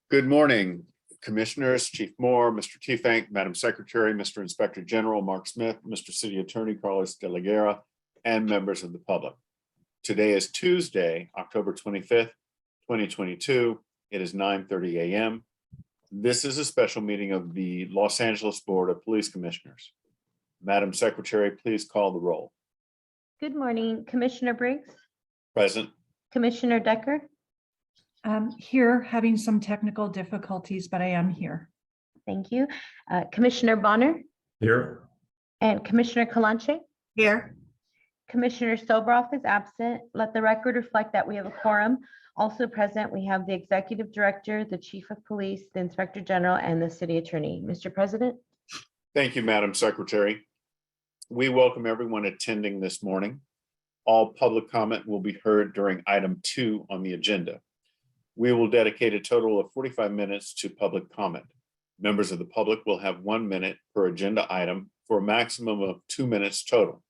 Good morning, Commissioners, Chief Moore, Mr. Tiefenk, Madam Secretary, Mr. Inspector General Mark Smith, Mr. City Attorney Carlos De La Guerra, and members of the public. Today is Tuesday, October 25th, 2022. It is 9:30 a.m. This is a special meeting of the Los Angeles Board of Police Commissioners. Madam Secretary, please call the roll. Good morning, Commissioner Briggs, Present. Commissioner Decker, Here, having some technical difficulties, but I am here. thank you. Commissioner Bonner Here. and Commissioner Kalanche. Here. Commissioner Sobroff is absent. Let the record reflect that we have a quorum. Also present, we have the Executive Director, the Chief of Police, the Inspector General, and the City Attorney. Mr. President. Thank you, Madam Secretary. We welcome everyone attending this morning. All public comment will be heard during item 2 on the agenda. We will dedicate a total of 45 minutes to public comment. Members of the public will have 1 minute per agenda item for a maximum of 2 minutes total.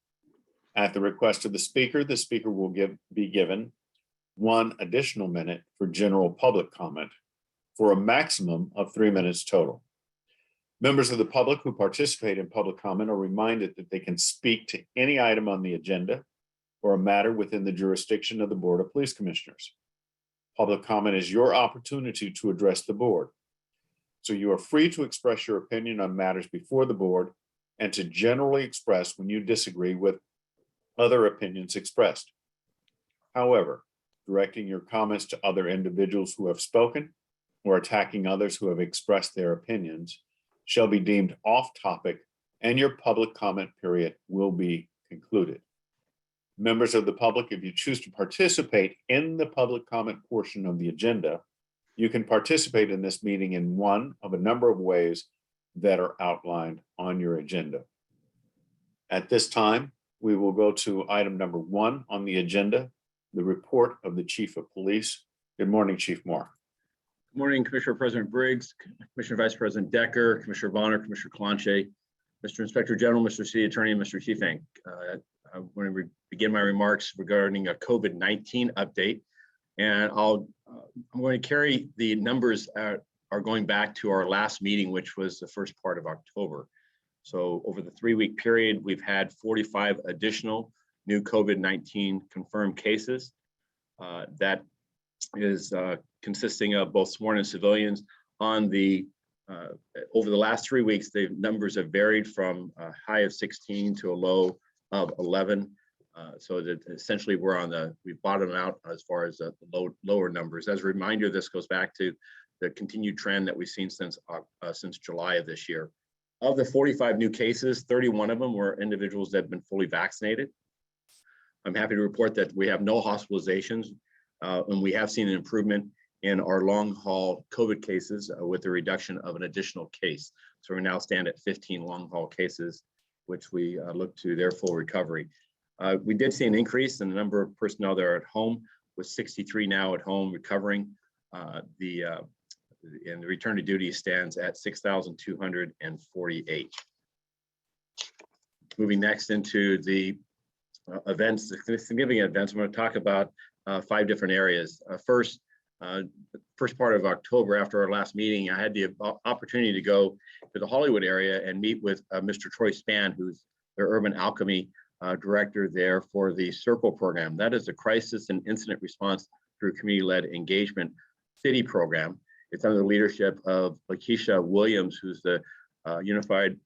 At the request of the speaker will be given 1 additional minute for general public comment for a maximum of 3 minutes total. Members of the public who participate in public comment are reminded that they can speak to any item on the agenda or a matter within the jurisdiction of the Board of Police Commissioners. Public comment is your opportunity to address the board. So you are free to express your opinion on matters before the board and to generally express when you disagree with other opinions expressed. However, directing your comments to other individuals who have spoken or attacking others who have expressed their opinions shall be deemed off topic and your public comment period will be concluded. Members of the public, if you choose to participate in the public comment portion of the agenda, you can participate in this meeting in one of a number of ways that are outlined on your agenda. At this time, we will go to item number 1 on the agenda, the report of the Chief of Police. Good morning, Chief Moore. Good morning, Commissioner President Briggs, Commissioner Vice President Decker, Commissioner Bonner, Commissioner Kalanche, Mr. Inspector General, Mr. City Attorney, and Mr. Tiefenk. I want to begin my remarks regarding a COVID-19 update, and I'm going to carry the numbers are going back to our last meeting, which was the first part of October. So over the 3-week period, we've had 45 additional new COVID-19 confirmed cases. That is consisting of both sworn and civilians. On the over the last 3 weeks, the numbers have varied from a high of 16 to a low of 11. So that essentially we've bottomed out as far as the lower numbers. As a reminder, this goes back to the continued trend that we've seen since July of this year. Of the 45 new cases, 31 of them were individuals that have been fully vaccinated. I'm happy to report that we have no hospitalizations, and we have seen an improvement in our long haul COVID cases with the reduction of an additional case. So we now stand at 15 long haul cases, which we look to their full recovery. We did see an increase in the number of personnel that are at home, with 63 now at home recovering. And the return to duty stands at 6,248. Moving next into the events, the significant events, I'm going to talk about 5 different areas. First part of October, after our last meeting, I had the opportunity to go to the Hollywood area and meet with Mr. Troy Spann, who's the Urban Alchemy Director there for the CIRCLE program. That is a crisis and incident response through community-led engagement city program. It's under the leadership of Lakeisha Williams, who's the Unified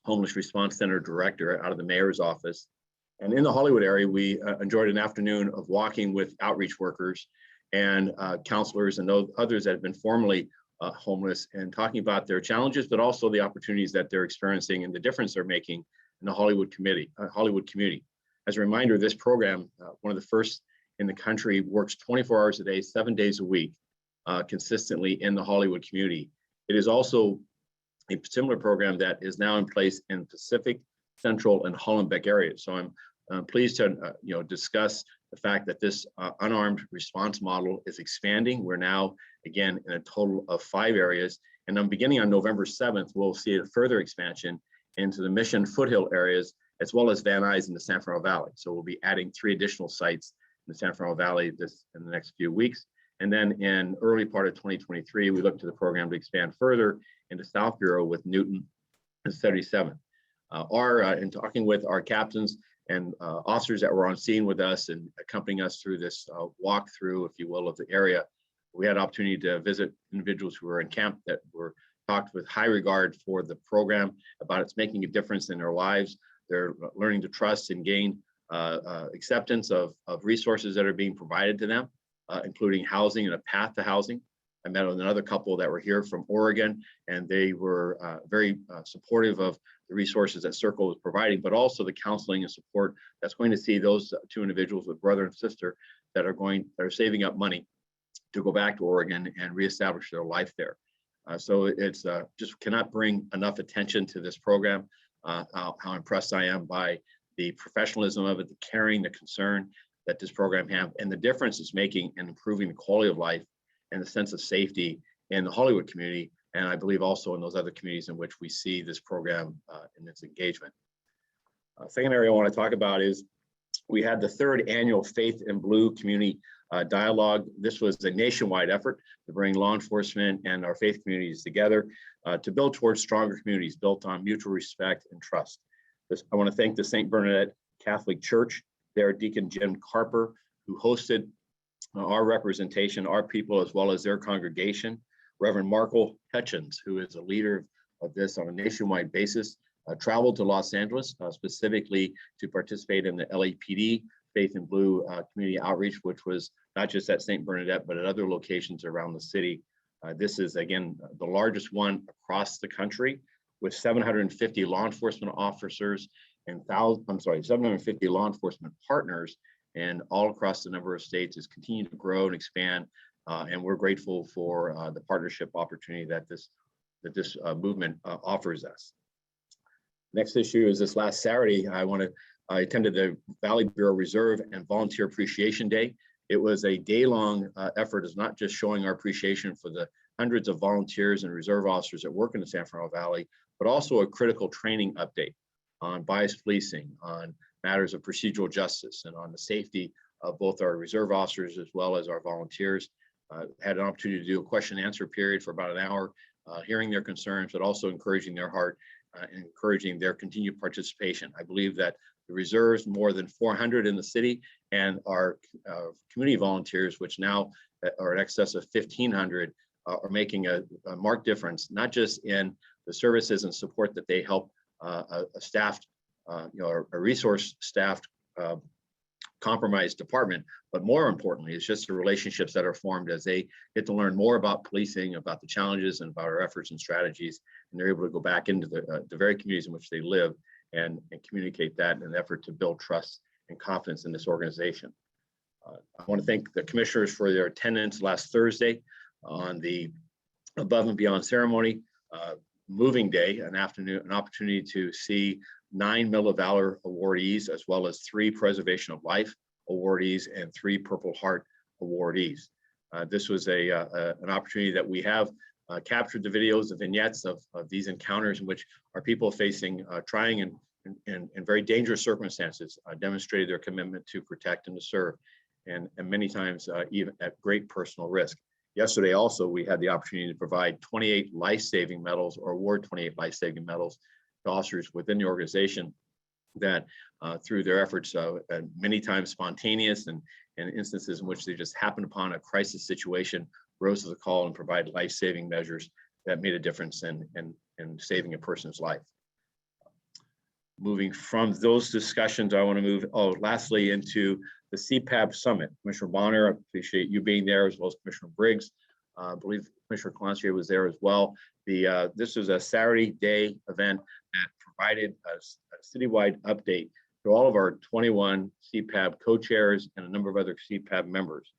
Homeless Response Center Director out of the Mayor's office. And in the Hollywood area, we enjoyed an afternoon of walking with outreach workers and counselors and others that have been formerly homeless, and talking about their challenges, but also the opportunities that they're experiencing and the difference they're making in the Hollywood community. As a reminder, this program, one of the first in the country, works 24 hours a day, 7 days a week, consistently in the Hollywood community. It is also a similar program that is now in place in Pacific, Central, and Hollenbeck areas. So I'm pleased to discuss the fact that this unarmed response model is expanding. We're now, again, in a total of 5 areas. And I'm beginning on November 7th, we'll see a further expansion into the Mission Foothill areas, as well as Van Nuys in the San Fernando Valley. So we'll be adding 3 additional sites in the San Fernando Valley in the next few weeks. And then in early part of 2023, we looked to the program to expand further into South Bureau with Newton and 77. In talking with our captains and officers that were on scene with us and accompanying us through this walkthrough, if you will, of the area, we had an opportunity to visit individuals who were in camp that were talked with high regard for the program, about it's making a difference in their lives. They're learning to trust and gain acceptance of resources that are being provided to them, including housing and a path to housing. I met with another couple that were here from Oregon, and they were very supportive of the resources that Circle is providing, but also the counseling and support that's going to see those two individuals with brother and sister that are saving up money to go back to Oregon and reestablish their life there. So it's just cannot bring enough attention to this program. How impressed I am by the professionalism of it, the caring, the concern that this program has, and the difference it's making in improving the quality of life and the sense of safety in the Hollywood community, and I believe also in those other communities in which we see this program in its engagement. Second area I want to talk about is we had the third annual Faith in Blue Community Dialogue. This was a nationwide effort to bring law enforcement and our faith communities together to build towards stronger communities built on mutual respect and trust. I want to thank the St. Bernadette Catholic Church, their Deacon Jim Carper, who hosted our representation, our people, as well as their congregation. Reverend Markle Hutchins, who is a leader of this on a nationwide basis, traveled to Los Angeles specifically to participate in the LAPD Faith in Blue community outreach, which was not just at St. Bernadette, but at other locations around the city. This is, again, the largest one across the country, with 750 law enforcement officers and 750 law enforcement partners, and all across the number of states is continuing to grow and expand. And we're grateful for the partnership opportunity that this movement offers us. Next issue is this last Saturday, I attended the Valley Bureau Reserve and Volunteer Appreciation Day. It was a day-long effort. It's not just showing our appreciation for the hundreds of volunteers and reserve officers that work in the San Fernando Valley, but also a critical training update on bias policing, on matters of procedural justice, and on the safety of both our reserve officers as well as our volunteers. Had an opportunity to do a question and answer period for about an hour, hearing their concerns, but also encouraging their heart and encouraging their continued participation. I believe that the reserves, more than 400 in the city, and our community volunteers, which now are in excess of 1,500, are making a marked difference, not just in the services and support that they help a staffed, a resource staffed compromised department, but more importantly, it's just the relationships that are formed as they get to learn more about policing, about the challenges and about our efforts and strategies, and they're able to go back into the very communities in which they live and communicate that in an effort to build trust and confidence in this organization. I want to thank the commissioners for their attendance last Thursday on the Above and Beyond ceremony, moving day, an opportunity to see 9 Medal of Valor awardees, as well as 3 Preservation of Life awardees and 3 Purple Heart awardees. This was an opportunity that we have captured the videos, the vignettes of these encounters in which our people facing trying and very dangerous circumstances demonstrated their commitment to protect and to serve, and many times even at great personal risk. Yesterday also, we had the opportunity to provide 28 life-saving medals, or award 28 life-saving medals to officers within the organization that through their efforts, many times spontaneous and instances in which they just happened upon a crisis situation, rose to the call and provide life-saving measures that made a difference in saving a person's life. Moving from those discussions, I want to move, lastly, into the CPAB Summit. Commissioner Bonner, I appreciate you being there, as well as Commissioner Briggs. I believe Commissioner Clancy was there as well. This was a Saturday day event that provided a citywide update to all of our 21 CPAB co-chairs and a number of other CPAB members.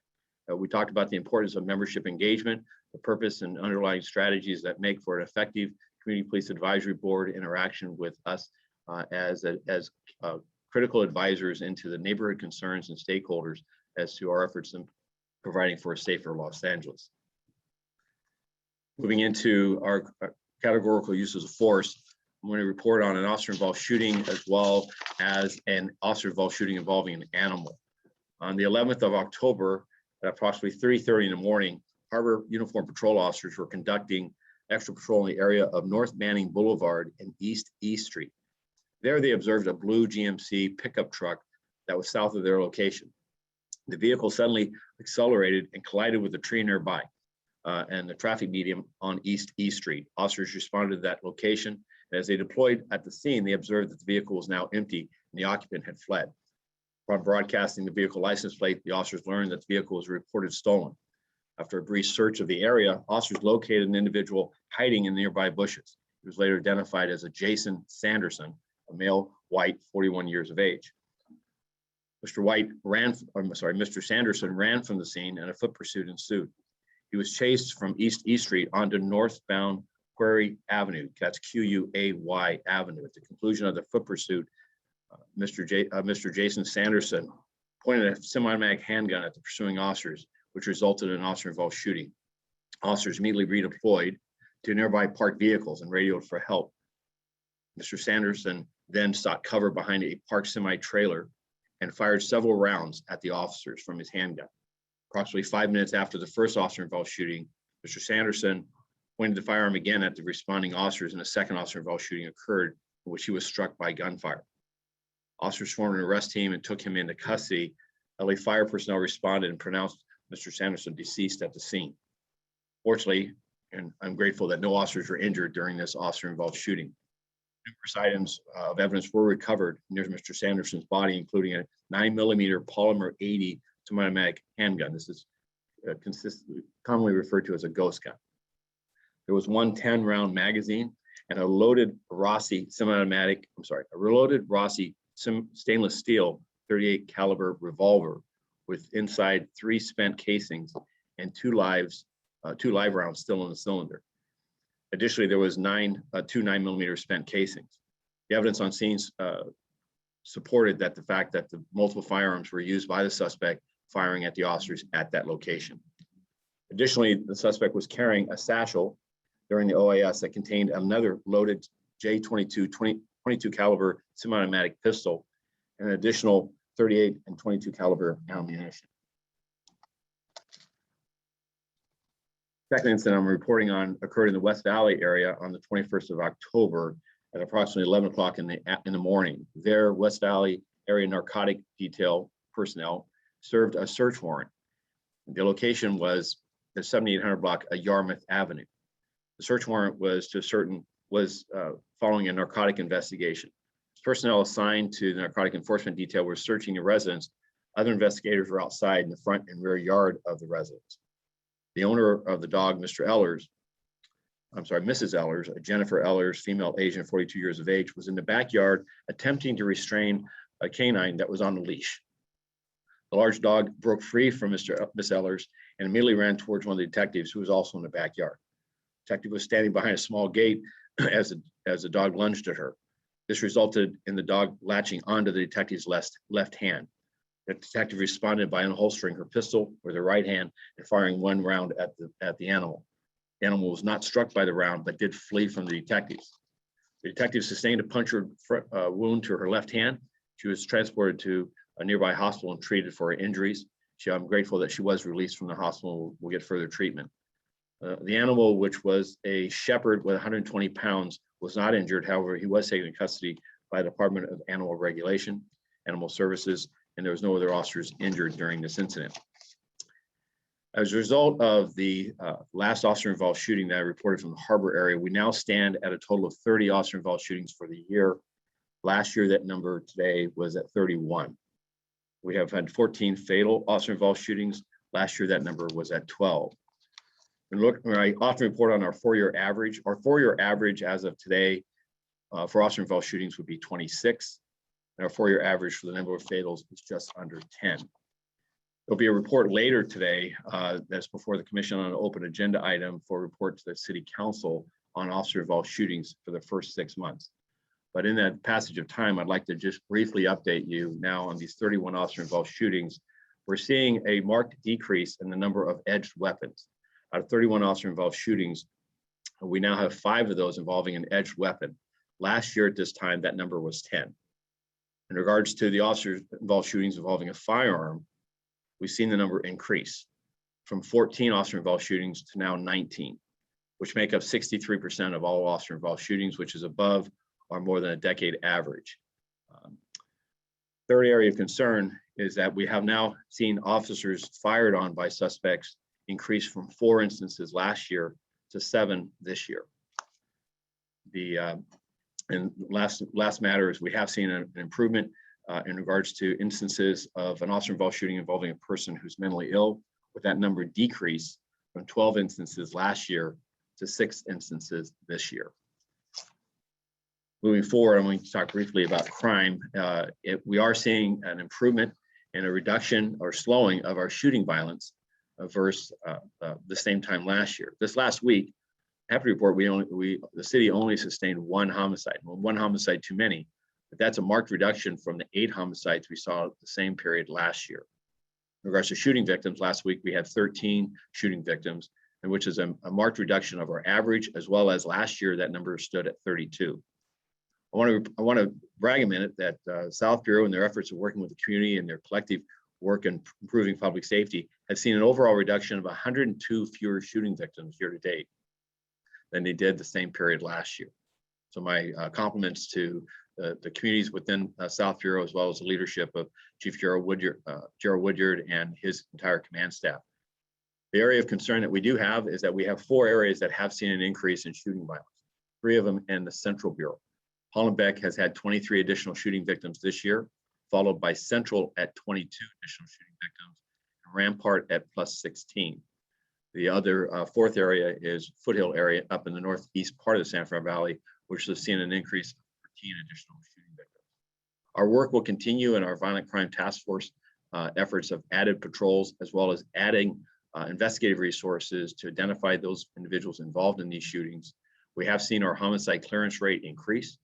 We talked about the importance of membership engagement, the purpose and underlying strategies that make for an effective Community Police Advisory Board interaction with us as critical advisors into the neighborhood concerns and stakeholders as to our efforts in providing for a safer Los Angeles. Moving into our categorical uses of force, I'm going to report on an officer-involved shooting as well as an officer-involved shooting involving an animal. On the 11th of October, At approximately 3:30 in the morning, Harbor Uniform Patrol officers were conducting extra patrol in the area of North Manning Boulevard and East E Street. There they observed a blue GMC pickup truck that was south of their location. The vehicle suddenly accelerated and collided with a tree nearby and the traffic median on East E Street. Officers responded to that location. And as they deployed at the scene, they observed that the vehicle was now empty and the occupant had fled. Upon broadcasting the vehicle license plate, the officers learned that the vehicle was reported stolen. After a brief search of the area, officers located an individual hiding in nearby bushes. He was later identified as a Jason Sanderson, a male, white, 41 years of age. Mr. Sanderson ran from the scene and a foot pursuit ensued. He was chased from East E Street onto northbound Quarry Avenue. That's Quay Avenue. At the conclusion of the foot pursuit, Mr. Jason Sanderson pointed a semi-automatic handgun at the pursuing officers, which resulted in an officer-involved shooting. Officers immediately redeployed to nearby parked vehicles and radioed for help. Mr. Sanderson then sought cover behind a parked semi-trailer and fired several rounds at the officers from his handgun. Approximately 5 minutes after the first officer-involved shooting, Mr. Sanderson pointed the firearm again at the responding officers, and a second officer-involved shooting occurred, in which he was struck by gunfire. Officers formed an arrest team and took him into custody. LA fire personnel responded and pronounced Mr. Sanderson deceased at the scene. Fortunately, and I'm grateful that no officers were injured during this officer-involved shooting. Numerous items of evidence were recovered near Mr. Sanderson's body, including a 9mm polymer 80 semi-automatic handgun. This is commonly referred to as a ghost gun. There was one 10-round magazine and a reloaded Rossi stainless steel 38 caliber revolver with inside 3 spent casings and 2 live rounds still in the cylinder. Additionally, there was 2 9mm spent casings. The evidence on scenes supported that the fact that the multiple firearms were used by the suspect firing at the officers at that location. Additionally, the suspect was carrying a satchel during the OAS that contained another loaded J22 22 caliber semi-automatic pistol and an additional 38 and 22 caliber ammunition. Second incident I'm reporting on occurred in the West Valley area on the 21st of October at approximately 11 o'clock in the morning. There, West Valley area narcotic detail personnel served a search warrant. The location was the 7800 block of Yarmouth Avenue. The search warrant was following a narcotic investigation. Personnel assigned to the narcotic enforcement detail were searching the residence. Other investigators were outside in the front and rear yard of the residence. The owner of the dog, Mrs. Ellers, Jennifer Ellers, female, Asian, 42 years of age, was in the backyard attempting to restrain a canine that was on the leash. The large dog broke free from Miss Ellers and immediately ran towards one of the detectives, who was also in the backyard. The detective was standing behind a small gate as the dog lunged at her. This resulted in the dog latching onto the detective's left hand. The detective responded by unholstering her pistol with her right hand and firing 1 round at the animal. The animal was not struck by the round, but did flee from the detectives. The detective sustained a punctured wound to her left hand. She was transported to a nearby hospital and treated for her injuries. I'm grateful that she was released from the hospital. Will get further treatment. The animal, which was a shepherd with 120 pounds, was not injured. However, he was taken into custody by the Department of Animal Regulation, Animal Services, and there was no other officers injured during this incident. As a result of the last officer-involved shooting that I reported from the Harbor area, we now stand at a total of 30 officer-involved shootings for the year. Last year, that number today was at 31. We have had 14 fatal officer-involved shootings. Last year, that number was at 12. And look, I often report on our 4-year average. Our 4-year average as of today for officer-involved shootings would be 26. And our 4-year average for the number of fatals is just under 10. There'll be a report later today that's before the commission on an open agenda item for a report to the city council on officer-involved shootings for the first 6 months. But in that passage of time, I'd like to just briefly update you now on these 31 officer-involved shootings. We're seeing a marked decrease in the number of edged weapons. Out of 31 officer-involved shootings, we now have 5 of those involving an edged weapon. Last year at this time, that number was 10. In regards to the officer-involved shootings involving a firearm, we've seen the number increase. from 14 officer-involved shootings to now 19, which make up 63% of all officer-involved shootings, which is above our more than a decade average. Third area of concern is that we have now seen officers fired on by suspects increase from 4 instances last year to 7 this year. And last matter is we have seen an improvement in regards to instances of an officer-involved shooting involving a person who's mentally ill, with that number decrease from 12 instances last year to 6 instances this year. Moving forward, I'm going to talk briefly about crime. We are seeing an improvement and a reduction or slowing of our shooting violence versus the same time last year. This last week, I have to report the city only sustained 1 homicide. Well, 1 homicide too many, but that's a marked reduction from the 8 homicides we saw at the same period last year. In regards to shooting victims, last week we had 13 shooting victims, and which is a marked reduction of our average, as well as last year that number stood at 32. I want to brag a minute that South Bureau, in their efforts of working with the community and their collective work in improving public safety, has seen an overall reduction of 102 fewer shooting victims year to date than they did the same period last year. So my compliments to the communities within South Bureau, as well as the leadership of Chief Gerald Woodyard and his entire command staff. The area of concern that we do have is that we have 4 areas that have seen an increase in shooting violence, 3 of them in the Central Bureau. Hollenbeck has had 23 additional shooting victims this year, followed by Central at 22 additional shooting victims, and Rampart at plus 16. The other 4th area is Foothill area up in the northeast part of the San Fernando Valley, which has seen an increase of 13 additional shooting victims. Our work will continue in our violent crime task force efforts of added patrols, as well as adding investigative resources to identify those individuals involved in these shootings. We have seen our homicide clearance rate increase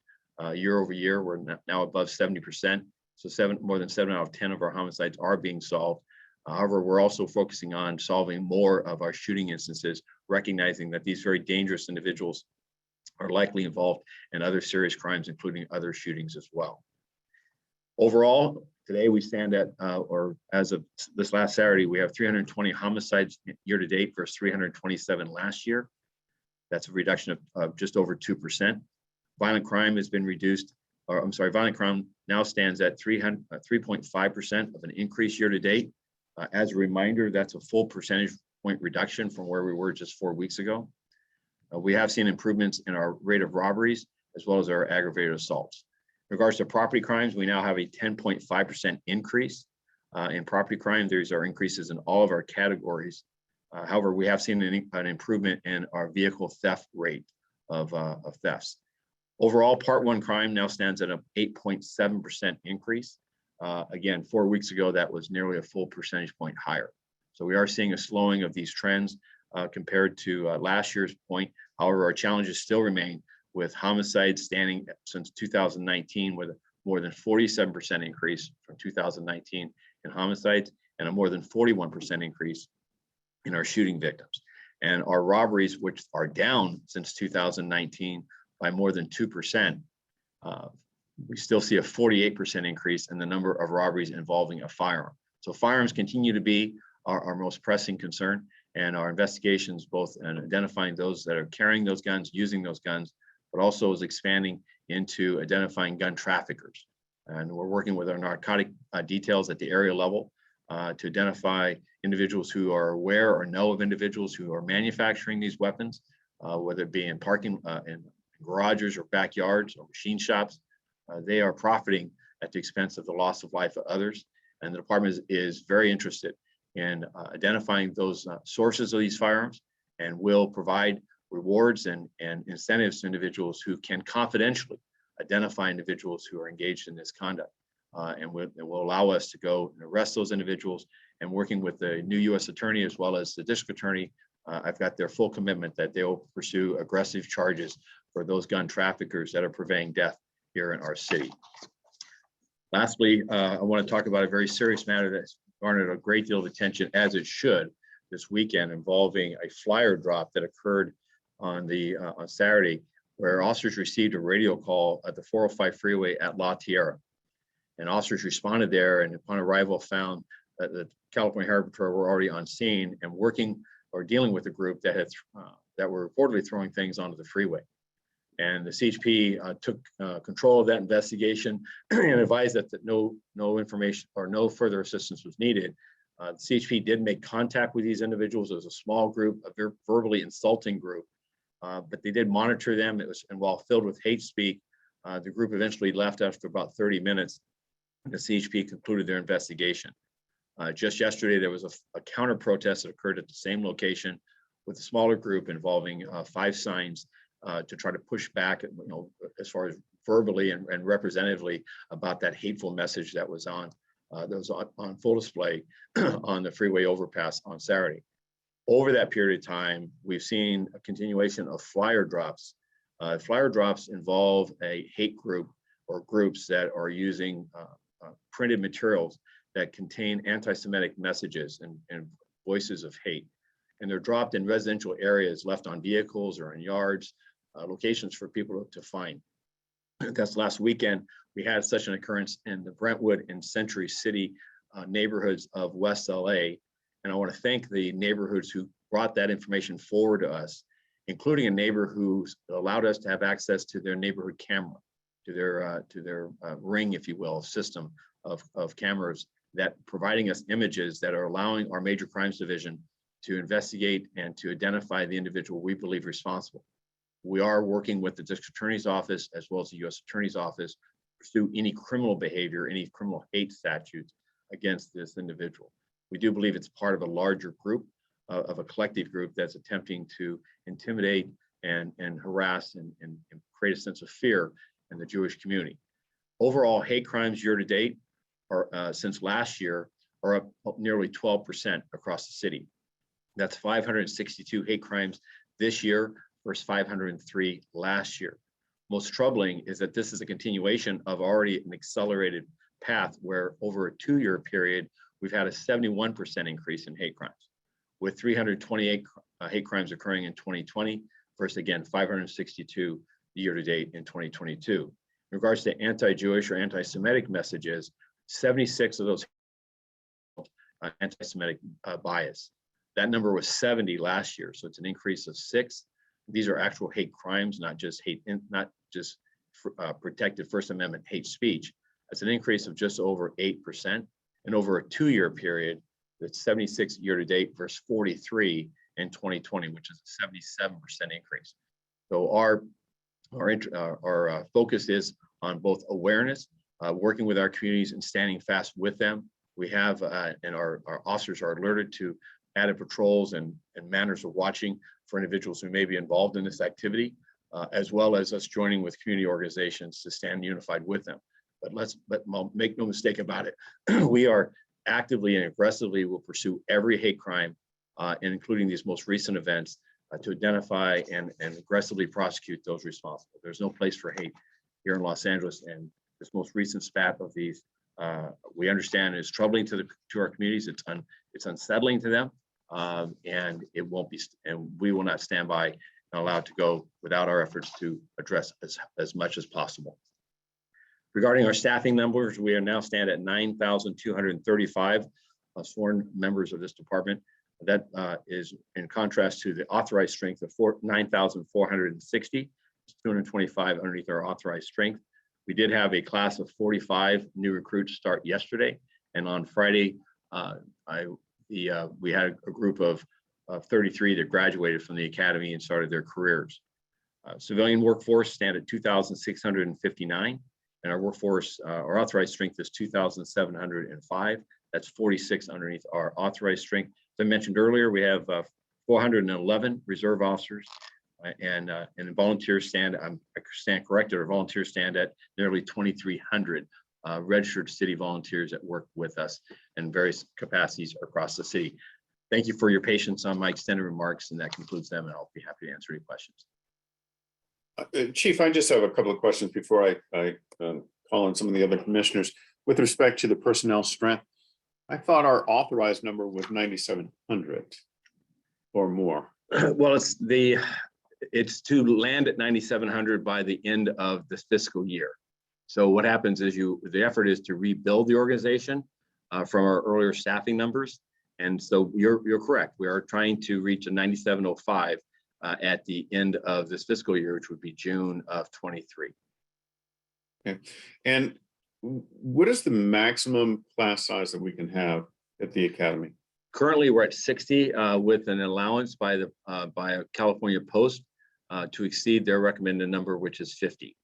year over year. We're now above 70%. So more than 7 out of 10 of our homicides are being solved. However, we're also focusing on solving more of our shooting instances, recognizing that these very dangerous individuals are likely involved in other serious crimes, including other shootings as well. Overall, today we stand at, or as of this last Saturday, we have 320 homicides year to date versus 327 last year. That's a reduction of just over 2%. Violent crime has been reduced, or I'm sorry, violent crime now stands at 3.5% of an increase year to date. As a reminder, that's a full percentage point reduction from where we were just 4 weeks ago. We have seen improvements in our rate of robberies, as well as our aggravated assaults. In regards to property crimes, we now have a 10.5% increase in property crime. These are increases in all of our categories. However, we have seen an improvement in our vehicle theft rate of thefts. Overall, Part 1 crime now stands at an 8.7% increase. Again, 4 weeks ago, that was nearly a full percentage point higher. So we are seeing a slowing of these trends compared to last year's point. However, our challenges still remain, with homicides standing since 2019 with a more than 47% increase from 2019 in homicides, and a more than 41% increase in our shooting victims. And our robberies, which are down since 2019 by more than 2%, we still see a 48% increase in the number of robberies involving a firearm. So firearms continue to be our most pressing concern, and our investigations, both in identifying those that are carrying those guns, using those guns, but also is expanding into identifying gun traffickers. And we're working with our narcotic details at the area level to identify individuals who are aware or know of individuals who are manufacturing these weapons, whether it be in parking, in garages or backyards or machine shops. They are profiting at the expense of the loss of life of others. And the department is very interested in identifying those sources of these firearms, and will provide rewards and incentives to individuals who can confidentially identify individuals who are engaged in this conduct. And will allow us to go and arrest those individuals. And working with the new U.S. attorney, as well as the district attorney, I've got their full commitment that they will pursue aggressive charges for those gun traffickers that are purveying death here in our city. Lastly, I want to talk about a very serious matter that's garnered a great deal of attention, as it should, this weekend, involving a flyer drop that occurred on Saturday, where officers received a radio call at the 405 freeway at La Tierra. And officers responded there, and upon arrival found the California Highway Patrol were already on scene and working or dealing with a group that had that were reportedly throwing things onto the freeway. And the CHP took control of that investigation and advised that no information or no further assistance was needed. The CHP did make contact with these individuals. It was a small group, a verbally insulting group, but they did monitor them. And while filled with hate speak, the group eventually left after about 30 minutes. The CHP concluded their investigation. Just yesterday, there was a counter protest that occurred at the same location with a smaller group involving 5 signs to try to push back, as far as verbally and representatively about that hateful message that was on full display on the freeway overpass on Saturday. Over that period of time, we've seen a continuation of flyer drops. Flyer drops involve a hate group or groups that are using printed materials that contain anti-Semitic messages and voices of hate. And they're dropped in residential areas, left on vehicles or in yards, locations for people to find. That's last weekend. We had such an occurrence in the Brentwood and Century City neighborhoods of West LA. And I want to thank the neighborhoods who brought that information forward to us, including a neighbor who allowed us to have access to their neighborhood camera, to their ring, if you will, system of cameras that providing us images that are allowing our Major Crimes Division to investigate and to identify the individual we believe responsible. We are working with the District Attorney's Office as well as the U.S. Attorney's Office to pursue any criminal behavior, any criminal hate statutes against this individual. We do believe it's part of a larger group, of a collective group that's attempting to intimidate and harass and create a sense of fear in the Jewish community. Overall, hate crimes year to date are since last year are up nearly 12% across the city. That's 562 hate crimes this year versus 503 last year. Most troubling is that this is a continuation of already an accelerated path where over a 2-year period, we've had a 71% increase in hate crimes, with 328 hate crimes occurring in 2020 versus, again, 562 year to date in 2022. In regards to anti-Jewish or anti-Semitic messages, 76 of those anti-Semitic bias. That number was 70 last year, so it's an increase of 6. These are actual hate crimes, not just protected First Amendment hate speech. That's an increase of just over 8%. And over a 2-year period, that's 76 year to date versus 43 in 2020, which is a 77% increase. So our focus is on both awareness, working with our communities and standing fast with them. We have, and our officers are alerted to added patrols and manners of watching for individuals who may be involved in this activity, as well as us joining with community organizations to stand unified with them. But make no mistake about it. We are actively and aggressively will pursue every hate crime, and including these most recent events, to identify and aggressively prosecute those responsible. There's no place for hate here in Los Angeles, and this most recent spat of these, we understand is troubling to our communities. It's unsettling to them, and it won't be, and we will not stand by and allow it to go without our efforts to address as much as possible. Regarding our staffing numbers, we are now stand at 9,235 sworn members of this department. That is in contrast to the authorized strength of 9,460, 225 underneath our authorized strength. We did have a class of 45 new recruits start yesterday, and on Friday, we had a group of 33 that graduated from the academy and started their careers. Civilian workforce stand at 2,659, and our workforce, our authorized strength is 2,705. That's 46 underneath our authorized strength. As I mentioned earlier, we have 411 reserve officers, and volunteers stand. I stand corrected. Our volunteers stand at nearly 2,300 registered city volunteers that work with us in various capacities across the city. Thank you for your patience on my extended remarks, and that concludes them, and I'll be happy to answer any questions. Chief, I just have a couple of questions before I call on some of the other commissioners. With respect to the personnel strength, I thought our authorized number was 9,700 or more. Well, it's to land at 9,700 by the end of this fiscal year. So what happens is the effort is to rebuild the organization. from our earlier staffing numbers. And so you're correct. We are trying to reach a 9705 at the end of this fiscal year, which would be June of 23. Okay. And what is the maximum class size that we can have at the academy? Currently, we're at 60 with an allowance by California Post to exceed their recommended number, which is 50.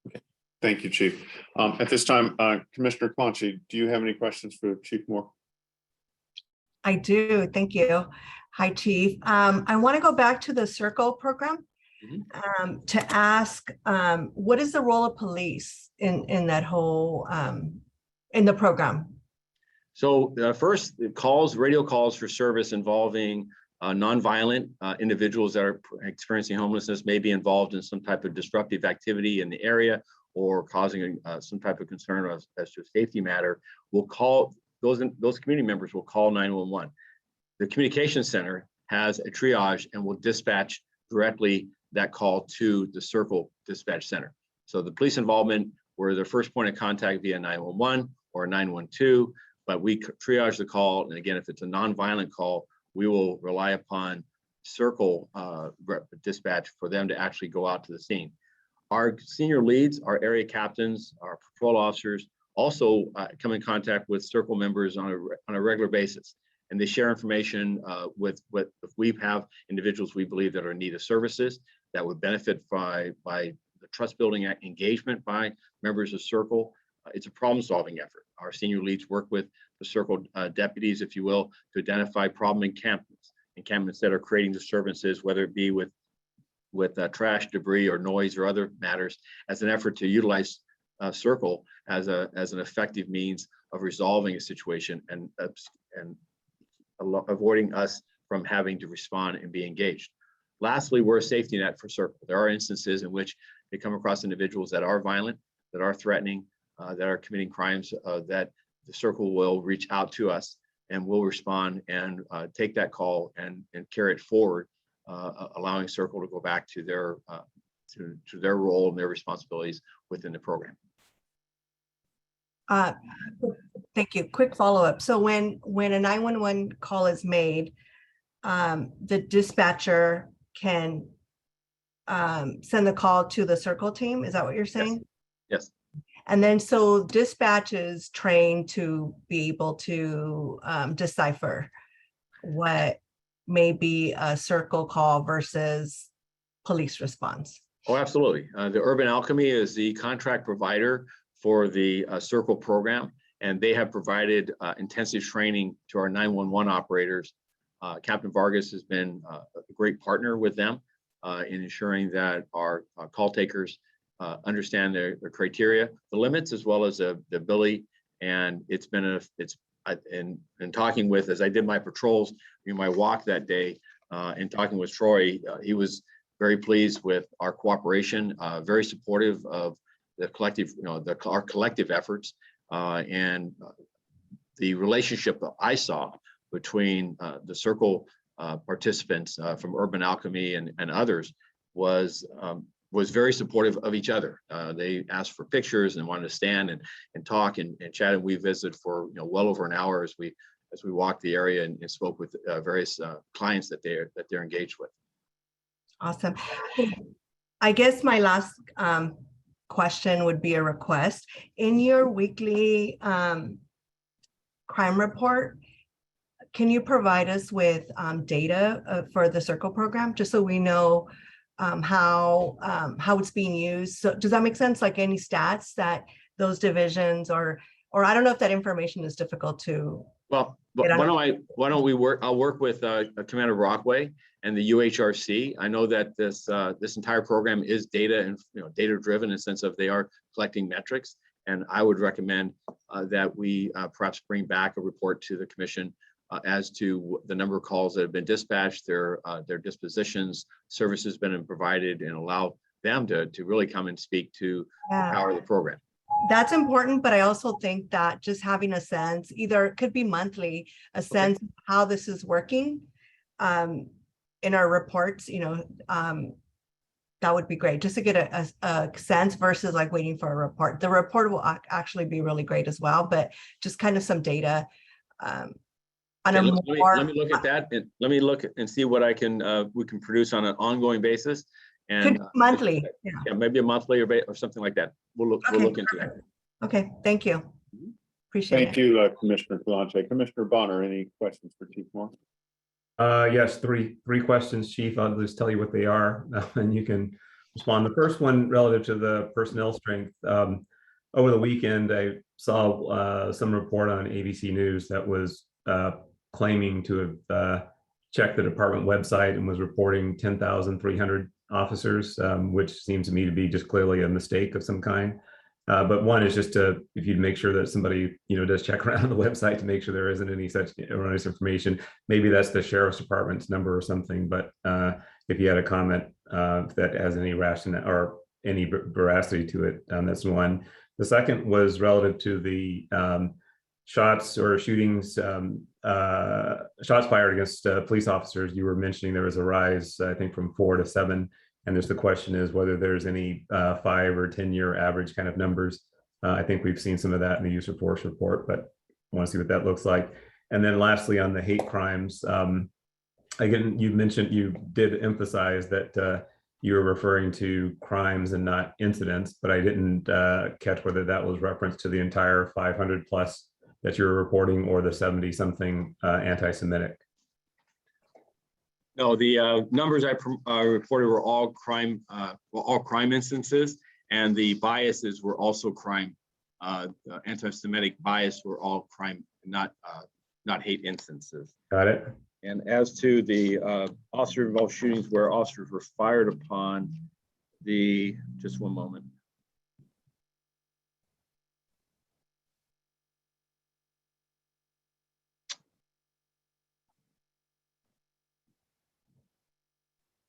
Okay. Thank you, Chief. At this time, Commissioner Clancy, do you have any questions for Chief Moore? I do. Thank you. Hi, Chief. I want to go back to the Circle program to ask, what is the role of police in that whole, in the program? So first, radio calls for service involving nonviolent individuals that are experiencing homelessness may be involved in some type of disruptive activity in the area or causing some type of concern as to a safety matter. Will call those community members will call 911. The communication center has a triage and will dispatch directly that call to the Circle dispatch center. So the police involvement were the first point of contact via 911 or 912, but we triage the call. And again, if it's a nonviolent call, we will rely upon Circle dispatch for them to actually go out to the scene. Our senior leads, our area captains, our patrol officers also come in contact with Circle members on a regular basis. And they share information with if we have individuals we believe that are in need of services that would benefit by the trust building engagement by members of Circle. It's a problem solving effort. Our senior leads work with the Circle deputies, if you will, to identify problem encampments that are creating disturbances, whether it be with trash, debris, or noise or other matters, as an effort to utilize Circle as an effective means of resolving a situation and avoiding us from having to respond and be engaged. Lastly, we're a safety net for Circle. There are instances in which they come across individuals that are violent, that are threatening, that are committing crimes, that the Circle will reach out to us and we'll respond and take that call and carry it forward, allowing Circle to go back to their role and their responsibilities within the program. Thank you. Quick follow-up. So when a 911 call is made, the dispatcher can send the call to the Circle team. Is that what you're saying? Yes. And then so dispatch is trained to be able to decipher what may be a Circle call versus police response. Oh, absolutely. The Urban Alchemy is the contract provider for the Circle program, and they have provided intensive training to our 911 operators. Captain Vargas has been a great partner with them in ensuring that our call takers understand their criteria, the limits, as well as the ability. And it's been in talking with, as I did my patrols, my walk that day, and talking with Troy, he was very pleased with our cooperation, very supportive of the collective, our collective efforts, and the relationship that I saw between the Circle participants from Urban Alchemy and others was very supportive of each other. They asked for pictures and wanted to stand and talk and chat, and we visited for well over an hour as we walked the area and spoke with various clients that they're engaged with. Awesome. I guess my last question would be a request. In your weekly crime report, can you provide us with data for the Circle program, just so we know how it's being used? So does that make sense? Like any stats that those divisions or I don't know if that information is difficult to. Well, why don't we work? I'll work with Commander Brockway and the UHRC. I know that this entire program is data and data driven in the sense of they are collecting metrics, and I would recommend that we perhaps bring back a report to the commission as to the number of calls that have been dispatched, their dispositions, services been provided, and allow them to really come and speak to the power of the program. That's important, but I also think that just having a sense, either it could be monthly, a sense of how this is working in our reports, that would be great, just to get a sense versus like waiting for a report. The report will actually be really great as well, but just kind of some data. On Okay, a let me look at that, and let me look and see what we can produce on an ongoing basis. And monthly. yeah, maybe a monthly or something like that. We'll look into that. Okay, thank you. Appreciate it. Thank you, Commissioner Kalante. Commissioner Bonner, any questions for Chief Moore? Yes, three questions, Chief. I'll just tell you what they are, and you can respond. The first one relative to the personnel strength. Over the weekend, I saw some report on ABC News that was claiming to have checked the department website and was reporting 10,300 officers, which seems to me to be just clearly a mistake of some kind. But one is just if you'd make sure that somebody, does check around the website to make sure there isn't any such erroneous information. Maybe that's the sheriff's department's number or something, but if you had a comment that has any rationale or any veracity to it, that's one. The second was relative to the shots or shootings, shots fired against police officers. You were mentioning there was a rise, I think, from 4 to 7. And there's the question is whether there's any 5 or 10-year average kind of numbers. I think we've seen some of that in the use of force report, but I want to see what that looks like. And then lastly, on the hate crimes, again, you did emphasize that you were referring to crimes and not incidents, but I didn't catch whether that was reference to the entire 500 plus that you're reporting or the 70 something anti-Semitic. No, the numbers I reported were all crime instances, and the biases were also crime. The anti-Semitic bias were all crime, not hate instances. Got it. And as to the officer-involved shootings where officers were fired upon, just one moment.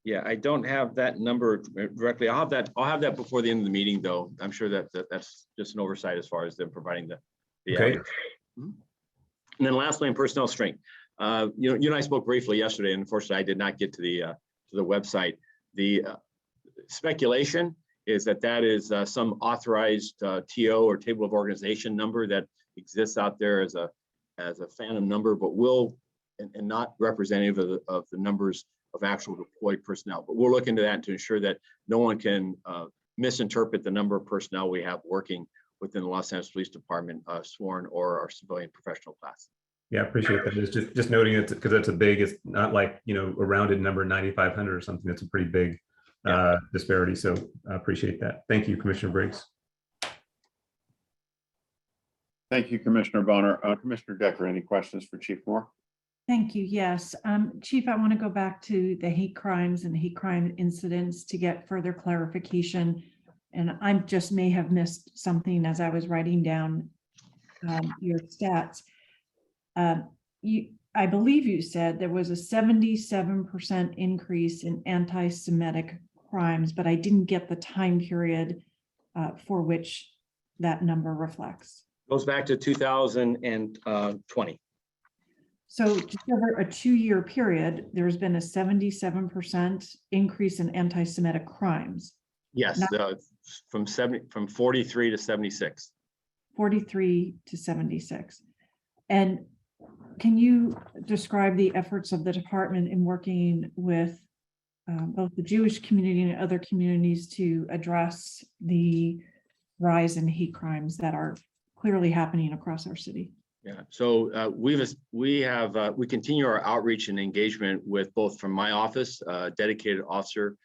Yeah, I don't have that number directly. I'll have that before the end of the meeting, though. I'm sure that's just an oversight as far as them providing the Okay. And then lastly, in personnel strength, you and I spoke briefly yesterday, and unfortunately, I did not get to the website. The speculation is that is some authorized TO or table of organization number that exists out there as a phantom number, but and not representative of the numbers of actual deployed personnel. But we'll look into that to ensure that no one can misinterpret the number of personnel we have working within the Los Angeles Police Department, sworn or our civilian professional class. Yeah, I appreciate that. It's just noting it because it's it's not like, a rounded number 9,500 or something. It's a pretty big disparity. So I appreciate that. Thank you, Commissioner Briggs. Thank you, Commissioner Bonner. Commissioner Decker, any questions for Chief Moore? Thank you. Yes. Chief, I want to go back to the hate crimes and hate crime incidents to get further clarification. And I just may have missed something as I was writing down your stats. I believe you said there was a 77% increase in anti-Semitic crimes, but I didn't get the time period for which that number reflects. Goes back to 2020. So just over a 2-year period, there's been a 77% increase in anti-Semitic crimes. Yes, from 43 to 76. 43 to 76. And can you describe the efforts of the department in working with both the Jewish community and other communities to address the rise in hate crimes that are clearly happening across our city? Yeah, so we continue our outreach and engagement with both from my office, a dedicated officer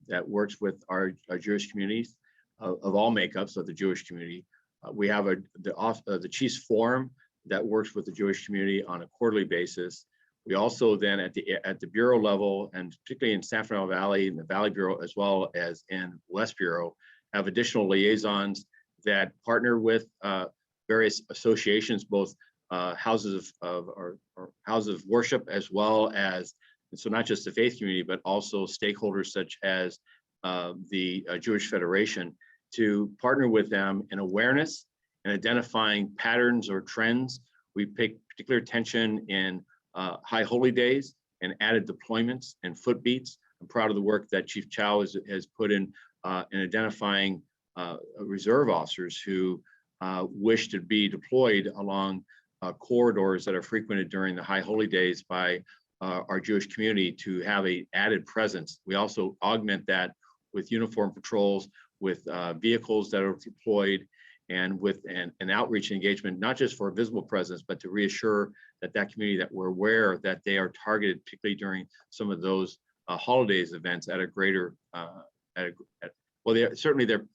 that works with our Jewish communities of all makeups of the Jewish community. We have the Chiefs Forum that works with the Jewish community on a quarterly basis. We also then at the bureau level, and particularly in San Fernando Valley, in the Valley Bureau, as well as in West Bureau, have additional liaisons that partner with various associations, both houses of worship, as well as, so not just the faith community, but also stakeholders such as the Jewish Federation, to partner with them in awareness and identifying patterns or trends. We pay particular attention in high holy days and added deployments and footbeats I'm proud of the work that Chief Chow has put in identifying reserve officers who wish to be deployed along corridors that are frequented during the high holy days by our Jewish community to have an added presence. We also augment that with uniform patrols, with vehicles that are deployed, and with an outreach engagement, not just for a visible presence, but to reassure that community that we're aware that they are targeted, particularly during some of those holidays events at a greater, certainly their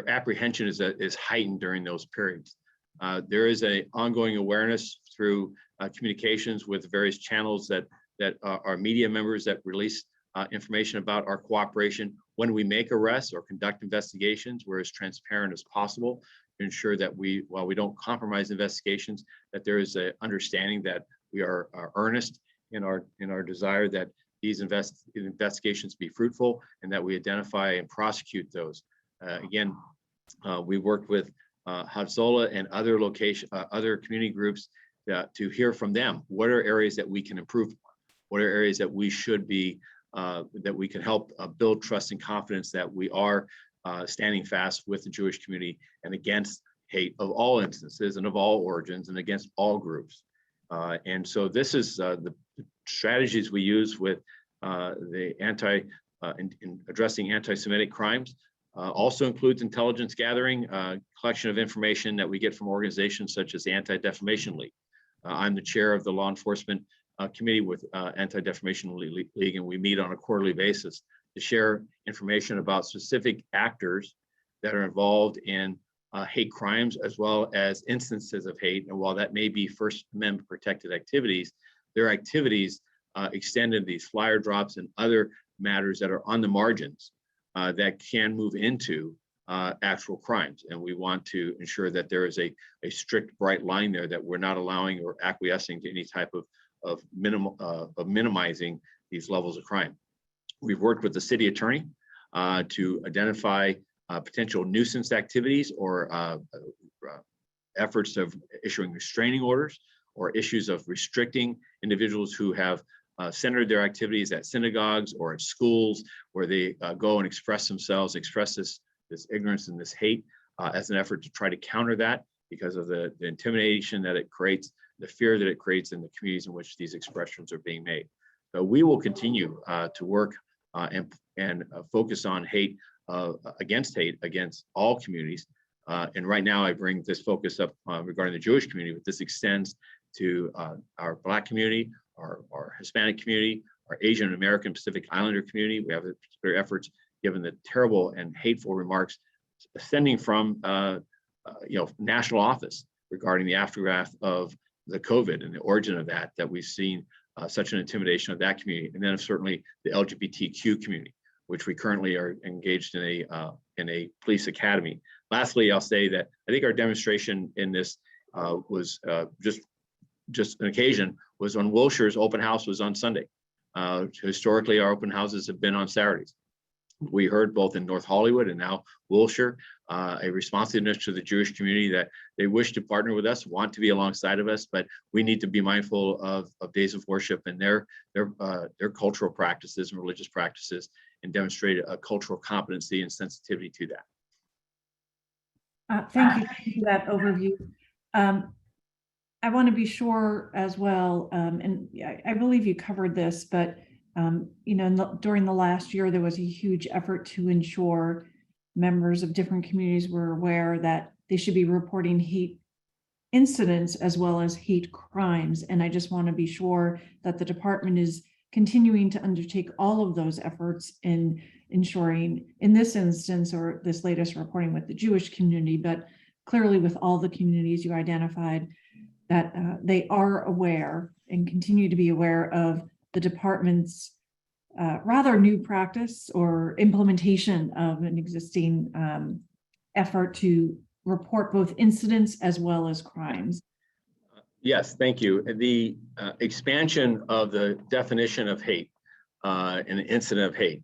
apprehension is heightened during those periods. There is an ongoing awareness through communications with various channels that are media members that release information about our cooperation. When we make arrests or conduct investigations, we're as transparent as possible to ensure that while we don't compromise investigations, that there is an understanding that we are earnest in our desire that these investigations be fruitful and that we identify and prosecute those. Again, we worked with Hatzola and other community groups to hear from them. What are areas that we can improve upon? What are areas that we should be, that we can help build trust and confidence that we are standing fast with the Jewish community and against hate of all instances and of all origins and against all groups. And so this is the strategies we use with in addressing anti-Semitic crimes. Also includes intelligence gathering, collection of information that we get from organizations such as the Anti-Defamation League. I'm the chair of the law enforcement committee with Anti-Defamation League, and we meet on a quarterly basis to share information about specific actors that are involved in hate crimes as well as instances of hate. And while that may be First Amendment protected activities, their activities extend into these flyer drops and other matters that are on the margins that can move into actual crimes. And we want to ensure that there is a strict, bright line there, that we're not allowing or acquiescing to any type of minimizing these levels of crime. We've worked with the city attorney to identify potential nuisance activities or efforts of issuing restraining orders or issues of restricting individuals who have centered their activities at synagogues or at schools where they go and express themselves, express this ignorance and this hate as an effort to try to counter that because of the intimidation that it creates, the fear that it creates in the communities in which these expressions are being made. So we will continue to work and focus on hate against all communities. And right now I bring this focus up regarding the Jewish community, but this extends to our Black community, our Hispanic community, our Asian American Pacific Islander community. We have particular efforts given the terrible and hateful remarks ascending from national office regarding the aftermath of the COVID and the origin of that we've seen such an intimidation of that community. And then certainly the LGBTQ community, which we currently are engaged in a police academy. Lastly, I'll say that I think our demonstration in this was just an occasion, was on Wilshire's open house was on Sunday. Historically, our open houses have been on Saturdays. We heard both in North Hollywood and now Wilshire, a responsiveness to the Jewish community that they wish to partner with us, want to be alongside of us, but we need to be mindful of days of worship and their cultural practices and religious practices and demonstrate a cultural competency and sensitivity to that. Thank you for that overview. I want to be sure as well, and I believe you covered this, but during the last year, there was a huge effort to ensure members of different communities were aware that they should be reporting hate incidents as well as hate crimes. And I just want to be sure that the department is continuing to undertake all of those efforts in ensuring, in this instance, or this latest reporting with the Jewish community, but clearly with all the communities you identified, that they are aware and continue to be aware of the department's rather new practice or implementation of an existing effort to report both incidents as well as crimes. Yes, thank you. The expansion of the definition of hate and an incident of hate.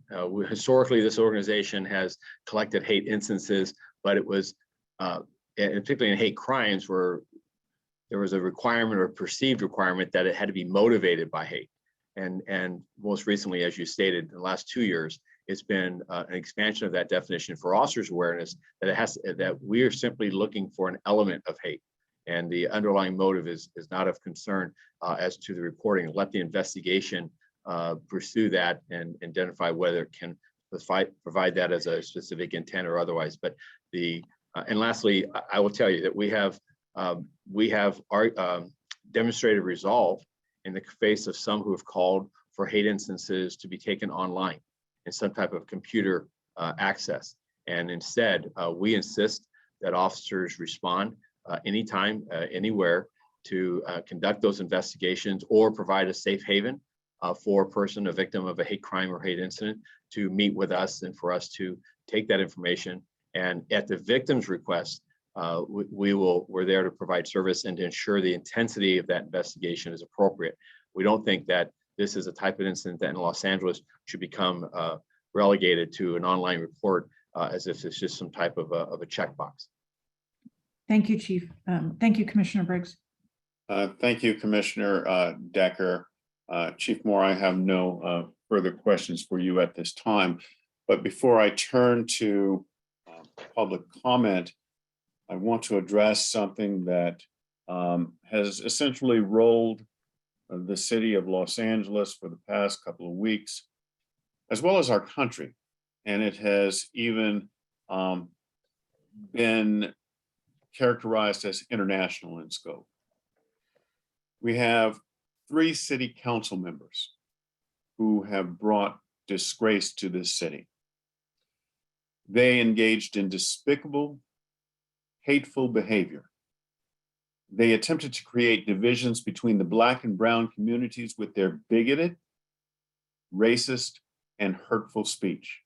Historically, this organization has collected hate instances, but it was, and particularly in hate crimes, where there was a requirement or perceived requirement that it had to be motivated by hate. And most recently, as you stated, in the last 2 years, it's been an expansion of that definition for officers' awareness that we are simply looking for an element of hate. And the underlying motive is not of concern as to the reporting. Let the investigation pursue that and identify whether it can provide that as a specific intent or otherwise. But and lastly, I will tell you that we have our demonstrated resolve in the face of some who have called for hate instances to be taken online in some type of computer access. And instead, we insist that officers respond anytime, anywhere to conduct those investigations or provide a safe haven for a person, a victim of a hate crime or hate incident, to meet with us and for us to take that information. And at the victim's request, we're there to provide service and to ensure the intensity of that investigation is appropriate. We don't think that this is a type of incident that in Los Angeles should become relegated to an online report as if it's just some type of a checkbox. Thank you, Chief. Thank you, Commissioner Briggs. Thank you, Commissioner Decker. Chief Moore, I have no further questions for you at this time. But before I turn to public comment, I want to address something that has essentially rolled the city of Los Angeles for the past couple of weeks, as well as our country. And it has even been characterized as international in scope. We have 3 city council members who have brought disgrace to this city. They engaged in despicable, hateful behavior. They attempted to create divisions between the Black and brown communities with their bigoted, racist, and hurtful speech.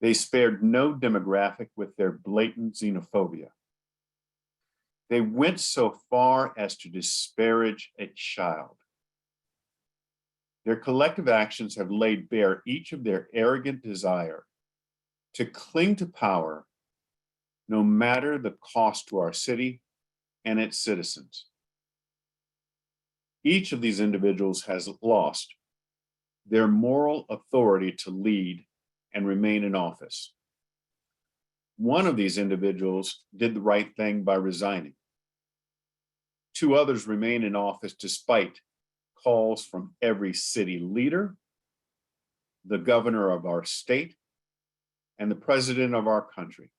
They spared no demographic with their blatant xenophobia. They went so far as to disparage a child. Their collective actions have laid bare each of their arrogant desire to cling to power, no matter the cost to our city and its citizens. Each of these individuals has lost their moral authority to lead and remain in office. One of these individuals did the right thing by resigning. 2 others remain in office despite calls from every city leader, the governor of our state, and the president of our country.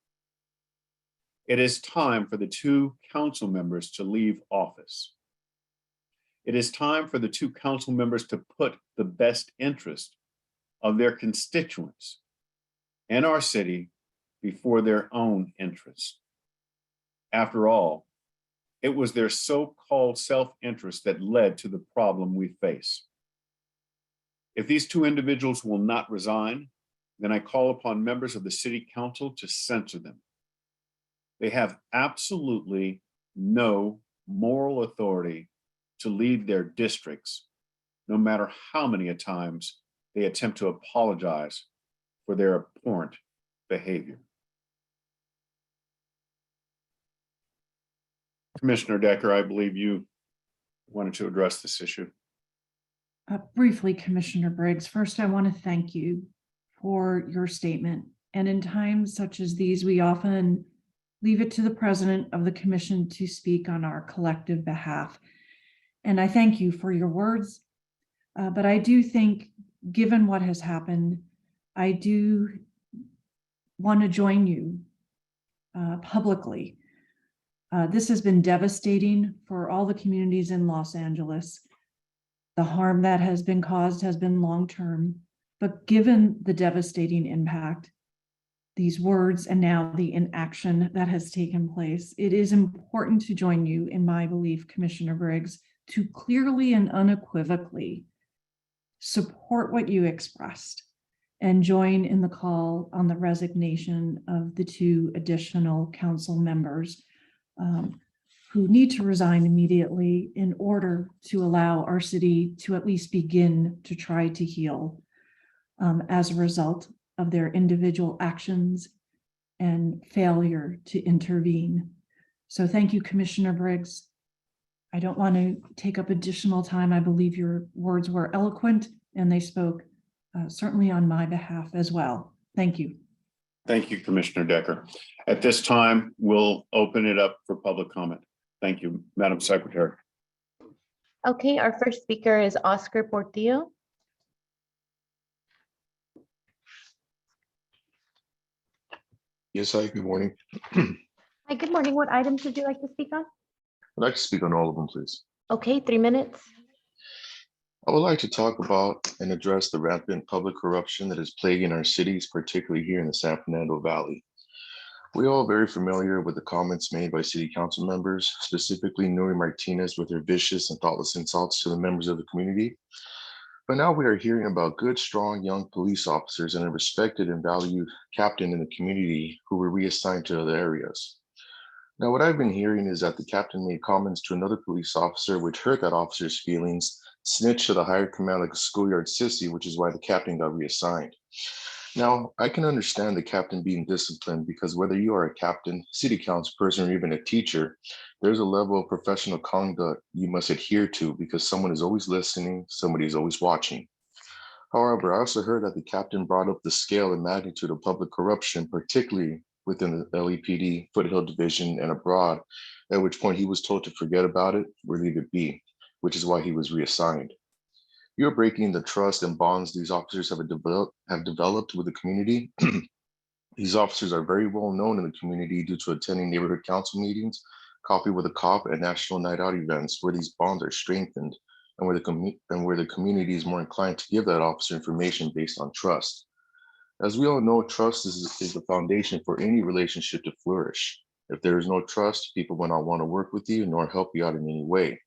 It is time for the 2 council members to leave office. It is time for the 2 council members to put the best interest of their constituents and our city before their own interests. After all, it was their so-called self-interest that led to the problem we face. If these 2 individuals will not resign, then I call upon members of the City Council to censor them. They have absolutely no moral authority to lead their districts, no matter how many times they attempt to apologize for their abhorrent behavior. Commissioner Decker, I believe you wanted to address this issue. Briefly, Commissioner Briggs, first, I want to thank you for your statement. And in times such as these, we often leave it to the president of the commission to speak on our collective behalf. And I thank you for your words. But I do think, given what has happened, I do want to join you publicly. This has been devastating for all the communities in Los Angeles. The harm that has been caused has been long-term, but given the devastating impact, these words and now the inaction that has taken place, it is important to join you in my belief, Commissioner Briggs, to clearly and unequivocally support what you expressed and join in the call on the resignation of the 2 additional council members who need to resign immediately in order to allow our city to at least begin to try to heal as a result of their individual actions and failure to intervene. So thank you, Commissioner Briggs. I don't want to take up additional time. I believe your words were eloquent and they spoke certainly on my behalf as well. Thank you. Thank you, Commissioner Decker. At this time, we'll open it up for public comment. Thank you, Madam Secretary. Okay, our first speaker is Oscar Portillo. Yes, hi, good morning. Hi, good morning. What items would you like to speak on? I'd like to speak on all of them, please. Okay, 3 minutes. I would like to talk about and address the rampant public corruption that is plaguing our cities, particularly here in the San Fernando Valley. We're all very familiar with the comments made by city council members, specifically Nuri Martinez with her vicious and thoughtless insults to the members of the community. But now we are hearing about good, strong, young police officers and a respected and valued captain in the community who were reassigned to other areas. Now, what I've been hearing is that the captain made comments to another police officer, which hurt that officer's feelings, snitched to the higher command like a schoolyard sissy, which is why the captain got reassigned. Now, I can understand the captain being disciplined because whether you are a captain, city council person, or even a teacher, there's a level of professional conduct you must adhere to because someone is always listening, somebody is always watching. However, I also heard that the captain brought up the scale and magnitude of public corruption, particularly within the LEPD, Foothill Division, and abroad, at which point he was told to forget about it or leave it be, which is why he was reassigned. You're breaking the trust and bonds these officers have developed with the community. These officers are very well known in the community due to attending neighborhood council meetings, Coffee with a Cop, and national night out events where these bonds are strengthened and where the community is more inclined to give that officer information based on trust. As we all know, trust is the foundation for any relationship to flourish. If there is no trust, people will not want to work with you nor help you out in any way.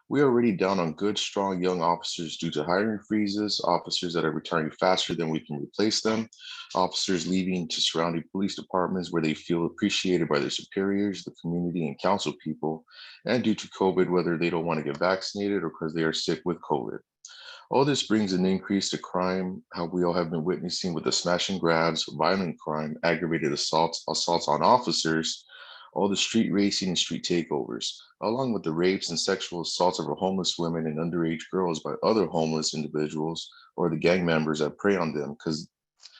We are already down on good, strong young officers due to hiring freezes, officers that are retiring faster than we can replace them, officers leaving to surrounding police departments where they feel appreciated by their superiors, the community, and council people, and due to COVID, whether they don't want to get vaccinated or because they are sick with COVID. All this brings an increase to crime, how we all have been witnessing with the smash and grabs, violent crime, aggravated assaults on officers, all the street racing and street takeovers, along with the rapes and sexual assaults of our homeless women and underage girls by other homeless individuals or the gang members that prey on them, because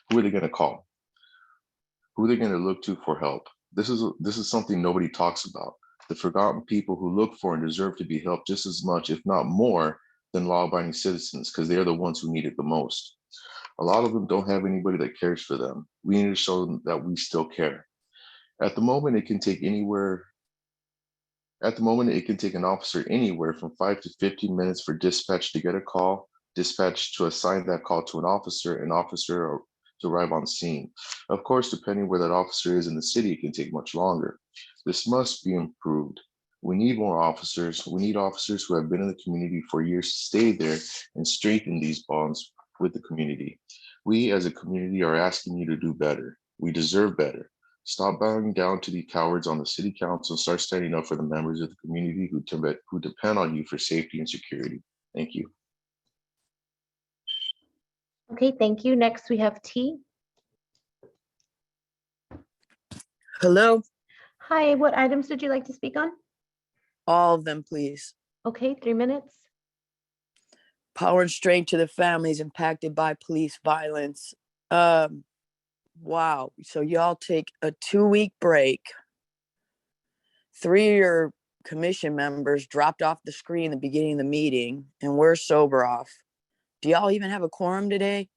who are they going to call? Who are they going to look to for help? This is something nobody talks about. The forgotten people who look for and deserve to be helped just as much, if not more, than law-abiding citizens, because they are the ones who need it the most. A lot of them don't have anybody that cares for them. We need to show them that we still care. At the moment, it can take an officer anywhere from 5 to 15 minutes for dispatch to get a call, dispatch to assign that call to an officer to arrive on scene. Of course, depending where that officer is in the city, it can take much longer. This must be improved. We need more officers. We need officers who have been in the community for years to stay there and strengthen these bonds with the community. We as a community are asking you to do better. We deserve better. Stop bowing down to the cowards on the city council. Start standing up for the members of the community who depend on you for safety and security. Thank you. Okay, thank you. Next, we have T. Hello, Hi, what items would you like to speak on? all of them, please. Okay, 3 minutes. Power and strength to the families impacted by police violence. Wow. So y'all take a 2-week break. 3 of your commission members dropped off the screen at the beginning of the meeting, and we're sober off. Do y'all even have a quorum today?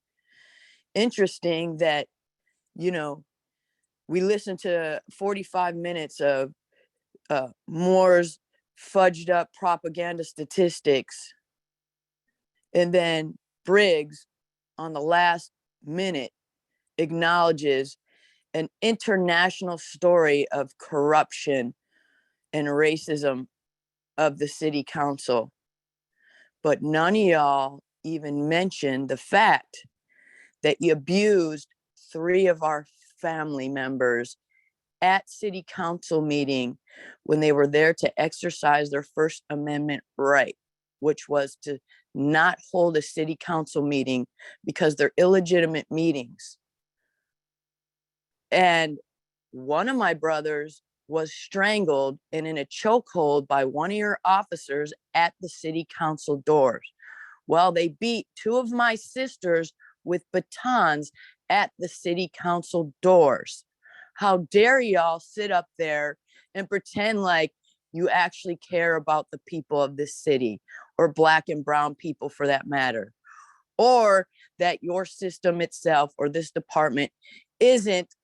Interesting that, we listened to 45 minutes of Moore's fudged up propaganda statistics. And then Briggs on the last minute acknowledges an international story of corruption and racism of the city council. But none of y'all even mentioned the fact that you abused 3 of our family members at city council meeting when they were there to exercise their First Amendment right, which was to not hold a city council meeting because they're illegitimate meetings. And one of my brothers was strangled and in a chokehold by one of your officers at the city council doors. Well, they beat two of my sisters with batons at the city council doors. How dare y'all sit up there and pretend like you actually care about the people of this city, or black and brown people for that matter, or that your system itself or this department isn't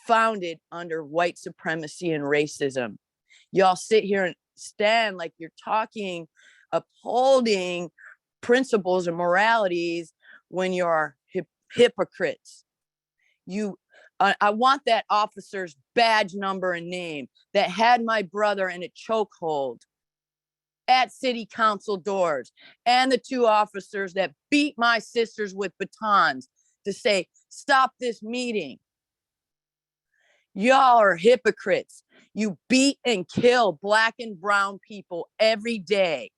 founded under white supremacy and racism. Y'all sit here and stand like you're talking, upholding principles and moralities when you're hypocrites. I want that officer's badge number and name that had my brother in a chokehold at city council doors, and the two officers that beat my sisters with batons to say, stop this meeting. Y'all are hypocrites. You beat and kill black and brown people every day.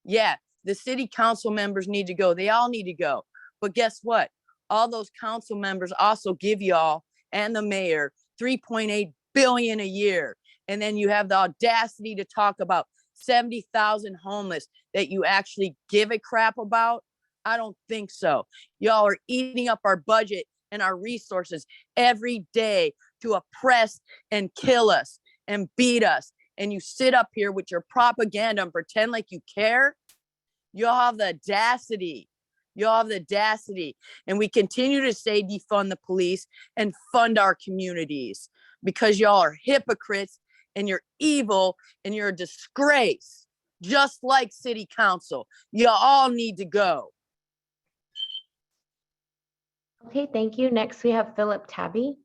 Yeah, the city council members need to go. They all need to go. But guess what? All those council members also give y'all and the mayor $3.8 billion a year. And then you have the audacity to talk about 70,000 homeless that you actually give a crap about? I don't think so. Y'all are eating up our budget and our resources every day to oppress and kill us and beat us. And you sit up here with your propaganda and pretend like you care. Y'all have the audacity. Y'all have the audacity. And we continue to say defund the police and fund our communities because y'all are hypocrites and you're evil and you're a disgrace, just like city council. You all need to go. Okay, thank you. Next, we have Philip Tabby.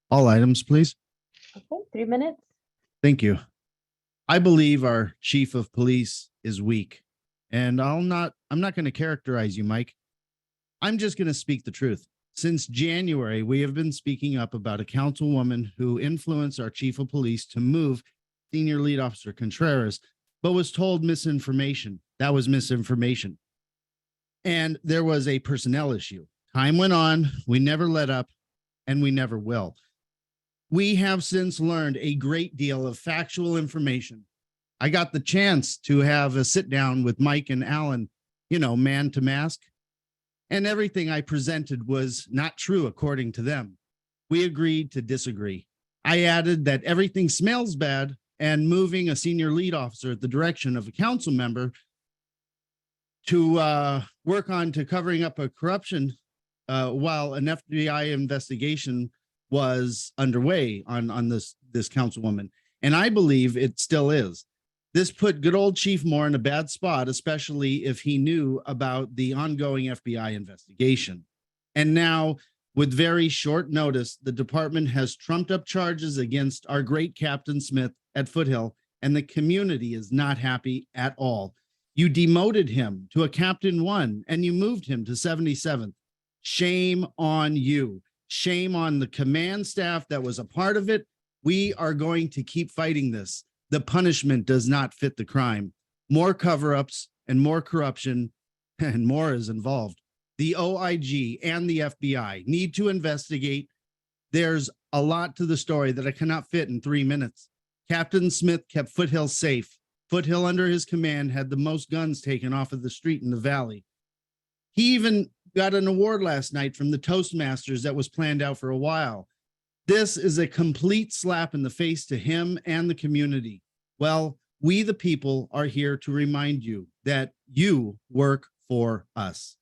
All items, please. Okay, 3 minutes. Thank you. I believe our chief of police is weak, and I'm not going to characterize you, Mike. I'm just going to speak the truth. Since January, we have been speaking up about a councilwoman who influenced our chief of police to move Senior Lead Officer Contreras, but was told misinformation. That was misinformation. And there was a personnel issue. Time went on, we never let up, and we never will. We have since learned a great deal of factual information. I got the chance to have a sit down with Mike and Alan, man to mask, and everything I presented was not true according to them. We agreed to disagree. I added that everything smells bad, and moving a senior lead officer at the direction of a council member to work on to covering up a corruption while an FBI investigation was underway on this councilwoman. And I believe it still is. This put good old Chief Moore in a bad spot, especially if he knew about the ongoing FBI investigation. And now, with very short notice, the department has trumped up charges against our great Captain Smith at Foothill, and the community is not happy at all. You demoted him to a Captain 1, and you moved him to 77th. Shame on you. Shame on the command staff that was a part of it. We are going to keep fighting this. The punishment does not fit the crime. More cover-ups and more corruption and more is involved. The OIG and the FBI need to investigate. There's a lot to the story that I cannot fit in 3 minutes. Captain Smith kept Foothill safe. Foothill under his command had the most guns taken off of the street in the valley. He even got an award last night from the Toastmasters that was planned out for a while. This is a complete slap in the face to him and the community. Well, we the people are here to remind you that you work for us.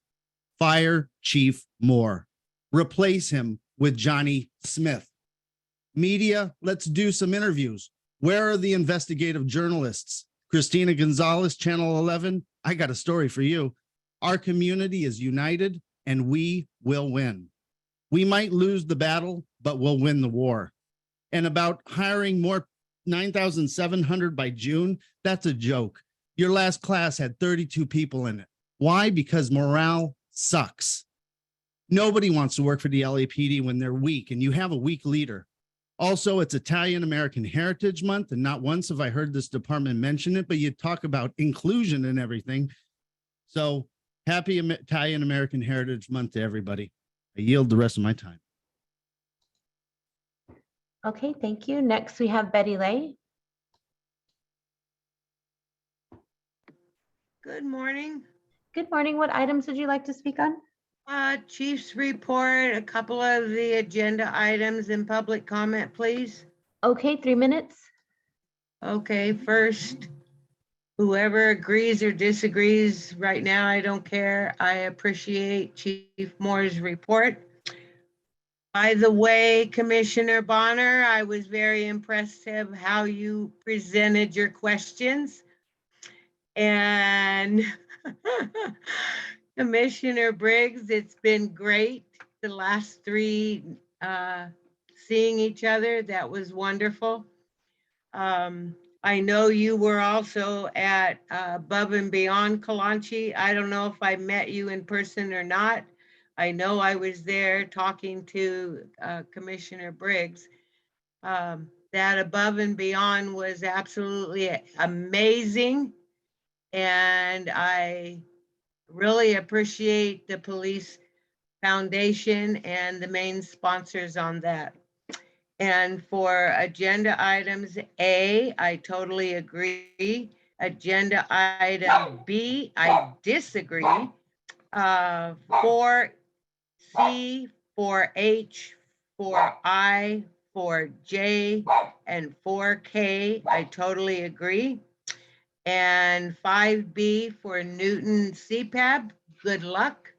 Fire Chief Moore. Replace him with Johnny Smith. Media, let's do some interviews. Where are the investigative journalists? Christina Gonzalez, Channel 11, I got a story for you. Our community is united and we will win. We might lose the battle, but we'll win the war. And about hiring more 9,700 by June, that's a joke. Your last class had 32 people in it. Why? Because morale sucks. Nobody wants to work for the LAPD when they're weak, and you have a weak leader. Also, it's Italian American Heritage Month, and not once have I heard this department mention it, but you talk about inclusion and everything. So happy Italian American Heritage Month to everybody. I yield the rest of my time. Okay, thank you. Next, we have Betty Lay. Good morning. Good morning. What items would you like to speak on? Chief's report, a couple of the agenda items in public comment, please. Okay, 3 minutes. Okay, first, whoever agrees or disagrees right now, I don't care. I appreciate Chief Moore's report. By the way, Commissioner Bonner, I was very impressive how you presented your questions. And Commissioner Briggs, it's been great the last three seeing each other. That was wonderful. I know you were also at Above and Beyond Kalanchi. I don't know if I met you in person or not. I know I was there talking to Commissioner Briggs. That Above and Beyond was absolutely amazing. And I really appreciate the Police Foundation and the main sponsors on that. And for agenda items A, I totally agree. Agenda item B, I disagree. 4C, 4H, 4I, 4J, and 4K, I totally agree. And 5B for Newton CPAB, good luck.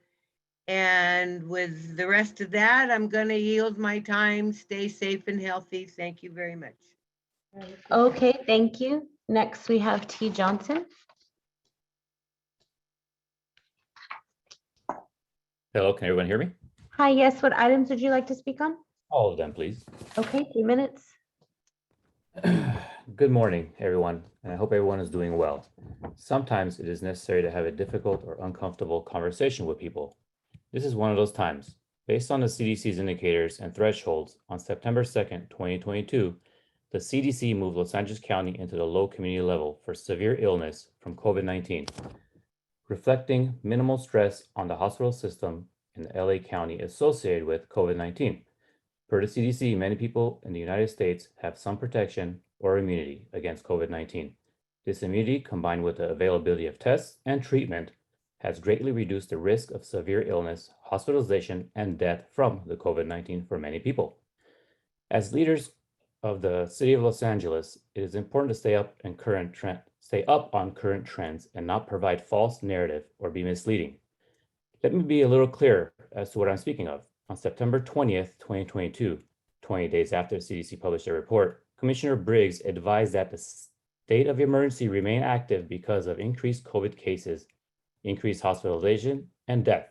And with the rest of that, I'm going to yield my time. Stay safe and healthy. Thank you very much. Okay, thank you. Next, we have T. Johnson. Hello, can everyone hear me? Hi, yes, what items would you like to speak on? All of them, please. Okay, 3 minutes. Good morning, everyone, and I hope everyone is doing well. Sometimes it is necessary to have a difficult or uncomfortable conversation with people. This is one of those times. Based on the CDC's indicators and thresholds, on September 2nd, 2022, the CDC moved Los Angeles County into the low community level for severe illness from COVID-19, reflecting minimal stress on the hospital system in the LA County associated with COVID-19. Per the CDC, many people in the United States have some protection or immunity against COVID-19. This immunity, combined with the availability of tests and treatment, has greatly reduced the risk of severe illness, hospitalization, and death from the COVID-19 for many people. As leaders of the city of Los Angeles, it is important to stay up on current trends and not provide false narrative or be misleading. Let me be a little clearer as to what I'm speaking of. On September 20th, 2022, 20 days after the CDC published their report, Commissioner Briggs advised that the state of emergency remain active because of increased COVID cases, increased hospitalization, and death.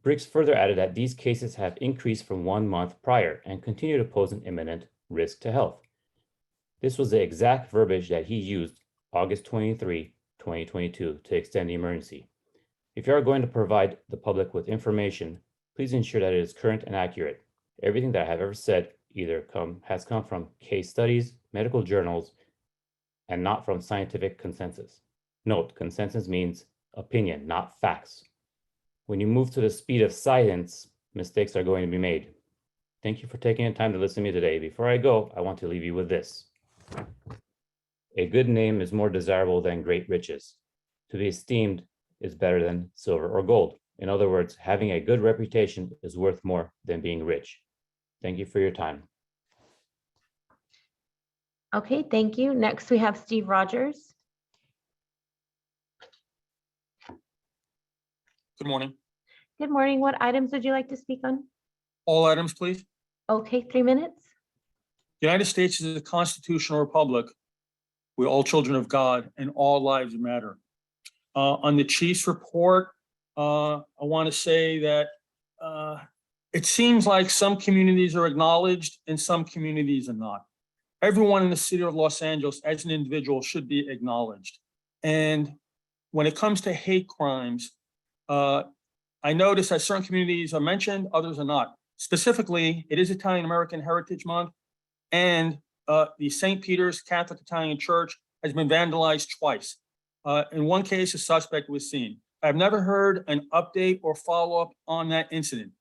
Briggs further added that these cases have increased from 1 month prior and continue to pose an imminent risk to health. This was the exact verbiage that he used August 23, 2022 to extend the emergency. If you are going to provide the public with information, please ensure that it is current and accurate. Everything that I have ever said has come from case studies, medical journals, and not from scientific consensus. Note, consensus means opinion, not facts. When you move to the speed of science, mistakes are going to be made. Thank you for taking the time to listen to me today. Before I go, I want to leave you with this. A good name is more desirable than great riches. To be esteemed is better than silver or gold. In other words, having a good reputation is worth more than being rich. Thank you for your time. Okay, thank you. Next, we have Steve Rogers. Good morning. Good morning. What items would you like to speak on? All items, please. Okay, 3 minutes. The United States is a constitutional republic. We're all children of God and all lives matter. On the chief's report, I want to say that it seems like some communities are acknowledged and some communities are not. Everyone in the city of Los Angeles as an individual should be acknowledged. And when it comes to hate crimes, I notice that certain communities are mentioned, others are not. Specifically, it is Italian American Heritage Month, and the St. Peter's Catholic Italian Church has been vandalized twice. In one case, a suspect was seen. I've never heard an update or follow-up on that incident.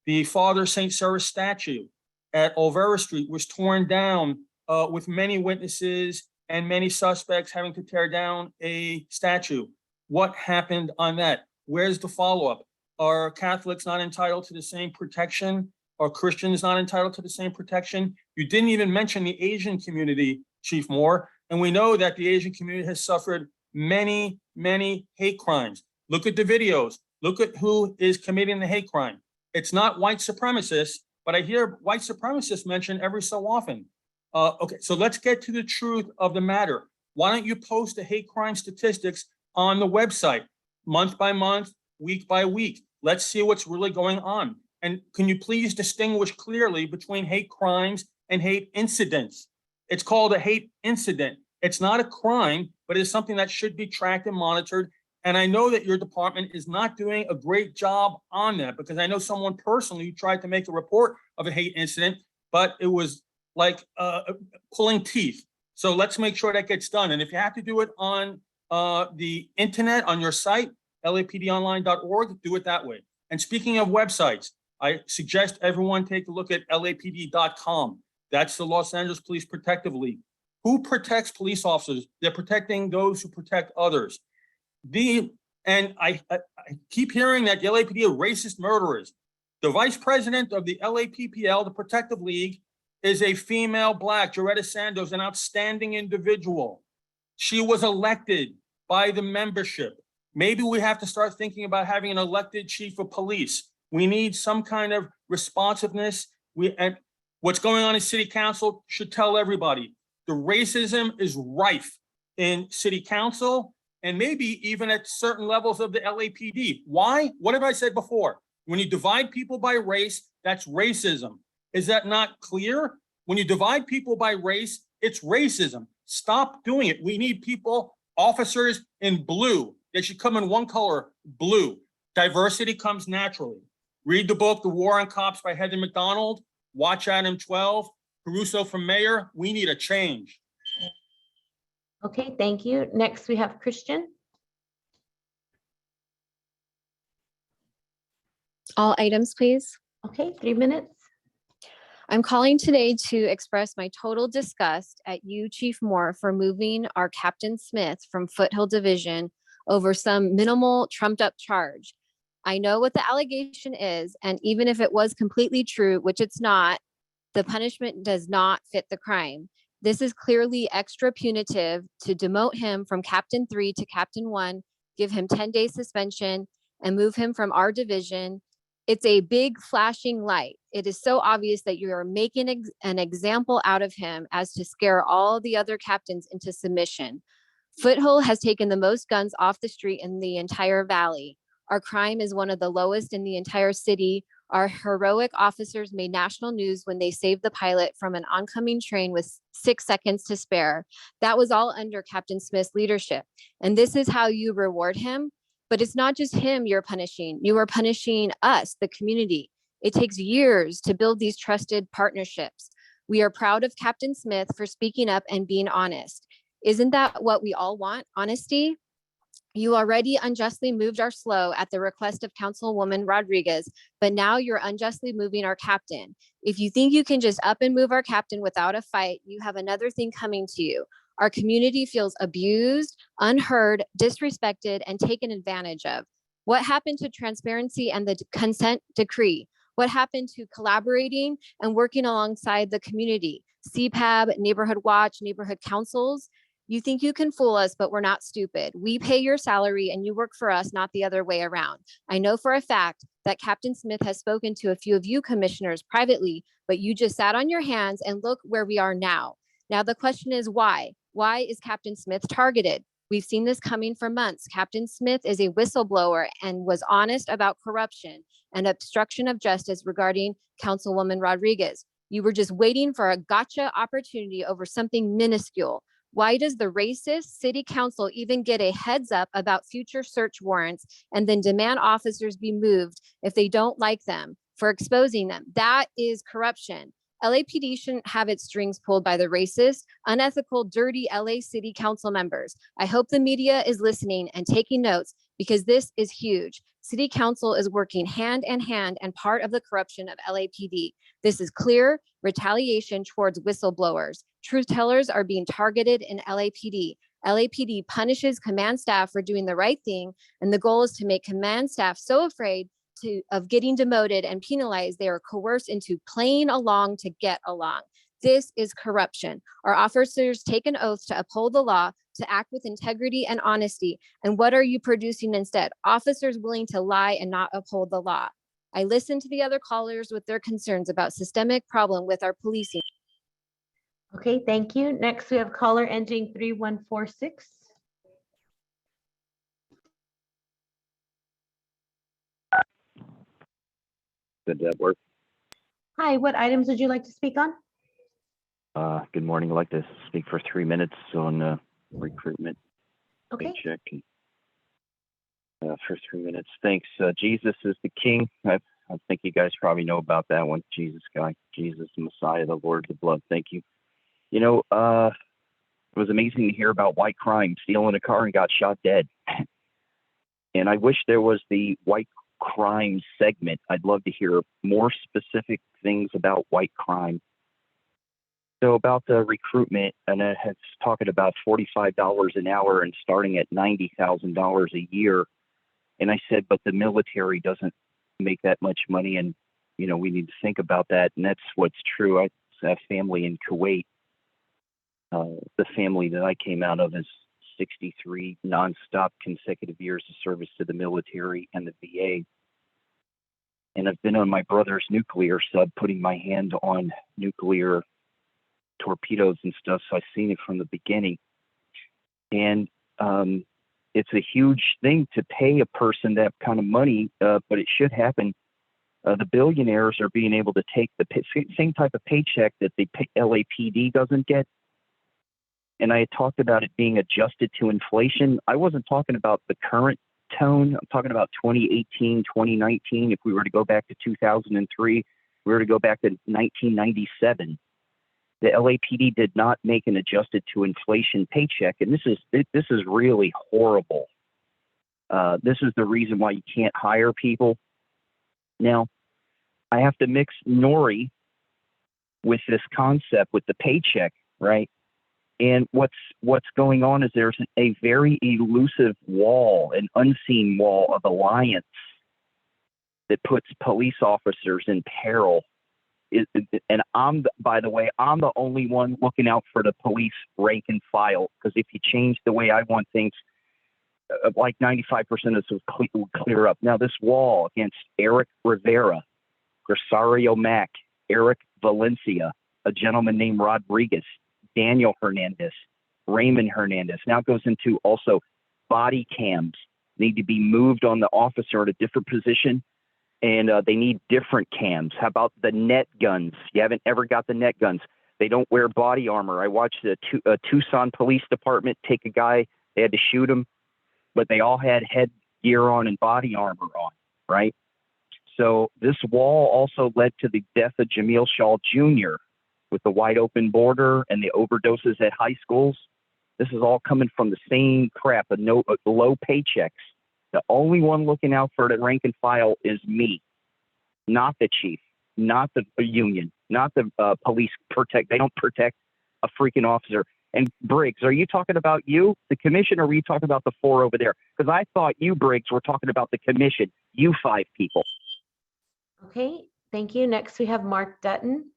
The Father St. Cyrus statue at Olvera Street was torn down with many witnesses and many suspects having to tear down a statue. What happened on that? Where's the follow-up? Are Catholics not entitled to the same protection? Are Christians not entitled to the same protection? You didn't even mention the Asian community, Chief Moore, and we know that the Asian community has suffered many, many hate crimes. Look at the videos. Look at who is committing the hate crime. It's not white supremacists, but I hear white supremacists mentioned every so often. Okay, so let's get to the truth of the matter. Why don't you post the hate crime statistics on the website, month by month, week by week? Let's see what's really going on. And can you please distinguish clearly between hate crimes and hate incidents? It's called a hate incident. It's not a crime, but it's something that should be tracked and monitored. And I know that your department is not doing a great job on that, because I know someone personally who tried to make a report of a hate incident, but it was like pulling teeth. So let's make sure that gets done. And if you have to do it on the internet, on your site, lapdonline.org, do it that way. And speaking of websites, I suggest everyone take a look at lapd.com. That's the Los Angeles Police Protective League. Who protects police officers? They're protecting those who protect others. And I keep hearing that the LAPD are racist murderers. The vice president of the LAPPL, the Protective League, is a female Black, Joretta Sandoz, an outstanding individual. She was elected by the membership. Maybe we have to start thinking about having an elected chief of police. We need some kind of responsiveness. And what's going on in city council should tell everybody. The racism is rife in city council and maybe even at certain levels of the LAPD. Why? What have I said before? When you divide people by race, that's racism. Is that not clear? When you divide people by race, it's racism. Stop doing it. We need people, officers in blue. They should come in one color, blue. Diversity comes naturally. Read the book, The War on Cops by Heather McDonald. Watch Item 12. Caruso for mayor. We need a change. Okay, thank you. Next, we have Christian. All items, please. Okay, 3 minutes. I'm calling today to express my total disgust at you, Chief Moore, for moving our Captain Smith from Foothill Division over some minimal trumped up charge. I know what the allegation is, and even if it was completely true, which it's not, the punishment does not fit the crime. This is clearly extra punitive to demote him from Captain 3 to Captain 1, give him 10-day suspension, and move him from our division. It's a big flashing light. It is so obvious that you are making an example out of him as to scare all the other captains into submission. Foothill has taken the most guns off the street in the entire valley. Our crime is one of the lowest in the entire city. Our heroic officers made national news when they saved the pilot from an oncoming train with 6 seconds to spare. That was all under Captain Smith's leadership. And this is how you reward him. But it's not just him you're punishing. You are punishing us, the community. It takes years to build these trusted partnerships. We are proud of Captain Smith for speaking up and being honest. Isn't that what we all want? Honesty? You already unjustly moved our SLO at the request of Councilwoman Rodriguez, but now you're unjustly moving our captain. If you think you can just up and move our captain without a fight, you have another thing coming to you. Our community feels abused, unheard, disrespected, and taken advantage of. What happened to transparency and the consent decree? What happened to collaborating and working alongside the community? CPAB, Neighborhood Watch, neighborhood councils? You think you can fool us, but we're not stupid. We pay your salary and you work for us, not the other way around. I know for a fact that Captain Smith has spoken to a few of you commissioners privately, but you just sat on your hands and look where we are now. Now the question is why? Why is Captain Smith targeted? We've seen this coming for months. Captain Smith is a whistleblower and was honest about corruption and obstruction of justice regarding Councilwoman Rodriguez. You were just waiting for a gotcha opportunity over something minuscule. Why does the racist city council even get a heads up about future search warrants and then demand officers be moved if they don't like them for exposing them? That is corruption. LAPD shouldn't have its strings pulled by the racist, unethical, dirty LA City Council members. I hope the media is listening and taking notes because this is huge. City Council is working hand in hand and part of the corruption of LAPD. This is clear retaliation towards whistleblowers. Truth tellers are being targeted in LAPD. LAPD punishes command staff for doing the right thing, and the goal is to make command staff so afraid of getting demoted and penalized, they are coerced into playing along to get along. This is corruption. Our officers take an oath to uphold the law, to act with integrity and honesty. And what are you producing instead? Officers willing to lie and not uphold the law. I listened to the other callers with their concerns about systemic problem with our policing. Okay, thank you. Next, we have caller ending 3146. Did that work? Hi, what items would you like to speak on? Good morning. I'd like to speak for 3 minutes on recruitment. Okay. Paycheck. For 3 minutes. Thanks. Jesus is the King. I think you guys probably know about that one. Jesus guy. Jesus, the Messiah, the Lord, the blood. Thank you. You know, it was amazing to hear about white crime, stealing a car and got shot dead. And I wish there was the white crime segment. I'd love to hear more specific things about white crime. So about the recruitment, and it's talking about $45 an hour and starting at $90,000 a year. And I said, but the military doesn't make that much money, and you know we need to think about that. And that's what's true. I have family in Kuwait. The family that I came out of is 63 nonstop consecutive years of service to the military and the VA. And I've been on my brother's nuclear sub, putting my hand on nuclear torpedoes and stuff, so I've seen it from the beginning. And it's a huge thing to pay a person that kind of money, but it should happen. The billionaires are being able to take the same type of paycheck that the LAPD doesn't get. And I had talked about it being adjusted to inflation. I wasn't talking about the current tone. I'm talking about 2018, 2019. If we were to go back to 2003, if we were to go back to 1997. The LAPD did not make an adjusted to inflation paycheck, and this is really horrible. This is the reason why you can't hire people. Now, I have to mix Nori with this concept with the paycheck, right? And what's going on is there's a very elusive wall, an unseen wall of alliance that puts police officers in peril. And by the way, I'm the only one looking out for the police rank and file, because if you change the way I want things, like 95% of this will clear up. Now, this wall against Eric Rivera, Rosario Mack, Eric Valencia, a gentleman named Rodriguez, Daniel Hernandez, Raymond Hernandez, now goes into also body cams need to be moved on the officer at a different position. And they need different cams. How about the net guns? You haven't ever got the net guns. They don't wear body armor. I watched a Tucson Police Department take a guy. They had to shoot him, but they all had headgear on and body armor on, right? So this wall also led to the death of Jamil Shaw Jr. with the wide open border and the overdoses at high schools. This is all coming from the same crap, low paychecks. The only one looking out for the rank and file is me, not the chief, not the union, not the police protect. They don't protect a freaking officer. And Briggs, are you talking about you, the commission, or were you talking about the four over there? Because I thought you, Briggs, were talking about the commission, you 5 people. Okay, thank you. Next, we have Mark Dutton.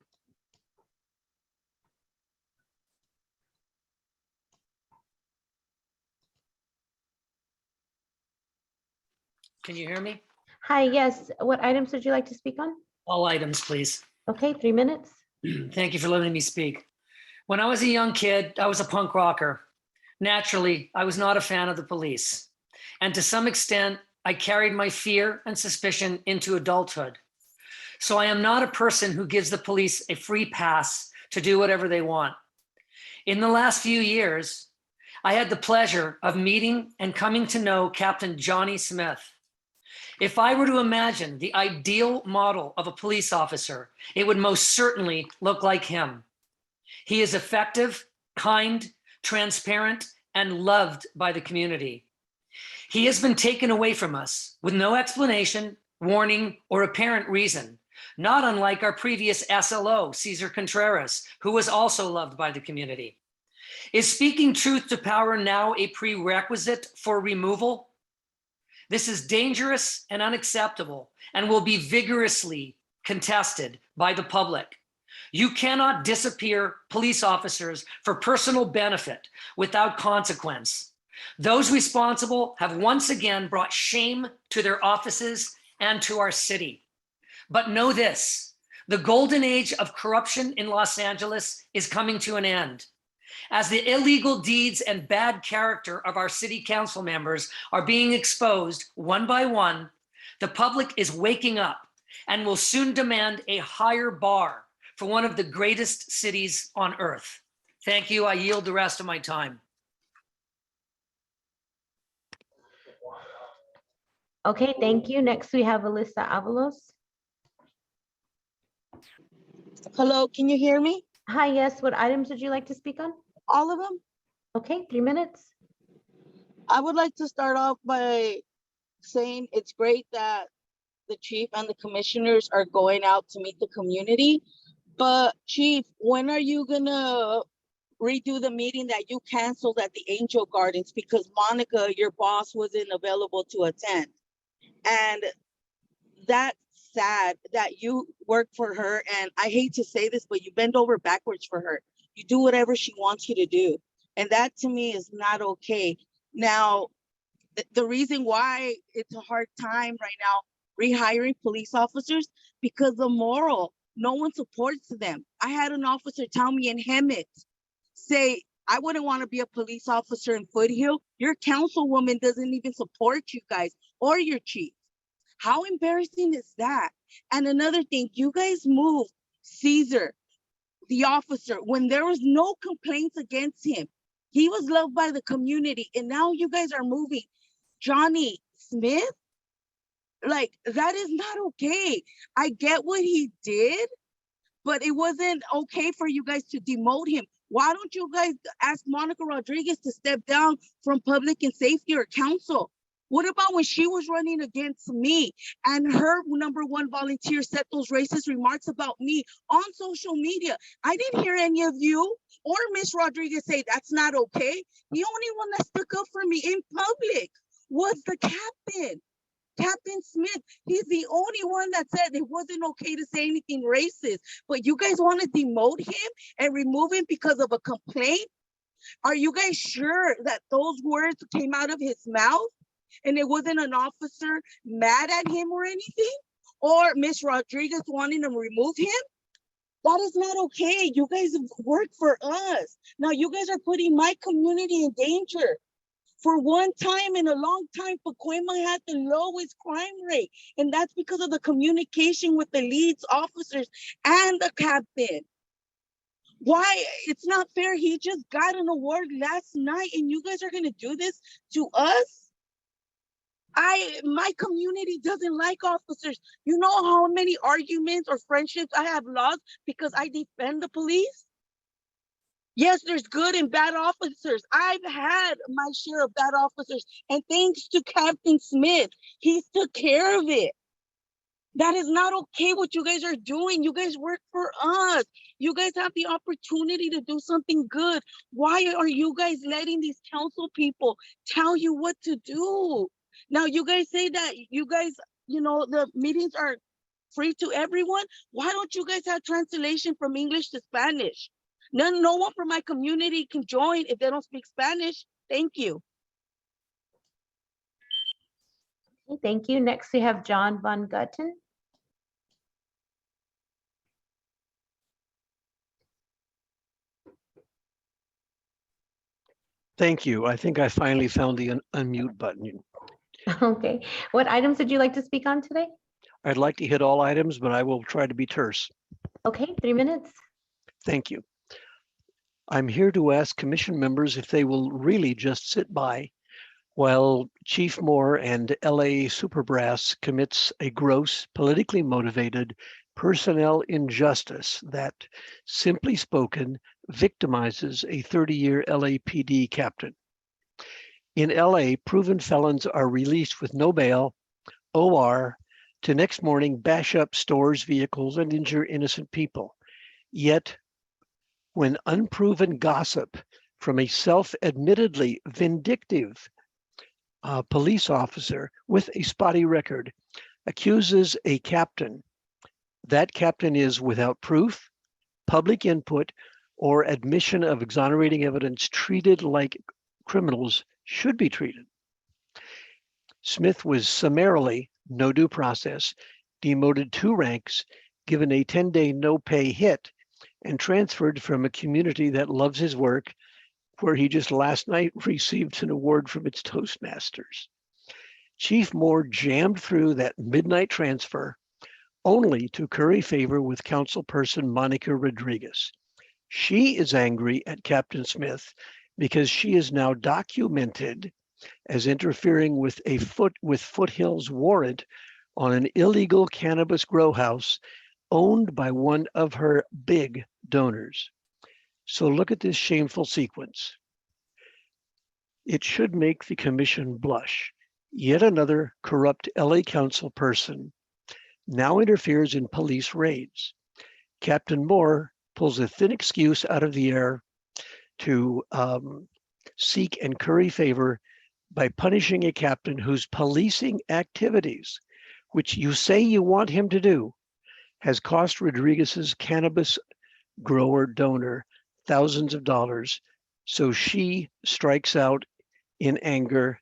Can you hear me? Hi, yes. What items would you like to speak on? All items, please. Okay, 3 minutes. Thank you for letting me speak. When I was a young kid, I was a punk rocker. Naturally, I was not a fan of the police. And to some extent, I carried my fear and suspicion into adulthood. So I am not a person who gives the police a free pass to do whatever they want. In the last few years, I had the pleasure of meeting and coming to know Captain Johnny Smith. If I were to imagine the ideal model of a police officer, it would most certainly look like him. He is effective, kind, transparent, and loved by the community. He has been taken away from us with no explanation, warning, or apparent reason, not unlike our previous SLO, Cesar Contreras, who was also loved by the community. Is speaking truth to power now a prerequisite for removal? This is dangerous and unacceptable and will be vigorously contested by the public. You cannot disappear police officers for personal benefit without consequence. Those responsible have once again brought shame to their offices and to our city. But know this, the golden age of corruption in Los Angeles is coming to an end. As the illegal deeds and bad character of our city council members are being exposed one by one, the public is waking up and will soon demand a higher bar for one of the greatest cities on earth. Thank you. I yield the rest of my time. Okay, thank you. Next, we have Alyssa Avalos. Hello, can you hear me? Hi, yes. What items would you like to speak on? All of them? Okay, 3 minutes. I would like to start off by saying it's great that the chief and the commissioners are going out to meet the community. But Chief, when are you gonna redo the meeting that you canceled at the Angel Gardens because Monica, your boss, wasn't available to attend? And that's sad that you work for her. And I hate to say this, but you bend over backwards for her. You do whatever she wants you to do. And that to me is not okay. Now, the reason why it's a hard time right now rehiring police officers, because the moral, no one supports them. I had an officer tell me in Hemet, say, I wouldn't want to be a police officer in Foothill. Your councilwoman doesn't even support you guys or your chief. How embarrassing is that? And another thing, you guys moved Cesar, the officer, when there was no complaints against him. He was loved by the community, and now you guys are moving Johnny Smith. Like, that is not okay. I get what he did, but it wasn't okay for you guys to demote him. Why don't you guys ask Monica Rodriguez to step down from public and safety or council? What about when she was running against me and her #1 volunteer said those racist remarks about me on social media? I didn't hear any of you or Miss Rodriguez say that's not okay. The only one that stuck up for me in public was the captain, Captain Smith. He's the only one that said it wasn't okay to say anything racist. But you guys want to demote him and remove him because of a complaint? Are you guys sure that those words came out of his mouth? And it wasn't an officer mad at him or anything? Or Miss Rodriguez wanting to remove him? That is not okay. You guys work for us. Now you guys are putting my community in danger. For one time in a long time, Pacoima had the lowest crime rate. And that's because of the communication with the leads officers and the captain. Why? It's not fair. He just got an award last night and you guys are gonna do this to us? My community doesn't like officers. You know how many arguments or friendships I have lost because I defend the police? Yes, there's good and bad officers. I've had my share of bad officers, and thanks to Captain Smith, he took care of it. That is not okay what you guys are doing. You guys work for us. You guys have the opportunity to do something good. Why are you guys letting these council people tell you what to do? Now you guys say that you guys, the meetings are free to everyone. Why don't you guys have translation from English to Spanish? No one from my community can join if they don't speak Spanish. Thank you. Okay, thank you. Next, we have John Von Gutten. Thank you. I think I finally found the unmute button. Okay, what items would you like to speak on today? I'd like to hit all items, but I will try to be terse. Okay, 3 minutes. Thank you. I'm here to ask commission members if they will really just sit by while Chief Moore and LA Superbrass commits a gross, politically motivated personnel injustice that, simply spoken, victimizes a 30-year LAPD captain. In LA, proven felons are released with no bail, OR, to next morning bash up stores, vehicles, and injure innocent people. Yet, when unproven gossip from a self-admittedly vindictive police officer with a spotty record accuses a captain, that captain is without proof, public input, or admission of exonerating evidence treated like criminals should be treated. Smith was summarily, no due process, demoted 2 ranks, given a 10-day no pay hit, and transferred from a community that loves his work, where he just last night received an award from its Toastmasters. Chief Moore jammed through that midnight transfer only to curry favor with councilperson Monica Rodriguez. She is angry at Captain Smith because she is now documented as interfering with Foothills warrant on an illegal cannabis grow house owned by one of her big donors. So look at this shameful sequence. It should make the commission blush. Yet another corrupt LA council person now interferes in police raids. Captain Moore pulls a thin excuse out of the air to seek and curry favor by punishing a captain whose policing activities, which you say you want him to do, has cost Rodriguez's cannabis grower donor thousands of dollars. So she strikes out in anger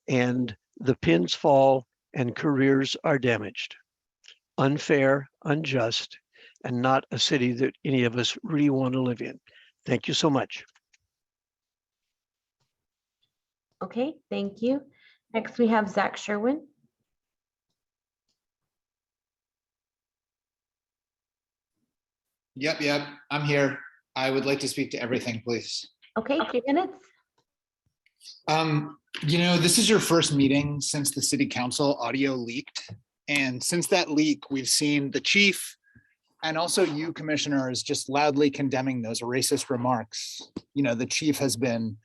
and the pins fall and careers are damaged. Unfair, unjust, and not a city that any of us really want to live in. Thank you so much. Okay, thank you. Next, we have Zach Sherwin. Yep, I'm here. I would like to speak to everything, please. Okay, 2 minutes. This is your first meeting since the city council audio leaked. And since that leak, we've seen the chief and also you commissioners just loudly condemning those racist remarks. The chief has been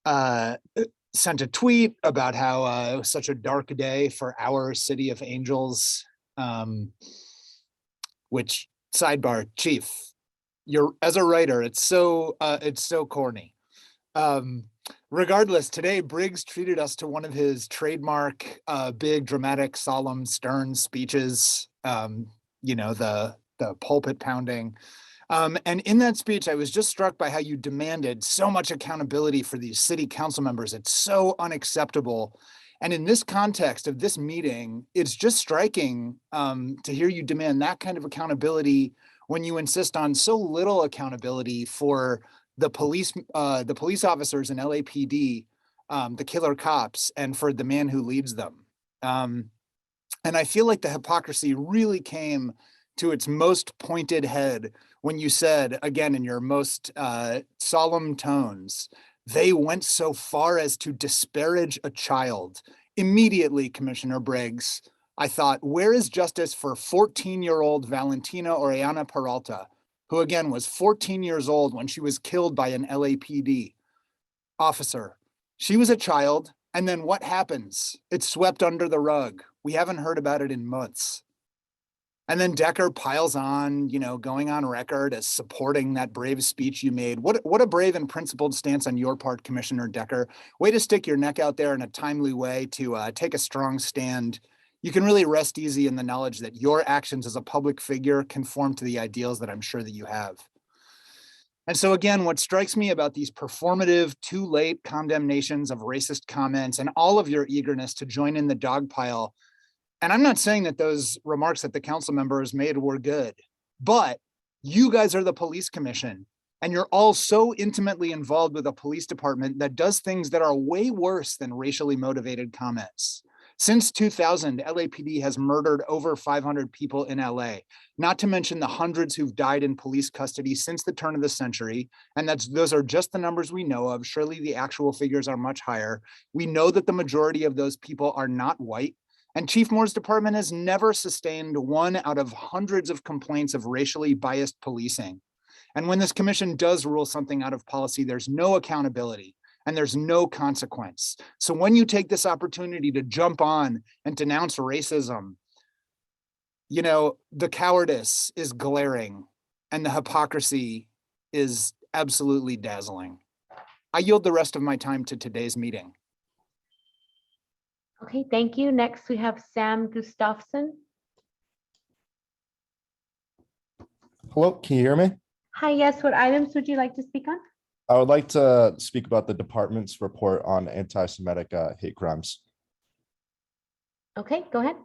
sent a tweet about how it was such a dark day for our city of angels, which, sidebar, chief, as a writer, it's so corny. Regardless, today Briggs treated us to one of his trademark big, dramatic, solemn, stern speeches, the pulpit pounding. And in that speech, I was just struck by how you demanded so much accountability for these city council members. It's so unacceptable. And in this context of this meeting, it's just striking to hear you demand that kind of accountability when you insist on so little accountability for the police officers in LAPD, the killer cops, and for the man who leads them. And I feel like the hypocrisy really came to its most pointed head when you said, again, in your most solemn tones, they went so far as to disparage a child. Immediately, Commissioner Briggs, I thought, where is justice for 14-year-old Valentina Oriana Peralta, who again was 14 years old when she was killed by an LAPD officer? She was a child, and then what happens? It's swept under the rug. We haven't heard about it in months. And then Decker piles on, going on record as supporting that brave speech you made. What a brave and principled stance on your part, Commissioner Decker. Way to stick your neck out there in a timely way to take a strong stand. You can really rest easy in the knowledge that your actions as a public figure conform to the ideals that I'm sure that you have. And so again, what strikes me about these performative, too late condemnations of racist comments and all of your eagerness to join in the dog pile. And I'm not saying that those remarks that the council members made were good, but you guys are the police commission and you're all so intimately involved with a police department that does things that are way worse than racially motivated comments. Since 2000, LAPD has murdered over 500 people in LA, not to mention the hundreds who've died in police custody since the turn of the century. And those are just the numbers we know of. Surely the actual figures are much higher. We know that the majority of those people are not white. And Chief Moore's department has never sustained one out of hundreds of complaints of racially biased policing. And when this commission does rule something out of policy, there's no accountability. and there's no consequence. So when you take this opportunity to jump on and denounce racism, you know, the cowardice is glaring and the hypocrisy is absolutely dazzling. I yield the rest of my time to today's meeting. Okay, thank you. Next, we have Sam Gustafson. Hello, can you hear me? Hi, yes, what items would you like to speak on? I would like to speak about the department's report on anti-Semitic hate crimes. Okay, go ahead.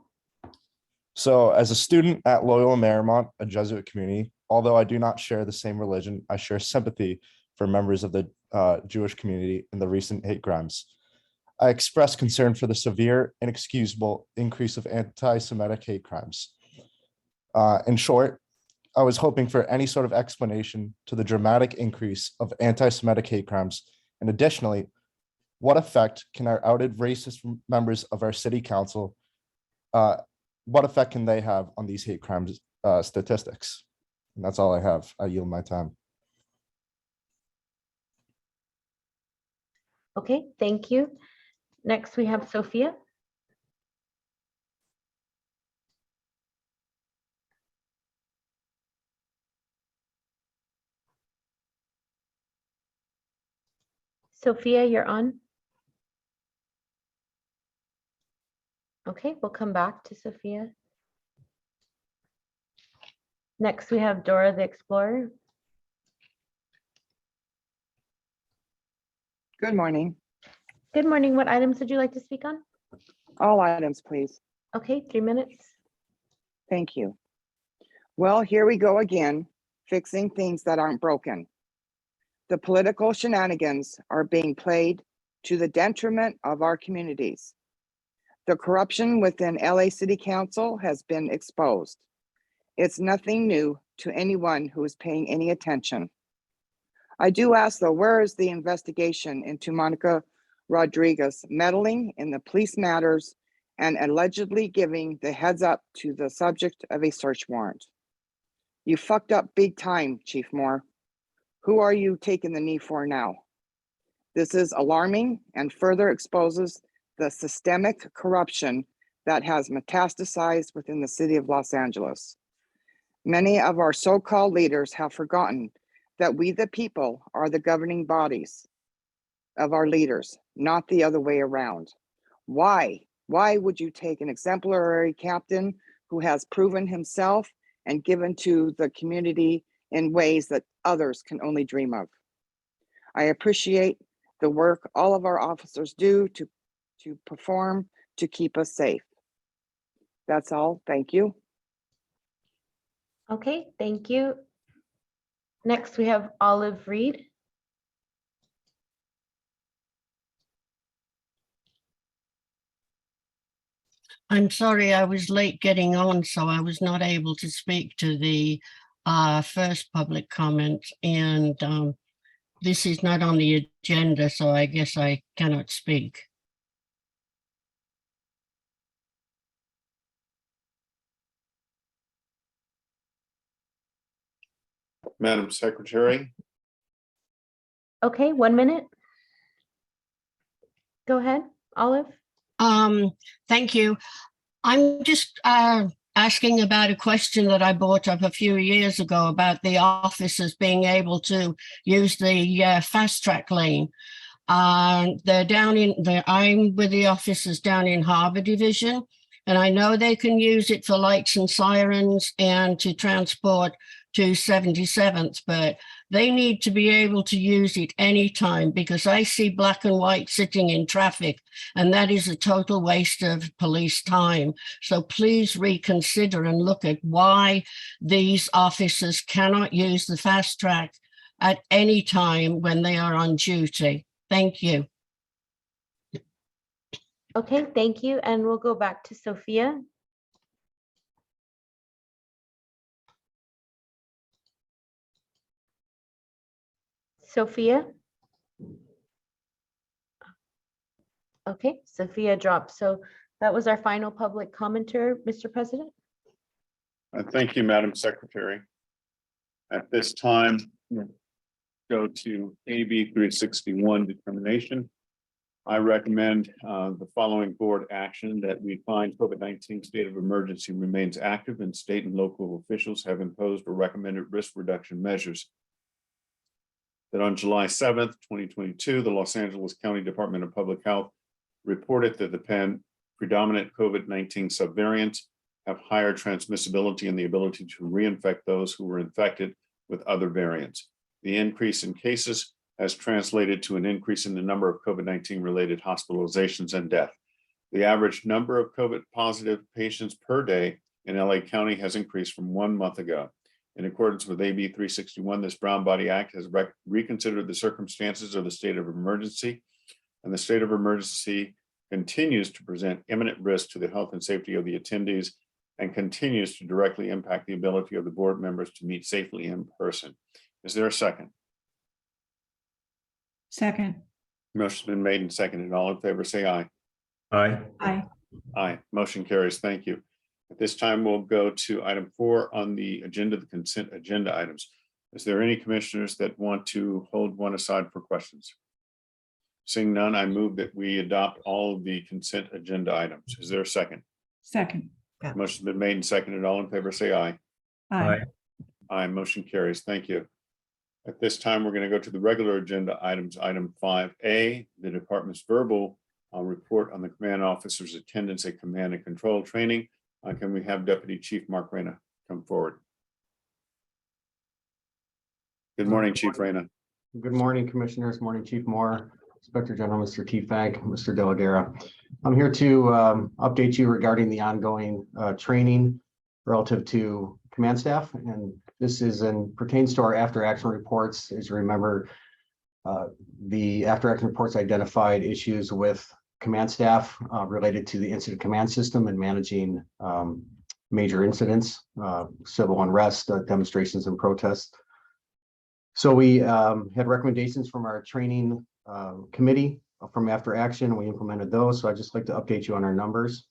So as a student at Loyola Marymount, a Jesuit community, although I do not share the same religion, I share sympathy for members of the Jewish community in the recent hate crimes. I express concern for the severe, inexcusable increase of anti-Semitic hate crimes. In short, I was hoping for any sort of explanation to the dramatic increase of anti-Semitic hate crimes. And additionally, what effect can our outed racist members of our city council, what effect can they have on these hate crimes statistics? And that's all I have. I yield my time. Okay, thank you. Next, we have Sophia. Sophia, you're on. Okay, we'll come back to Sophia. Next, we have Dora the Explorer. Good morning. Good morning. What items would you like to speak on? All items, please. Okay, 3 minutes. Thank you. Well, here we go again, fixing things that aren't broken. The political shenanigans are being played to the detriment of our communities. The corruption within LA City Council has been exposed. It's nothing new to anyone who is paying any attention. I do ask though, where is the investigation into Monica Rodriguez meddling in the police matters and allegedly giving the heads up to the subject of a search warrant? You fucked up big time, Chief Moore. Who are you taking the knee for now? This is alarming and further exposes the systemic corruption that has metastasized within the city of Los Angeles. Many of our so-called leaders have forgotten that we, the people, are the governing bodies of our leaders, not the other way around. Why? Why would you take an exemplary captain who has proven himself and given to the community in ways that others can only dream of? I appreciate the work all of our officers do to perform to keep us safe. That's all. Thank you. Okay, thank you. Next, we have Olive Reed. I'm sorry, I was late getting on, so I was not able to speak to the first public comment. And this is not on the agenda, so I guess I cannot speak. Madam Secretary. Okay, 1 minute. Go ahead, Olive. Thank you. I'm just asking about a question that I brought up a few years ago about the officers being able to use the fast track lane. They're down in I'm with the officers down in Harbor Division, and I know they can use it for lights and sirens and to transport to 77th, but they need to be able to use it anytime, because I see black and white sitting in traffic, and that is a total waste of police time. So please reconsider and look at why these officers cannot use the fast track at any time when they are on duty. Thank you. Okay, thank you. And we'll go back to Sophia. Sophia? Okay, Sophia dropped. So that was our final public commenter, Mr. President. Thank you, Madam Secretary. At this time, go to AB 361 determination. I recommend the following board action: that we find COVID-19 state of emergency remains active and state and local officials have imposed or recommended risk reduction measures. That on July 7th, 2022, the Los Angeles County Department of Public Health reported that the predominant COVID-19 subvariants have higher transmissibility and the ability to reinfect those who were infected with other variants. The increase in cases has translated to an increase in the number of COVID-19 related hospitalizations and death. The average number of COVID positive patients per day in LA County has increased from 1 month ago. In accordance with AB 361, this Brown Body Act has reconsidered the circumstances of the state of emergency, and the state of emergency continues to present imminent risk to the health and safety of the attendees and continues to directly impact the ability of the board members to meet safely in person. Is there a second? Second. Motion's been made and seconded. All in favor, say aye. Aye. Aye. Aye. Motion carries. Thank you. At this time, we'll go to item 4 on the agenda, the consent agenda items. Is there any commissioners that want to hold one aside for questions? Seeing none, I move that we adopt all of the consent agenda items. Is there a second? Second. Motion's been made and seconded. All in favor, say aye. Aye. Aye. Motion carries. Thank you. At this time, we're going to go to the regular agenda items. Item 5A, the department's verbal report on the command officer's attendance at command and control training. Can we have Deputy Chief Mark Reyna come forward? Good morning, Chief Reyna. Good morning, Commissioners. Morning, Chief Moore, Inspector General, Mr. T-Fag, Mr. De La Guerra. I'm here to update you regarding the ongoing training relative to command staff, and this is pertains to our after action reports. As you remember, the after action reports identified issues with command staff related to the incident command system and managing major incidents, civil unrest, demonstrations and protests. So we had recommendations from our training committee from after action. We implemented those. So I'd just like to update you on our numbers.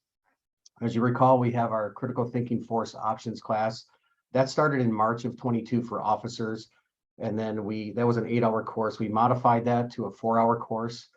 As you recall, we have our critical thinking force options class that started in March of 22 for officers. And then that was an 8-hour course. We modified that to a 4-hour course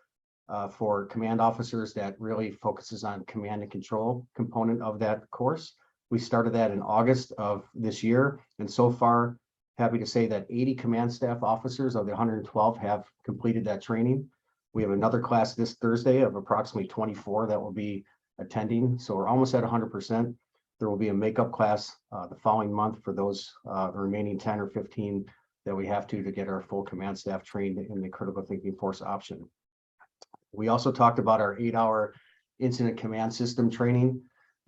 for command officers that really focuses on command and control component of that course. We started that in August of this year. And so far, happy to say that 80 command staff officers of the 112 have completed that training. We have another class this Thursday of approximately 24 that will be attending. So we're almost at 100%. There will be a makeup class the following month for those the remaining 10 or 15 that we have to get our full command staff trained in the critical thinking force option. We also talked about our 8-hour incident command system training.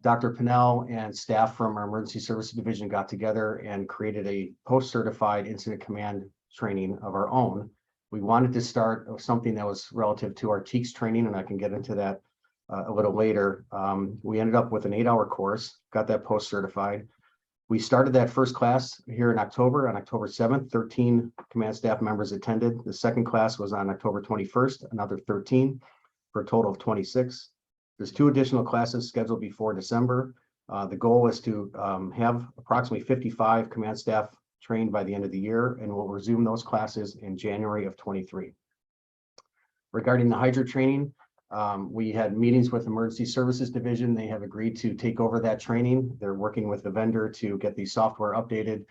Dr. Pinnell and staff from our emergency services division got together and created a post-certified incident command training of our own. We wanted to start with something that was relative to our TEACS training, and I can get into that a little later. We ended up with an 8-hour course, got that post-certified. We started that first class here in October, on October 7th, 13 command staff members attended. The second class was on October 21st, another 13, for a total of 26. There's 2 additional classes scheduled before December. The goal is to have approximately 55 command staff trained by the end of the year, and we'll resume those classes in January of 23. Regarding the Hydra training, we had meetings with Emergency Services Division. They have agreed to take over that training. They're working with the vendor to get the software updated.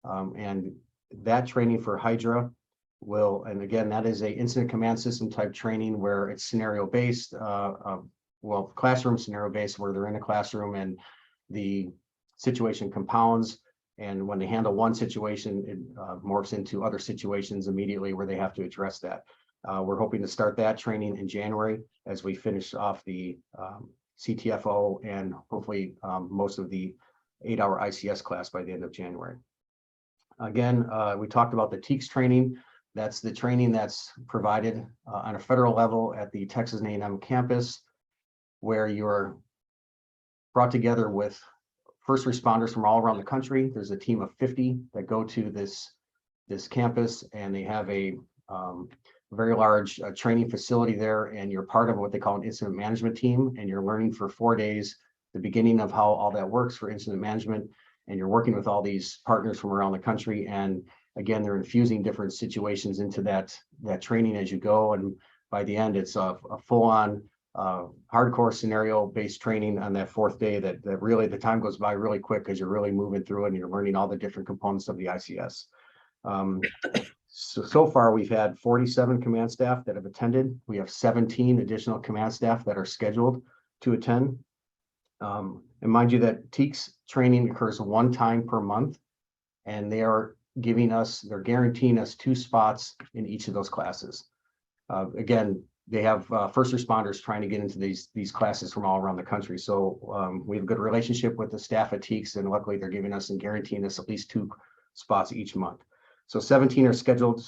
And that training for Hydra will, and again, that is a incident command system type training where it's scenario based, well, classroom scenario based, where they're in a classroom and the situation compounds. And when they handle one situation, it morphs into other situations immediately where they have to address that. We're hoping to start that training in January as we finish off the CTFO and hopefully most of the 8-hour ICS class by the end of January. Again, we talked about the TEACS training. That's the training that's provided on a federal level at the Texas A&M campus, where you're brought together with first responders from all around the country. There's a team of 50 that go to this campus, and they have a very large training facility there, and you're part of what they call an incident management team, and you're learning for 4 days the beginning of how all that works for incident management, and you're working with all these partners from around the country, and again, they're infusing different situations into that training as you go. And by the end, it's a full-on hardcore scenario-based training on that fourth day that really the time goes by really quick because you're really moving through it and you're learning all the different components of the ICS. So far, we've had 47 command staff that have attended. We have 17 additional command staff that are scheduled to attend. And mind you that TEACS training occurs one time per month, and they're guaranteeing us 2 spots in each of those classes. Again, they have first responders trying to get into these classes from all around the country. So we have a good relationship with the staff at TEACS, and luckily they're giving us and guaranteeing us at least 2 spots each month. So 17 are scheduled.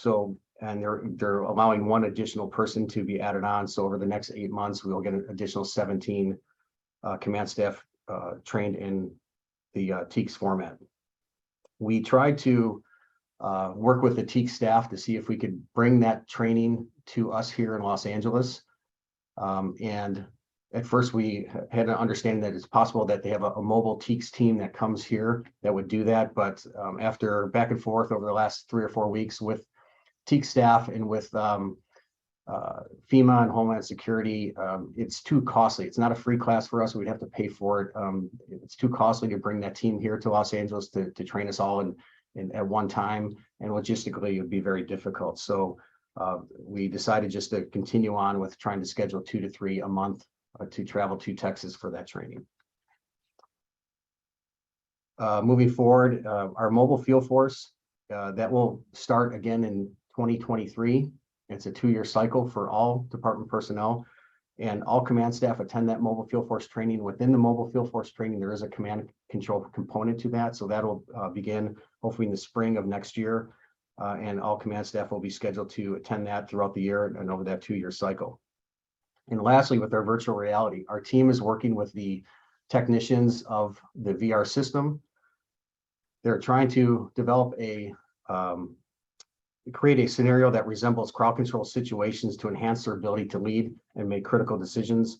And they're allowing 1 additional person to be added on. So over the next 8 months, we'll get an additional 17 command staff trained in the TEACS format. We tried to work with the TEACS staff to see if we could bring that training to us here in Los Angeles. And at first we had an understanding that it's possible that they have a mobile TEACS team that comes here that would do that. But after back and forth over the last 3 or 4 weeks with TEACS staff and with FEMA and Homeland Security, it's too costly. It's not a free class for us. We'd have to pay for it. It's too costly to bring that team here to Los Angeles to train us all in at one time. And logistically, it would be very difficult. So we decided just to continue on with trying to schedule 2 to 3 a month to travel to Texas for that training. Moving forward, our mobile field force, that will start again in 2023. It's a 2-year cycle for all department personnel, and all command staff attend that mobile field force training. Within the mobile field force training, there is a command control component to that. So that'll begin hopefully in the spring of next year. And all command staff will be scheduled to attend that throughout the year and over that 2-year cycle. And lastly, with our virtual reality, our team is working with the technicians of the VR system. They're trying to develop create a scenario that resembles crowd control situations to enhance their ability to lead and make critical decisions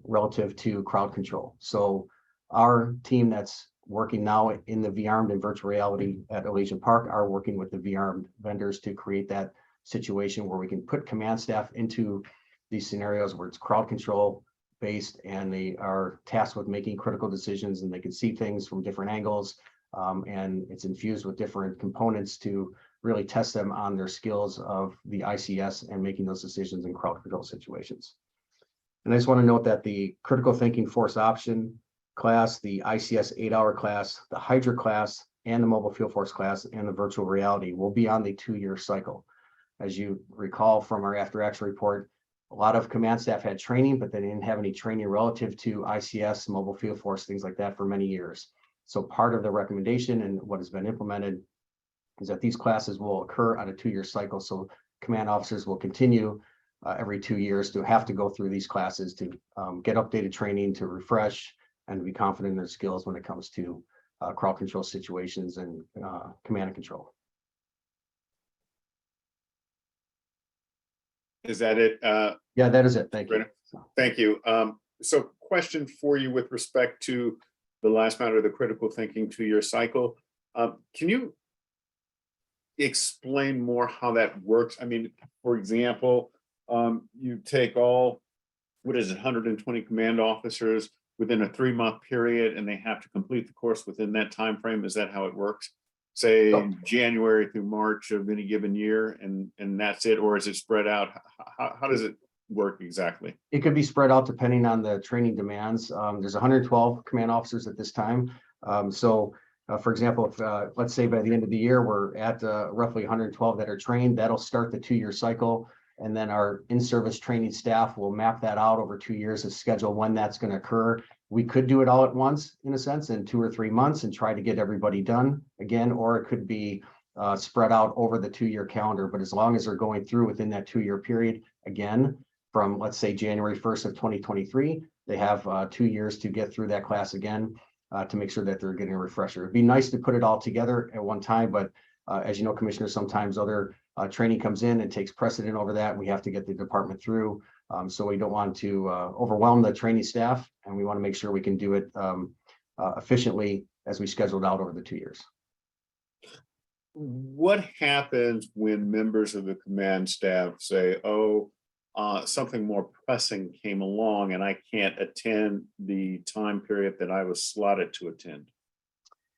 relative to crowd control. So our team that's working now in the VR and virtual reality at Elysian Park are working with the VR vendors to create that situation where we can put command staff into these scenarios where it's crowd control based and they are tasked with making critical decisions and they can see things from different angles, and it's infused with different components to really test them on their skills of the ICS and making those decisions in crowd control situations. And I just want to note that the critical thinking force option class, the ICS 8-hour class, the Hydra class, and the mobile field force class, and the virtual reality will be on the 2-year cycle. As you recall from our after action report, a lot of command staff had training, but they didn't have any training relative to ICS, mobile field force, things like that for many years. So part of the recommendation and what has been implemented is that these classes will occur on a 2-year cycle. So command officers will continue every 2 years to have to go through these classes to get updated training, to refresh, and to be confident in their skills when it comes to crowd control situations and command and control. Is that it? Yeah, that is it. Thank you. Thank you. So question for you with respect to the last matter, the critical thinking 2-year cycle. Can you explain more how that works? I mean, for example, you take all, 120 command officers within a 3-month period, and they have to complete the course within that time frame. Is that how it works? Say January through March of any given year, and that's it, or is it spread out? How does it work exactly? It could be spread out depending on the training demands. There's 112 command officers at this time. For example, if let's say by the end of the year, we're at roughly 112 that are trained, that'll start the 2-year cycle. And then our in-service training staff will map that out over 2 years to schedule when that's going to occur. We could do it all at once, in a sense, in 2 or 3 months and try to get everybody done again, or it could be spread out over the 2-year calendar. But as long as they're going through within that 2-year period, again, from let's say January 1st of 2023, they have 2 years to get through that class again to make sure that they're getting a refresher. It'd be nice to put it all together at one time, but as you know, Commissioner, sometimes other training comes in and takes precedent over that. We have to get the department through. So we don't want to overwhelm the training staff, and we want to make sure we can do it efficiently as we schedule it out over the 2 years. what happens when members of the command staff say, oh, something more pressing came along and I can't attend the time period that I was slotted to attend?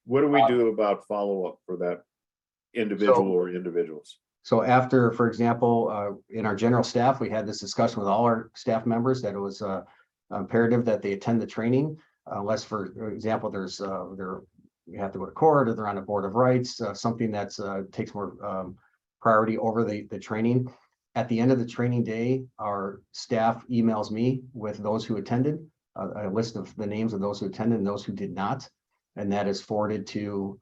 What do we do about follow-up for that individual or individuals? So after, for example, in our general staff, we had this discussion with all our staff members that it was imperative that they attend the training, unless, for example, there's you have to go to court or they're on a board of rights, something that's takes more priority over the training. At the end of the training day, our staff emails me with those who attended, a list of the names of those who attended and those who did not, and that is forwarded to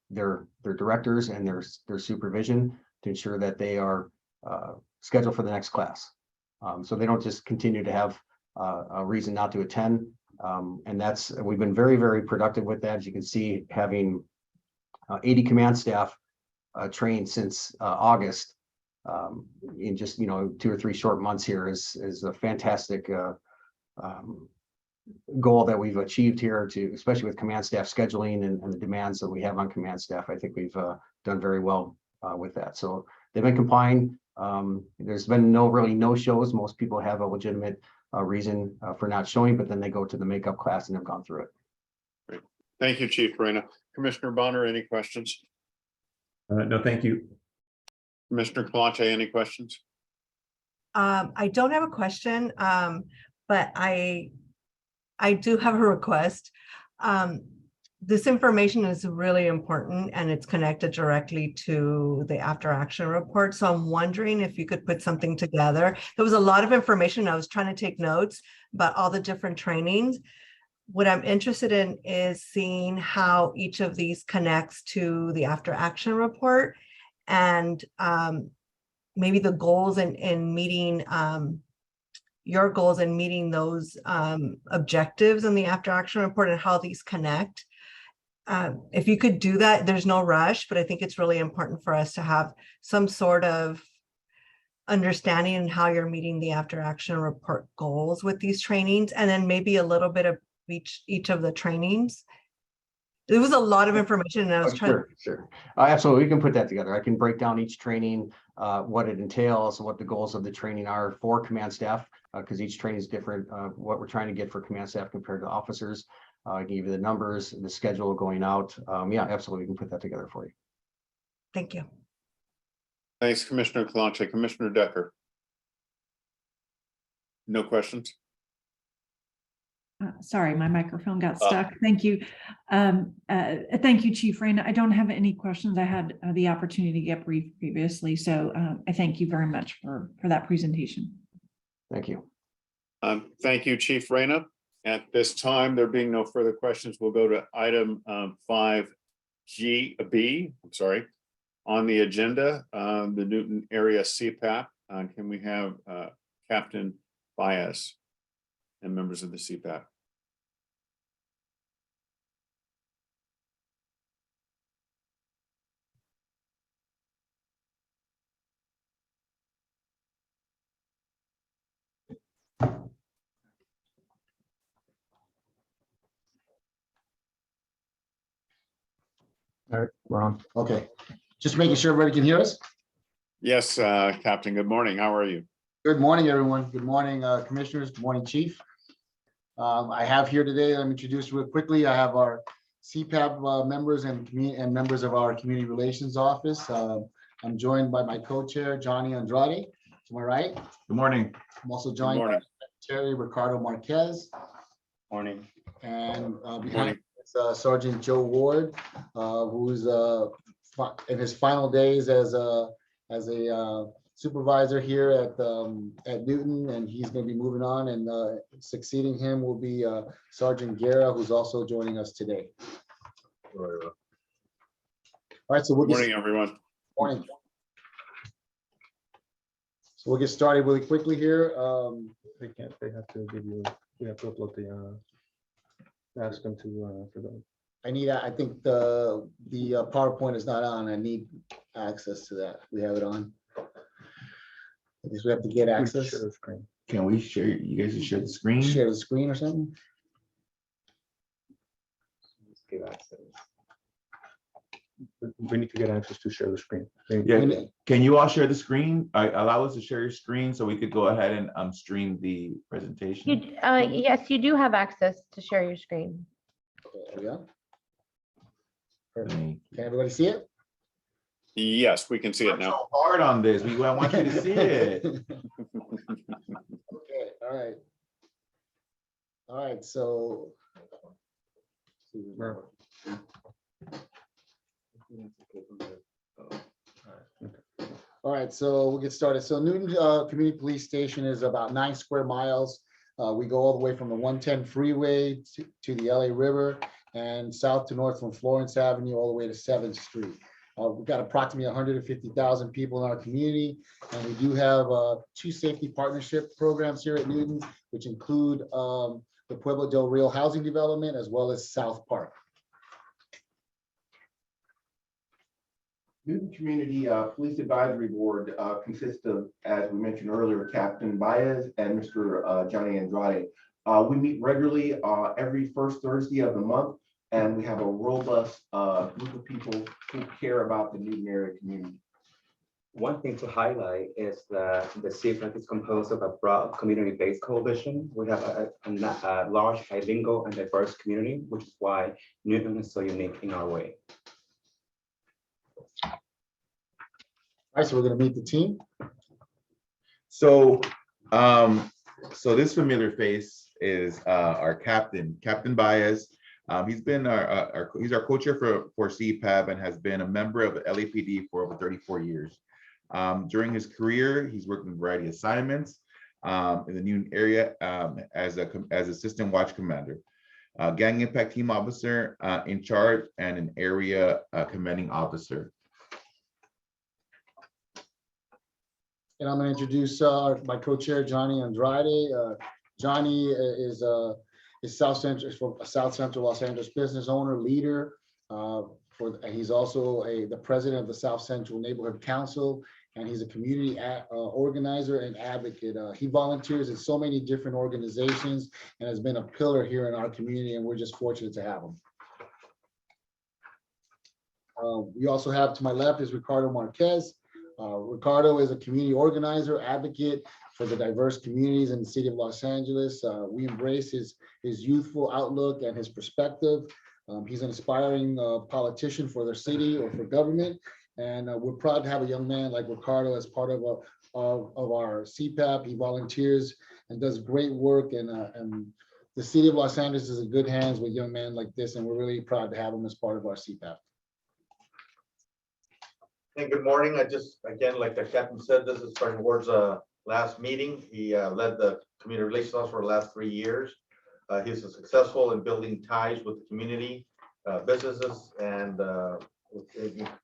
their directors and their supervision to ensure that they are scheduled for the next class. So they don't just continue to have a reason not to attend. And we've been very, very productive with that. As you can see, having 80 command staff trained since August in just 2 or 3 short months here is a fantastic goal that we've achieved here, especially with command staff scheduling and the demands that we have on command staff. I think we've done very well with that. So they've been complying. There's been no shows. Most people have a legitimate reason for not showing, but then they go to the makeup class and have gone through it. Great. Thank you, Chief Reyna. Commissioner Bonner, any questions? No, thank you. Commissioner Kalante, any questions? I don't have a question, but I do have a request. This information is really important and it's connected directly to the after action report. So I'm wondering if you could put something together. There was a lot of information. I was trying to take notes about all the different trainings. What I'm interested in is seeing how each of these connects to the after action report and maybe the goals in meeting your goals in meeting those objectives in the after action report and how these connect. If you could do that, there's no rush, but I think it's really important for us to have some sort of understanding in how you're meeting the after action report goals with these trainings, and then maybe a little bit of each of the trainings. There was a lot of information and I was trying. Sure. Absolutely. We can put that together. I can break down each training, what it entails, what the goals of the training are for command staff, because each training is different, what we're trying to get for command staff compared to officers. I can give you the numbers, the schedule going out. Yeah, absolutely. We can put that together for you. Thank you. Thanks, Commissioner Kalante. Commissioner Decker. No questions? Sorry, my microphone got stuck. Thank you. Thank you, Chief Reyna. I don't have any questions. I had the opportunity to get briefed previously, so I thank you very much for that presentation. Thank you. Thank you, Chief Reyna. At this time, there being no further questions, we'll go to item 5B, on the agenda, the Newton area CPAP. Can we have Captain Baez and members of the CPAP? All right, we're on. Okay. Just making sure everybody can hear us. Yes, Captain. Good morning. How are you? Good morning, everyone. Good morning, commissioners. Good morning, Chief. I have here today, let me introduce real quickly. I have our CPAP members and members of our Community Relations Office. I'm joined by my co-chair, Johnny Andrade, to my right. Good morning. I'm also joined by Secretary Ricardo Marquez. Morning. And behind us, Sergeant Joe Ward, who's in his final days as a supervisor here at Newton, and he's going to be moving on, and succeeding him will be Sergeant Guerra, who's also joining us today. All right, so we'll Good morning, everyone. Morning. So we'll get started really quickly here. They can't. They have to give you. We have to upload the. Ask them to for them. I think the PowerPoint is not on. I need access to that. We have it on. I guess we have to get access. Share the screen. Can we share? You guys can share the screen. Share the screen or something. Let's get access. we need to get access to share the screen. Yeah, can you all share the screen? Allow us to share your screen so we could go ahead and stream the presentation. Yes, you do have access to share your screen. There we go. Perfect. Can everybody see it? Yes, we can see it now. So hard on this. I want you to see it. Okay, all right. All right, so. All right, so we'll get started. So Newton Community Police Station is about 9 square miles. We go all the way from the 110 freeway to the LA River and south to north from Florence Avenue all the way to 7th Street. We've got approximately 150,000 people in our community, and we do have 2 safety partnership programs here at Newton, which include the Pueblo del Rio Housing Development as well as South Park. Newton Community Police Advisory Board consists of, as we mentioned earlier, Captain Baez and Mr. Johnny Andrade. We meet regularly every first Thursday of the month, and we have a robust group of people who care about the Newton area community. One thing to highlight is that the CPAC is composed of a broad community-based coalition. We have a large bilingual and diverse community, which is why Newton is so unique in our way. All right, so we're going to meet the team. So, so this familiar face is our captain, Captain Baez. He's been he's our co-chair for CPAB and has been a member of the LAPD for over 34 years. During his career, he's worked in a variety of assignments in the Newton area as assistant watch commander, gang impact team officer in charge, and an area commanding officer. And I'm going to introduce my co-chair, Johnny Andrade. Johnny is South Central Los Angeles business owner, leader. He's also the president of the South Central Neighborhood Council, and he's a community organizer and advocate. He volunteers in so many different organizations and has been a pillar here in our community, and we're just fortunate to have him. We also have to my left is Ricardo Marquez. Ricardo is a community organizer, advocate for the diverse communities in the city of Los Angeles. We embrace his youthful outlook and his perspective. He's an aspiring politician for their city or for government. And we're proud to have a young man like Ricardo as part of our CPAP. He volunteers and does great work. And the city of Los Angeles is in good hands with young men like this. And we're really proud to have him as part of our CPAP. And good morning. Again, like the captain said, this is Sergeant Ward's last meeting. He led the community relations office for the last 3 years. He's successful in building ties with the community, businesses, and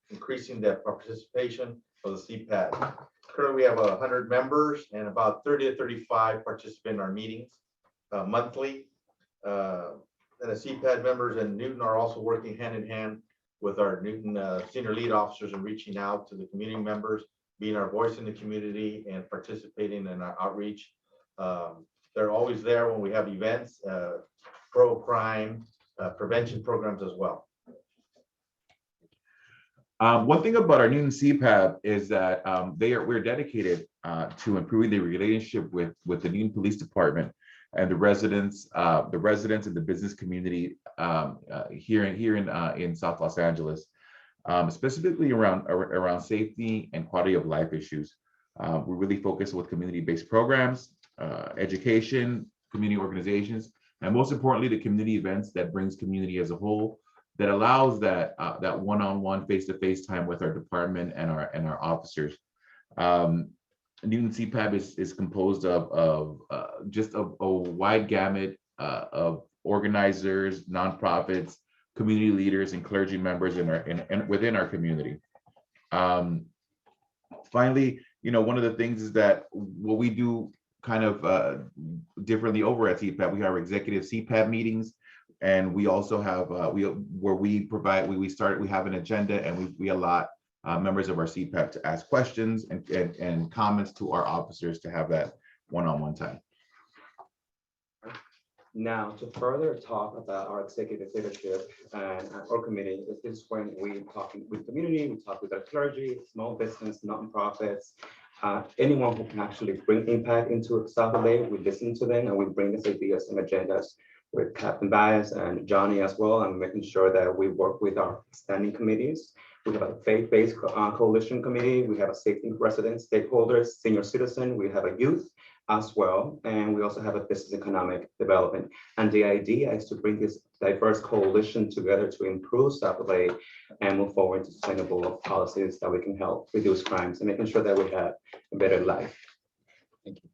increasing the participation of the CPAD. Currently, we have 100 members and about 30 to 35 participate in our meetings monthly. And the CPAD members in Newton are also working hand in hand with our Newton senior lead officers and reaching out to the community members, being our voice in the community and participating in our outreach. They're always there when we have events, pro-crime, prevention programs as well. One thing about our Newton CPAB is that we're dedicated to improving the relationship with the Newton Police Department and the residents and the business community here in South Los Angeles, specifically around safety and quality of life issues. We're really focused with community-based programs, education, community organizations, and most importantly, the community events that brings community as a whole, that allows that one-on-one, face-to-face time with our department and our officers. Newton CPAB is composed of just a wide gamut of organizers, nonprofits, community leaders, and clergy members within our community. Finally, one of the things is that what we do kind of differently over at CPAB, we have our executive CPAB meetings, and we also have we have an agenda, and we allot members of our CPAB to ask questions and comments to our officers to have that one-on-one time. Now, to further talk about our executive leadership and our committee, this is when we talk with community, we talk with our clergy, small business, nonprofits, anyone who can actually bring impact into South LA. We listen to them and we bring these ideas and agendas with Captain Baez and Johnny as well, and making sure that we work with our standing committees. We have a faith-based coalition committee. We have a safety residents, stakeholders, senior citizen. We have a youth as well. And we also have a business economic development. And the idea is to bring this diverse coalition together to improve South LA and move forward to sustainable policies that we can help reduce crimes and making sure that we have a better life. Thank you.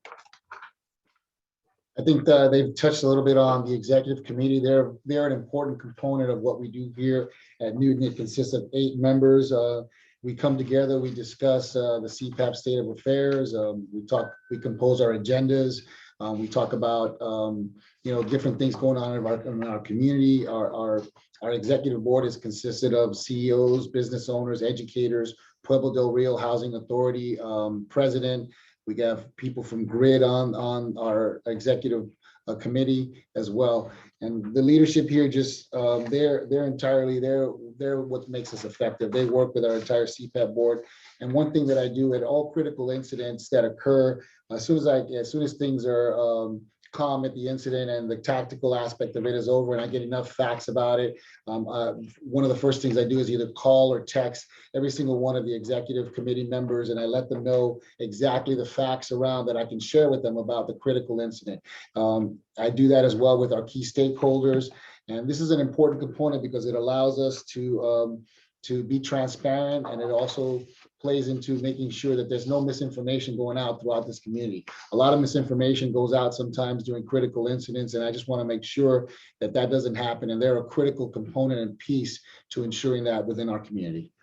I think they've touched a little bit on the executive committee. They're an important component of what we do here at Newton. It consists of 8 members. We come together, we discuss the CPAP state of affairs. We compose our agendas. We talk about different things going on in our community. Our executive board is consisted of CEOs, business owners, educators, Pueblo del Rio Housing Authority, president. We have people from GRID on our executive committee as well. And the leadership here just they're what makes us effective. They work with our entire CPAP board. And one thing that I do at all critical incidents that occur, as soon as things are calm at the incident and the tactical aspect of it is over and I get enough facts about it, one of the first things I do is either call or text every single one of the executive committee members, and I let them know exactly the facts around that I can share with them about the critical incident. I do that as well with our key stakeholders. And this is an important component because it allows us to be transparent, and it also plays into making sure that there's no misinformation going out throughout this community. A lot of misinformation goes out sometimes during critical incidents, and I just want to make sure that that doesn't happen. And they're a critical component and piece to ensuring that within our community.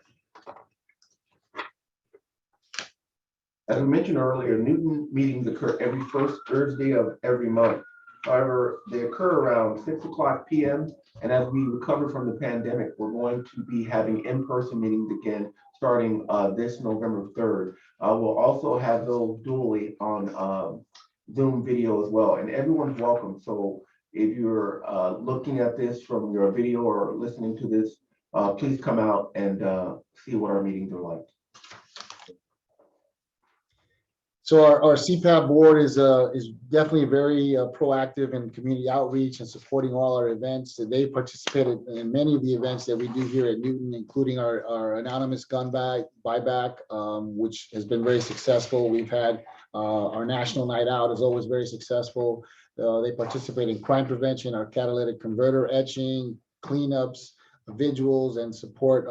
As we mentioned earlier, Newton meetings occur every first Thursday of every month. However, they occur around 6 o'clock p.m. And as we recover from the pandemic, we're going to be having in-person meetings again starting this November 3rd. We'll also have those dually on Zoom video as well, and everyone's welcome. So if you're looking at this from your video or listening to this, please come out and see what our meetings are like. So our CPAP board is definitely very proactive in community outreach and supporting all our events. They participated in many of the events that we do here at Newton, including our anonymous gun buyback, which has been very successful. We've had our national night out is always very successful. They participate in crime prevention, our catalytic converter etching, cleanups, vigils, and support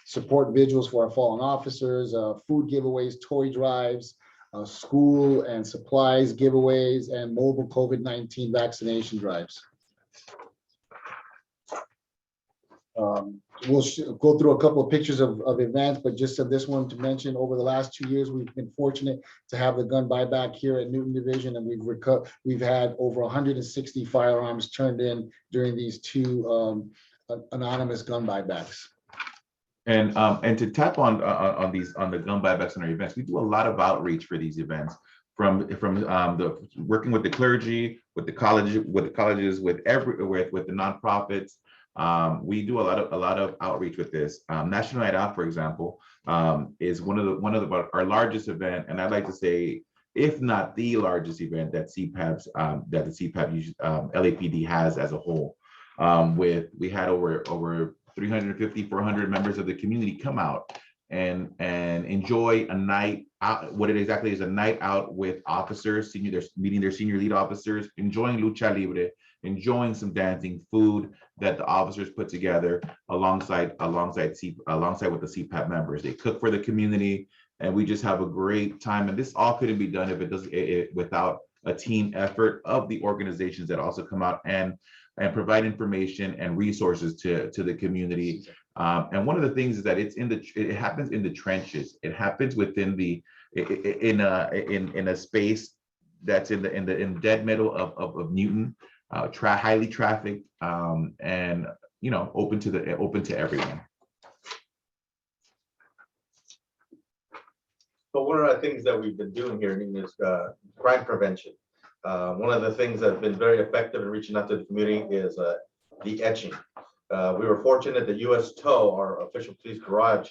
support vigils for our fallen officers, food giveaways, toy drives, school and supplies giveaways, and mobile COVID-19 vaccination drives. We'll go through a couple of pictures of events, but just of this one to mention, over the last 2 years, we've been fortunate to have the gun buyback here at Newton Division, and we've had over 160 firearms turned in during these 2 anonymous gun buybacks. And to tap on the gun buybacks and our events, we do a lot of outreach for these events, from the working with the clergy, with the colleges, with the nonprofits. We do a lot of outreach with this. National Night Out, for example, is one of our largest event, and I'd like to say, if not the largest event that the CPAP LAPD has as a whole. We had over 350, 400 members of the community come out and enjoy a night out. What it exactly is, a night out with officers, meeting their senior lead officers, enjoying lucha libre, enjoying some dancing, food that the officers put together alongside with the CPAP members. They cook for the community, and we just have a great time. And this all couldn't be done without a team effort of the organizations that also come out and provide information and resources to the community. And one of the things is that it happens in the trenches. It happens within in a space that's in the dead middle of Newton, highly trafficked, and open to everyone. So one of the things that we've been doing here is crime prevention. One of the things that's been very effective in reaching out to the community is the etching. We were fortunate that US Tow, our official police garage,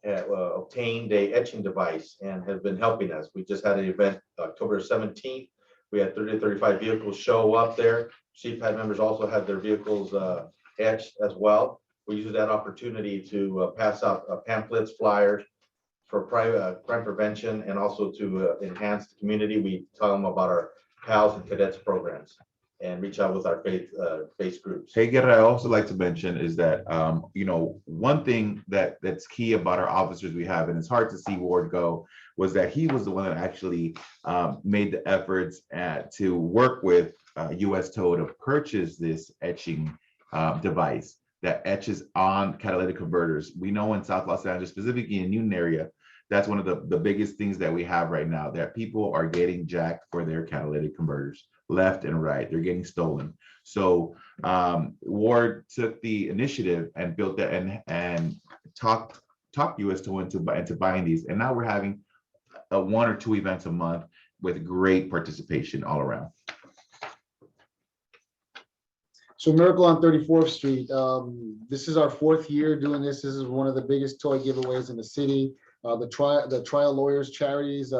obtained a etching device and has been helping us. We just had an event October 17th. We had 30 to 35 vehicles show up there. CPAD members also had their vehicles etched as well. We use that opportunity to pass out pamphlets, flyers for crime prevention, and also to enhance the community. We tell them about our PALs and cadets programs and reach out with our faith groups. Hey, Guerra, I also like to mention is that, one thing that's key about our officers we have, and it's hard to see Ward go, was that he was the one that actually made the efforts to work with US Tow to purchase this etching device that etches on catalytic converters. We know in South Los Angeles, specifically in the Newton area, that's one of the biggest things that we have right now, that people are getting jacked for their catalytic converters left and right. They're getting stolen. So Ward took the initiative and built that and talked US Tow into buying these. And now we're having 1 or 2 events a month with great participation all around. So Miracle on 34th Street. This is our 4th year doing this. This is one of the biggest toy giveaways in the city. The Trial Lawyers Charities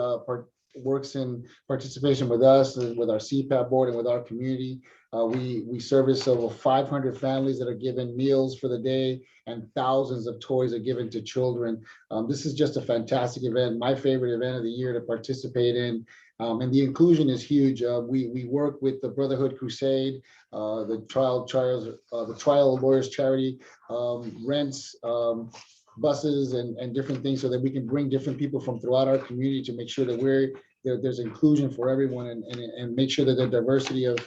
works in participation with us, with our CPAP board, and with our community. We service over 500 families that are given meals for the day, and thousands of toys are given to children. This is just a fantastic event, my favorite event of the year to participate in. And the inclusion is huge. We work with the Brotherhood Crusade, the Trial Lawyers Charity rents buses and different things so that we can bring different people from throughout our community to make sure that there's inclusion for everyone and make sure that the diversity of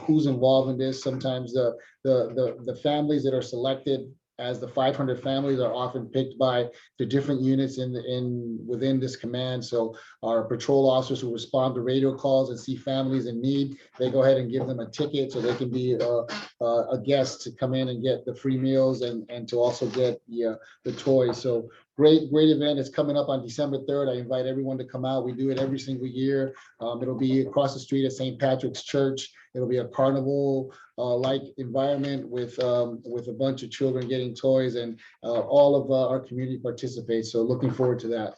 who's involved in this. Sometimes the families that are selected as the 500 families are often picked by the different units within this command. So our patrol officers who respond to radio calls and see families in need, they go ahead and give them a ticket so they can be a guest to come in and get the free meals and to also get the toys. So great event. It's coming up on December 3rd. I invite everyone to come out. We do it every single year. It'll be across the street at St. Patrick's Church. It'll be a carnival like environment with a bunch of children getting toys, and all of our community participates. So looking forward to that.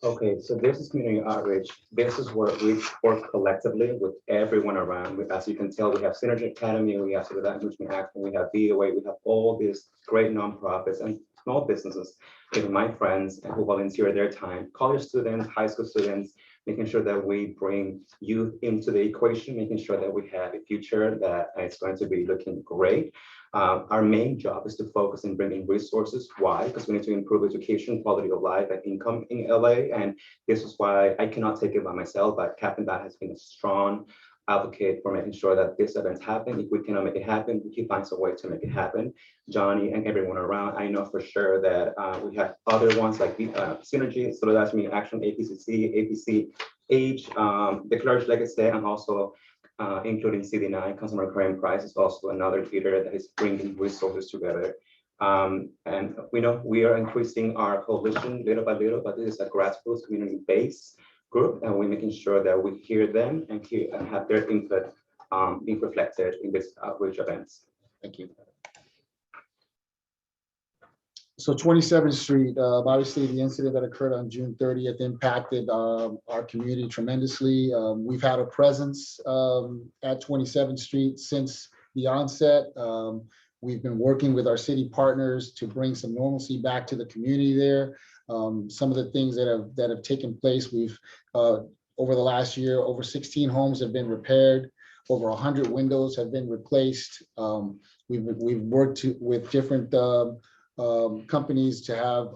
Okay, so this is community outreach. This is where we work collectively with everyone around. As you can tell, we have Synergy Academy, we have Ciudad Enrichment Action, we have VOA, we have all these great nonprofits and small businesses, even my friends who volunteer their time, college students, high school students, making sure that we bring youth into the equation, making sure that we have a future that is going to be looking great. Our main job is to focus on bringing resources. Why? Because we need to improve education, quality of life, and income in LA. And this is why I cannot take it by myself, but Captain Bat has been a strong advocate for making sure that this events happen. If we cannot make it happen, he finds a way to make it happen. Johnny and everyone around, I know for sure that we have other ones like Synergy, so that's me, Action, APCC, APCH, the Clergy Legacy, and also including CD9, Consumer Crime Price is also another leader that is bringing resources together. And we know we are increasing our coalition little by little, but this is a grassroots community-based group, and we're making sure that we hear them and have their input being reflected in this outreach events. Thank you. So 27th Street, obviously the incident that occurred on June 30th impacted our community tremendously. We've had a presence at 27th Street since the onset. We've been working with our city partners to bring some normalcy back to the community there. Some of the things that have taken place, we've over the last year, over 16 homes have been repaired, over 100 windows have been replaced. We've worked with different companies to have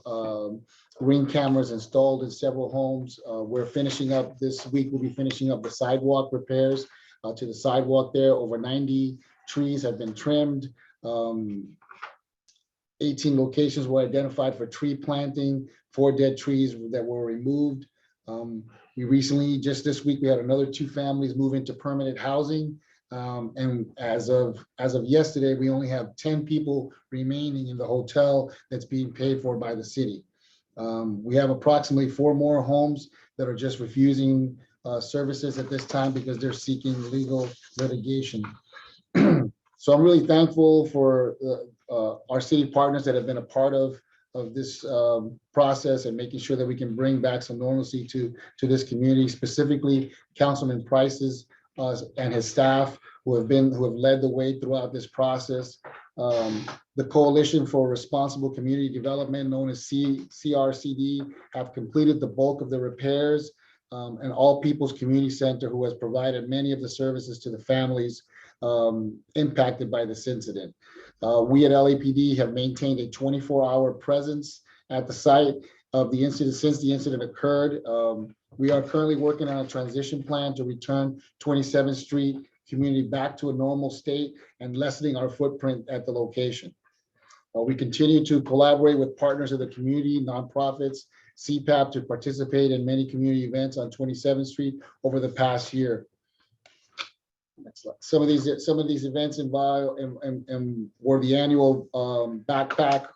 Ring cameras installed in several homes. We're finishing up this week. We'll be finishing up the sidewalk repairs to the sidewalk there. Over 90 trees have been trimmed. 18 locations were identified for tree planting, 4 dead trees that were removed. We recently, just this week, we had another 2 families move into permanent housing. And as of yesterday, we only have 10 people remaining in the hotel that's being paid for by the city. We have approximately 4 more homes that are just refusing services at this time because they're seeking legal litigation. So I'm really thankful for our city partners that have been a part of this process and making sure that we can bring back some normalcy to this community, specifically Councilman Price's and his staff who have led the way throughout this process. The Coalition for Responsible Community Development, known as CRCD, have completed the bulk of the repairs, and All People's Community Center, who has provided many of the services to the families impacted by this incident. We at LAPD have maintained a 24-hour presence at the site of the incident since the incident occurred. We are currently working on a transition plan to return 27th Street community back to a normal state and lessening our footprint at the location. We continue to collaborate with partners of the community, nonprofits, CPAP, to participate in many community events on 27th Street over the past year. Next slide. Some of these events involve were the annual backpack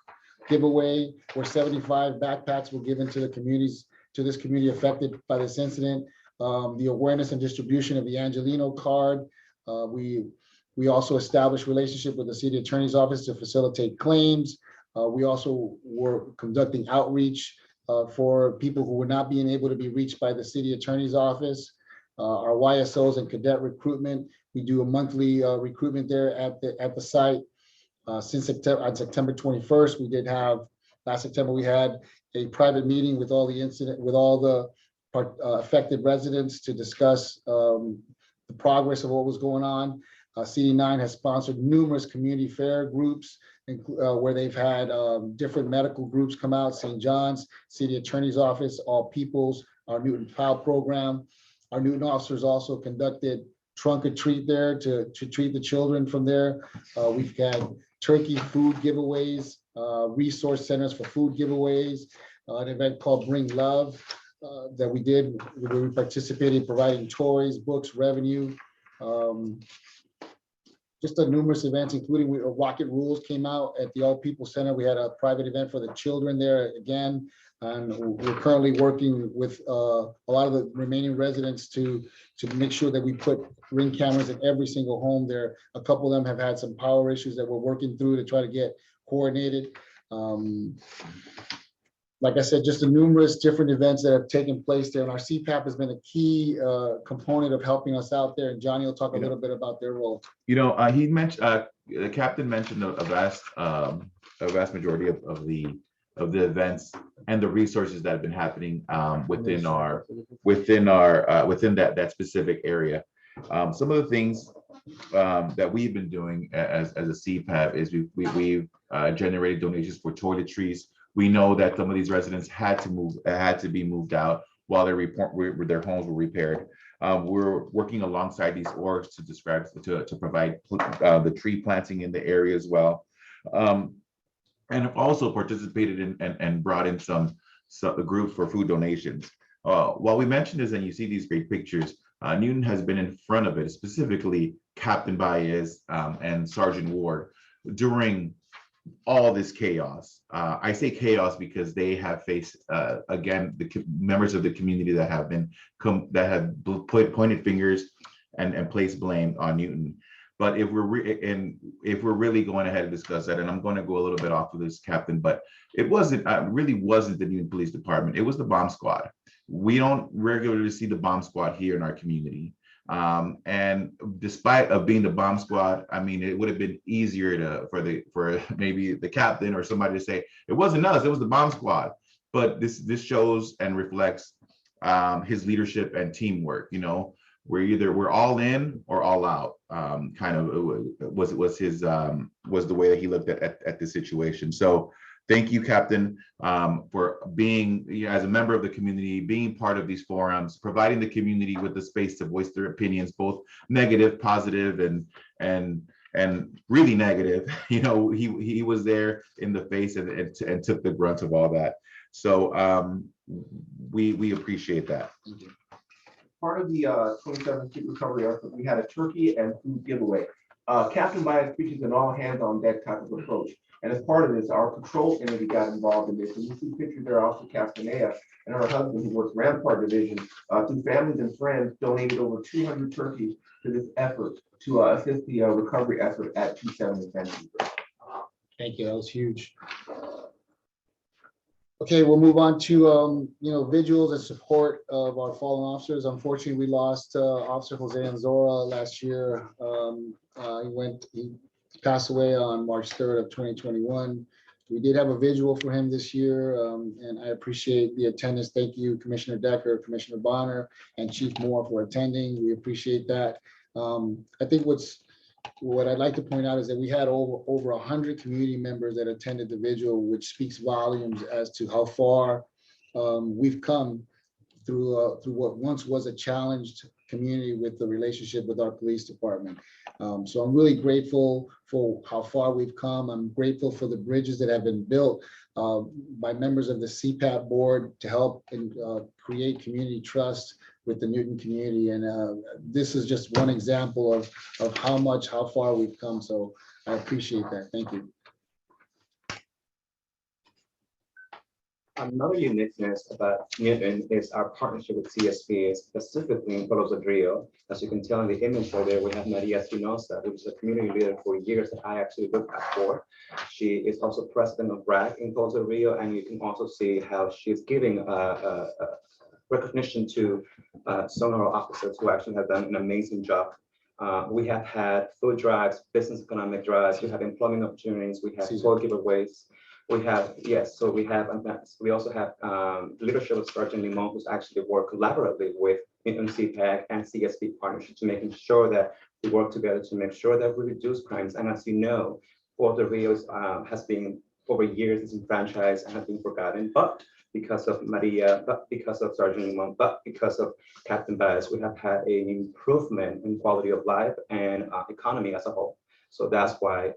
giveaway, where 75 backpacks were given to the communities, to this community affected by this incident. The awareness and distribution of the Angelino card. We also established relationship with the city attorney's office to facilitate claims. We also were conducting outreach for people who were not being able to be reached by the city attorney's office. Our YSOs and cadet recruitment. We do a monthly recruitment there at the site. Since September, on September 21st, we did have, last September, we had a private meeting with all the affected residents to discuss the progress of what was going on. CD9 has sponsored numerous community fair groups where they've had different medical groups come out, St. John's, City Attorney's Office, All People's, our Newton POW program. Our Newton officers also conducted trunk or treat there to treat the children from there. We've had turkey food giveaways, resource centers for food giveaways, an event called Bring Love that we did, where we participated in providing toys, books, revenue. Just a numerous events, including Rocket Rules came out at the All People Center. We had a private event for the children there again. And we're currently working with a lot of the remaining residents to make sure that we put Ring cameras in every single home there. A couple of them have had some power issues that we're working through to try to get coordinated. Like I said, just the numerous different events that have taken place there. And our CPAP has been a key component of helping us out there. And Johnny will talk a little bit about their role. He mentioned, the captain mentioned a vast majority of the events and the resources that have been happening within that specific area. Some of the things that we've been doing as a CPAP is we've generated donations for toiletries. We know that some of these residents had to be moved out while their homes were repaired. We're working alongside these orgs to provide the tree planting in the area as well. And also participated in and brought in some groups for food donations. While we mentioned this and you see these great pictures, Newton has been in front of it, specifically Captain Baez and Sergeant Ward during all this chaos. I say chaos because they have faced, again, the members of the community that have pointed fingers and placed blame on Newton. But if we're really going ahead and discuss that, and I'm going to go a little bit off of this, Captain, but it really wasn't the Newton Police Department. It was the bomb squad. We don't regularly see the bomb squad here in our community. And despite of being the bomb squad, I mean, it would have been easier for maybe the captain or somebody to say it wasn't us, it was the bomb squad. But this shows and reflects his leadership and teamwork. You know, we're all in or all out. Kind of was the way that he looked at the situation. So thank you, Captain, for being, as a member of the community, being part of these forums, providing the community with the space to voice their opinions, both negative, positive, and really negative. You know, he was there in the face and took the brunt of all that. So we appreciate that. Part of the 27th Street recovery effort, we had a turkey and food giveaway. Captain Bias preaches an all hands on deck type of approach. And as part of this, our patrol entity got involved in this. And you see pictures there, also Castanea and her husband, who works Rampart Division, through families and friends, donated over 200 turkeys to this effort to assist the recovery effort at 270 Vancouver. Thank you. That was huge. Okay, we'll move on to vigils and support of our fallen officers. Unfortunately, we lost Officer Jose Anzora last year. He passed away on March 3rd of 2021. We did have a vigil for him this year, and I appreciate the attendance. Thank you, Commissioner Decker, Commissioner Bonner, and Chief Moore for attending. We appreciate that. I think what I'd like to point out is that we had over 100 community members that attended the vigil, which speaks volumes as to how far we've come through what once was a challenged community with the relationship with our police department. So I'm really grateful for how far we've come. I'm grateful for the bridges that have been built by members of the CPAP board to help and create community trust with the Newton community. And this is just one example of how far we've come. So I appreciate that. Thank you. Another uniqueness about Newton is our partnership with CSP, specifically in Pueblos del Rio. As you can tell in the image right there, we have Maria Espinosa, who is a community leader for years that I actually looked at for. She is also president of BRAC in Pueblos del Rio, and you can also see how she's giving recognition to some of our officers who actually have done an amazing job. We have had food drives, business economic drives, we have employment opportunities, we have toy giveaways. We have, yes, so we also have leadership of Sergeant Limon, who's actually worked collaboratively with CPAC and CSP partnership to making sure that we work together to make sure that we reduce crimes. And as you know, Puerto Rio has been over years disenfranchised and has been forgotten, but because of Maria, but because of Sergeant Limon, but because of Captain Baez, we have had an improvement in quality of life and economy as a whole. So that's why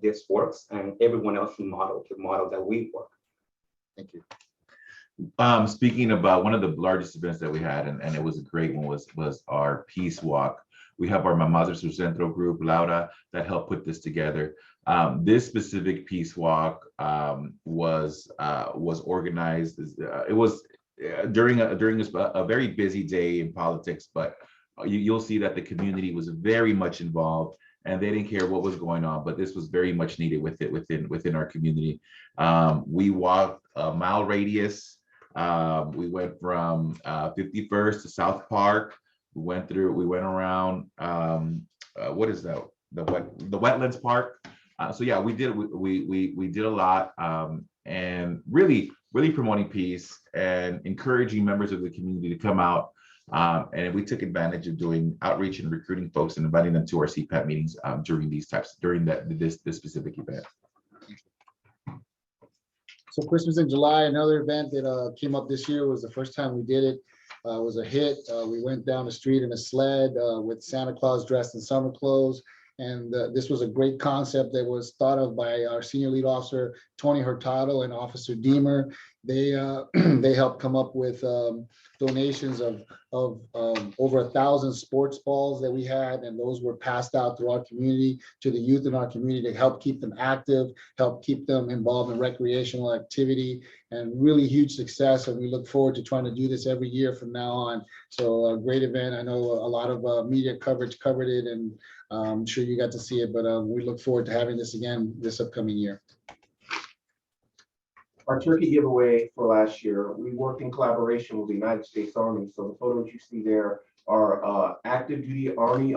this works, and everyone else can model that we work. Thank you. Speaking about one of the largest events that we had, and it was a great one, was our Peace Walk. We have our Mamás del Sur Centro group, Laura, that helped put this together. This specific Peace Walk was organized. It was during a very busy day in politics, but you'll see that the community was very much involved. And they didn't care what was going on, but this was very much needed within our community. We walked a mile radius. We went from 51st to South Park. We went around. What is that? The Wetlands Park. So yeah, we did a lot, and really promoting peace and encouraging members of the community to come out. And we took advantage of doing outreach and recruiting folks and inviting them to our CPAP meetings during this specific event. So Christmas in July, another event that came up this year, was the first time we did it. It was a hit. We went down the street in a sled with Santa Claus dressed in summer clothes. And this was a great concept that was thought of by our senior lead officer, Tony Hurtado, and Officer Deemer. They helped come up with donations of over 1,000 sports balls that we had, and those were passed out through our community to the youth in our community to help keep them active, help keep them involved in recreational activity, and really huge success. And we look forward to trying to do this every year from now on. So a great event. I know a lot of media coverage covered it, and I'm sure you got to see it, but we look forward to having this again this upcoming year. Our turkey giveaway for last year, we worked in collaboration with the United States Army. So the photos you see there are active duty Army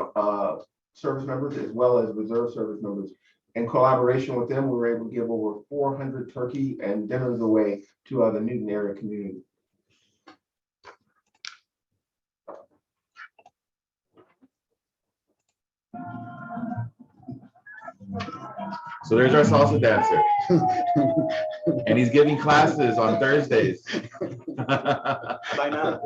service members as well as reserve service members. In collaboration with them, we were able to give over 400 turkey and dinners away to the Newton area community. So there's our salsa dancer. And he's giving classes on Thursdays. By now.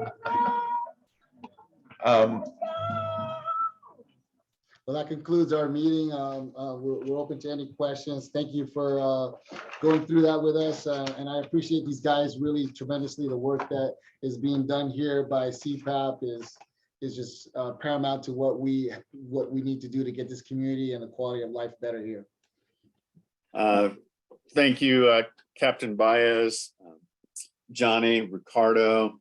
Well, that concludes our meeting. We're open to any questions. Thank you for going through that with us. And I appreciate these guys really tremendously. The work that is being done here by CPAP just paramount to what we need to do to get this community and the quality of life better here. Thank you, Captain Baez, Johnny, Ricardo,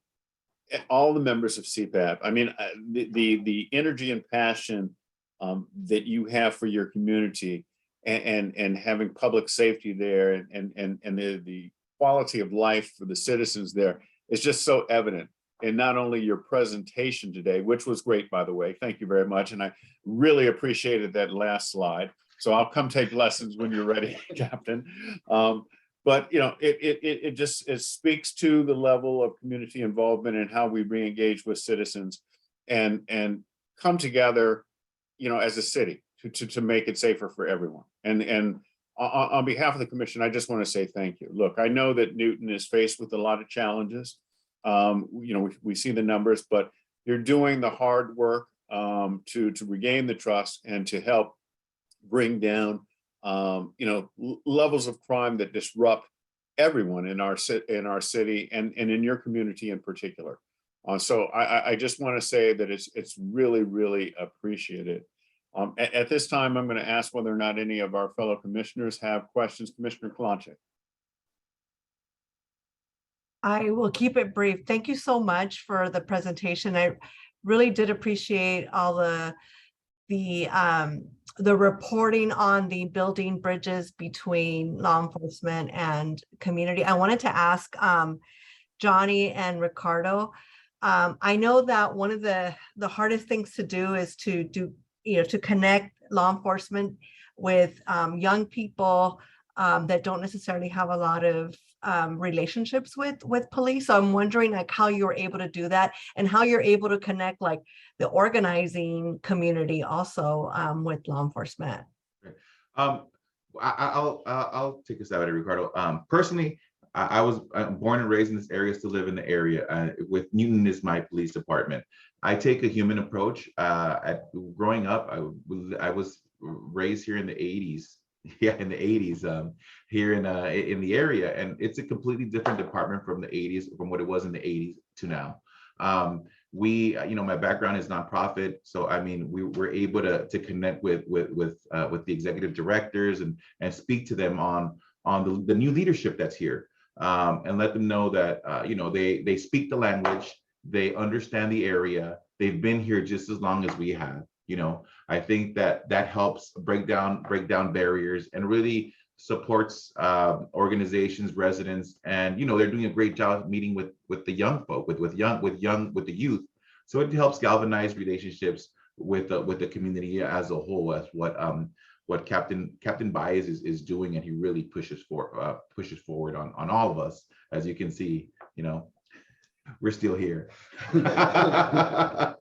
all the members of CPAP. I mean, the energy and passion that you have for your community, and having public safety there, and the quality of life for the citizens there is just so evident. And not only your presentation today, which was great, by the way, thank you very much. And I really appreciated that last slide. So I'll come take lessons when you're ready, Captain. But you know, it just speaks to the level of community involvement and how we re-engage with citizens and come together, you know, as a city to make it safer for everyone. And on behalf of the commission, I just want to say thank you. Look, I know that Newton is faced with a lot of challenges. You know, we see the numbers, but you're doing the hard work to regain the trust and to help bring down you know, levels of crime that disrupt everyone in our city and in your community in particular. So I just want to say that it's really appreciated. At this time, I'm going to ask whether or not any of our fellow commissioners have questions. Commissioner Kalanche. I will keep it brief. Thank you so much for the presentation. I really did appreciate all the reporting on the building bridges between law enforcement and community. I wanted to ask Johnny and Ricardo. I know that one of the hardest things to do is to connect law enforcement with young people that don't necessarily have a lot of relationships with police. So I'm wondering like how you're able to do that and how you're able to connect like the organizing community also with law enforcement. I'll take a stab at it, Ricardo. Personally, I was born and raised in this area, still live in the area. With Newton is my police department. I take a human approach. Growing up, I was raised here in the 80s. Yeah, in the 80s, here in the area, and it's a completely different department from the 80s, from what it was in the 80s to now. You know, my background is nonprofit, so I mean, we were able to connect with the executive directors and speak to them on the new leadership that's here, and let them know that you know, they speak the language, they understand the area, they've been here just as long as we have. You know, I think that helps break down barriers and really supports organizations, residents, and you know, they're doing a great job meeting with the young folk, with the youth. So it helps galvanize relationships with the community as a whole. That's what Captain Baez is doing, and he really pushes forward on all of us. As you can see, you know, we're still here. I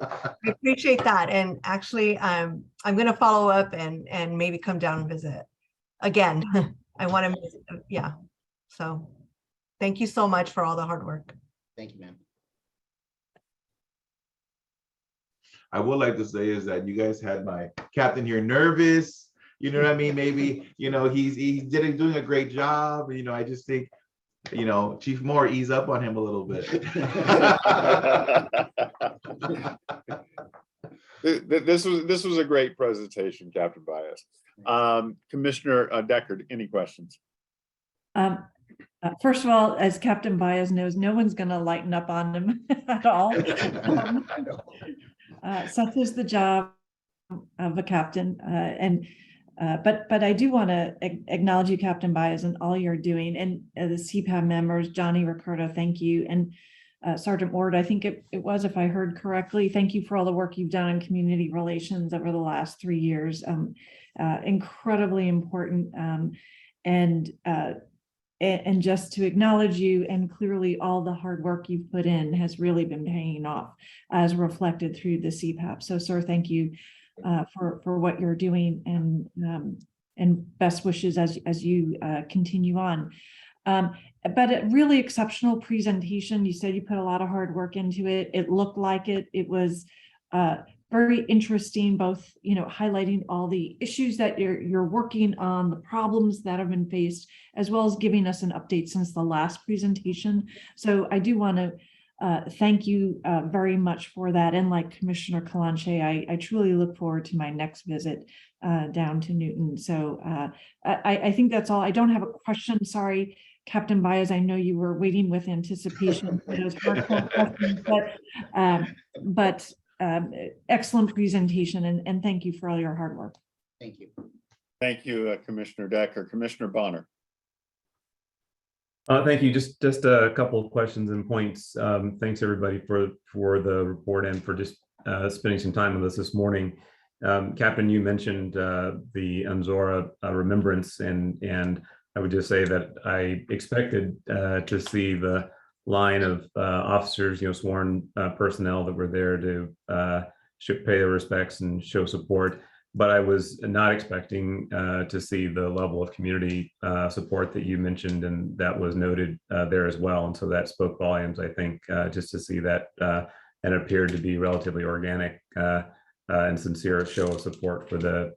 appreciate that. And actually, I'm going to follow up and maybe come down and visit again. I want to, yeah. So thank you so much for all the hard work. Thank you, ma'am. I would like to say is that you guys had my captain here nervous. You know what I mean? Maybe, you know, he's doing a great job. You know, I just think, you know, Chief Moore, ease up on him a little bit. This was a great presentation, Captain Baez. Commissioner Deckard, any questions? First of all, as Captain Baez knows, no one's going to lighten up on him at all. Such is the job of a captain, but I do want to acknowledge you, Captain Baez, and all you're doing, and the CPAB members, Johnny, Ricardo, thank you, and Sergeant Ward, I think it was, if I heard correctly, thank you for all the work you've done in community relations over the last 3 years. Incredibly important, and just to acknowledge you, and clearly all the hard work you've put in has really been paying off as reflected through the CPAP. So, sir, thank you for what you're doing, and best wishes as you continue on. But a really exceptional presentation. You said you put a lot of hard work into it. It looked like it. It was very interesting, both, you know, highlighting all the issues that you're working on, the problems that have been faced, as well as giving us an update since the last presentation. So I do want to thank you very much for that. And like Commissioner Kalanche, I truly look forward to my next visit down to Newton. So I think that's all. I don't have a question. Sorry, Captain Baez. I know you were waiting with anticipation for those hardcore questions, but excellent presentation, and thank you for all your hard work. Thank you. Thank you, Commissioner Decker. Commissioner Bonner. Thank you. Just a couple of questions and points. Thanks everybody for the report and for just spending some time with us this morning. Captain, you mentioned the Anzora remembrance, and I would just say that I expected to see the line of officers, sworn personnel that were there to pay their respects and show support. But I was not expecting to see the level of community support that you mentioned, and that was noted there as well. And so that spoke volumes, I think, just to see that, and it appeared to be relatively organic and sincere show of support for the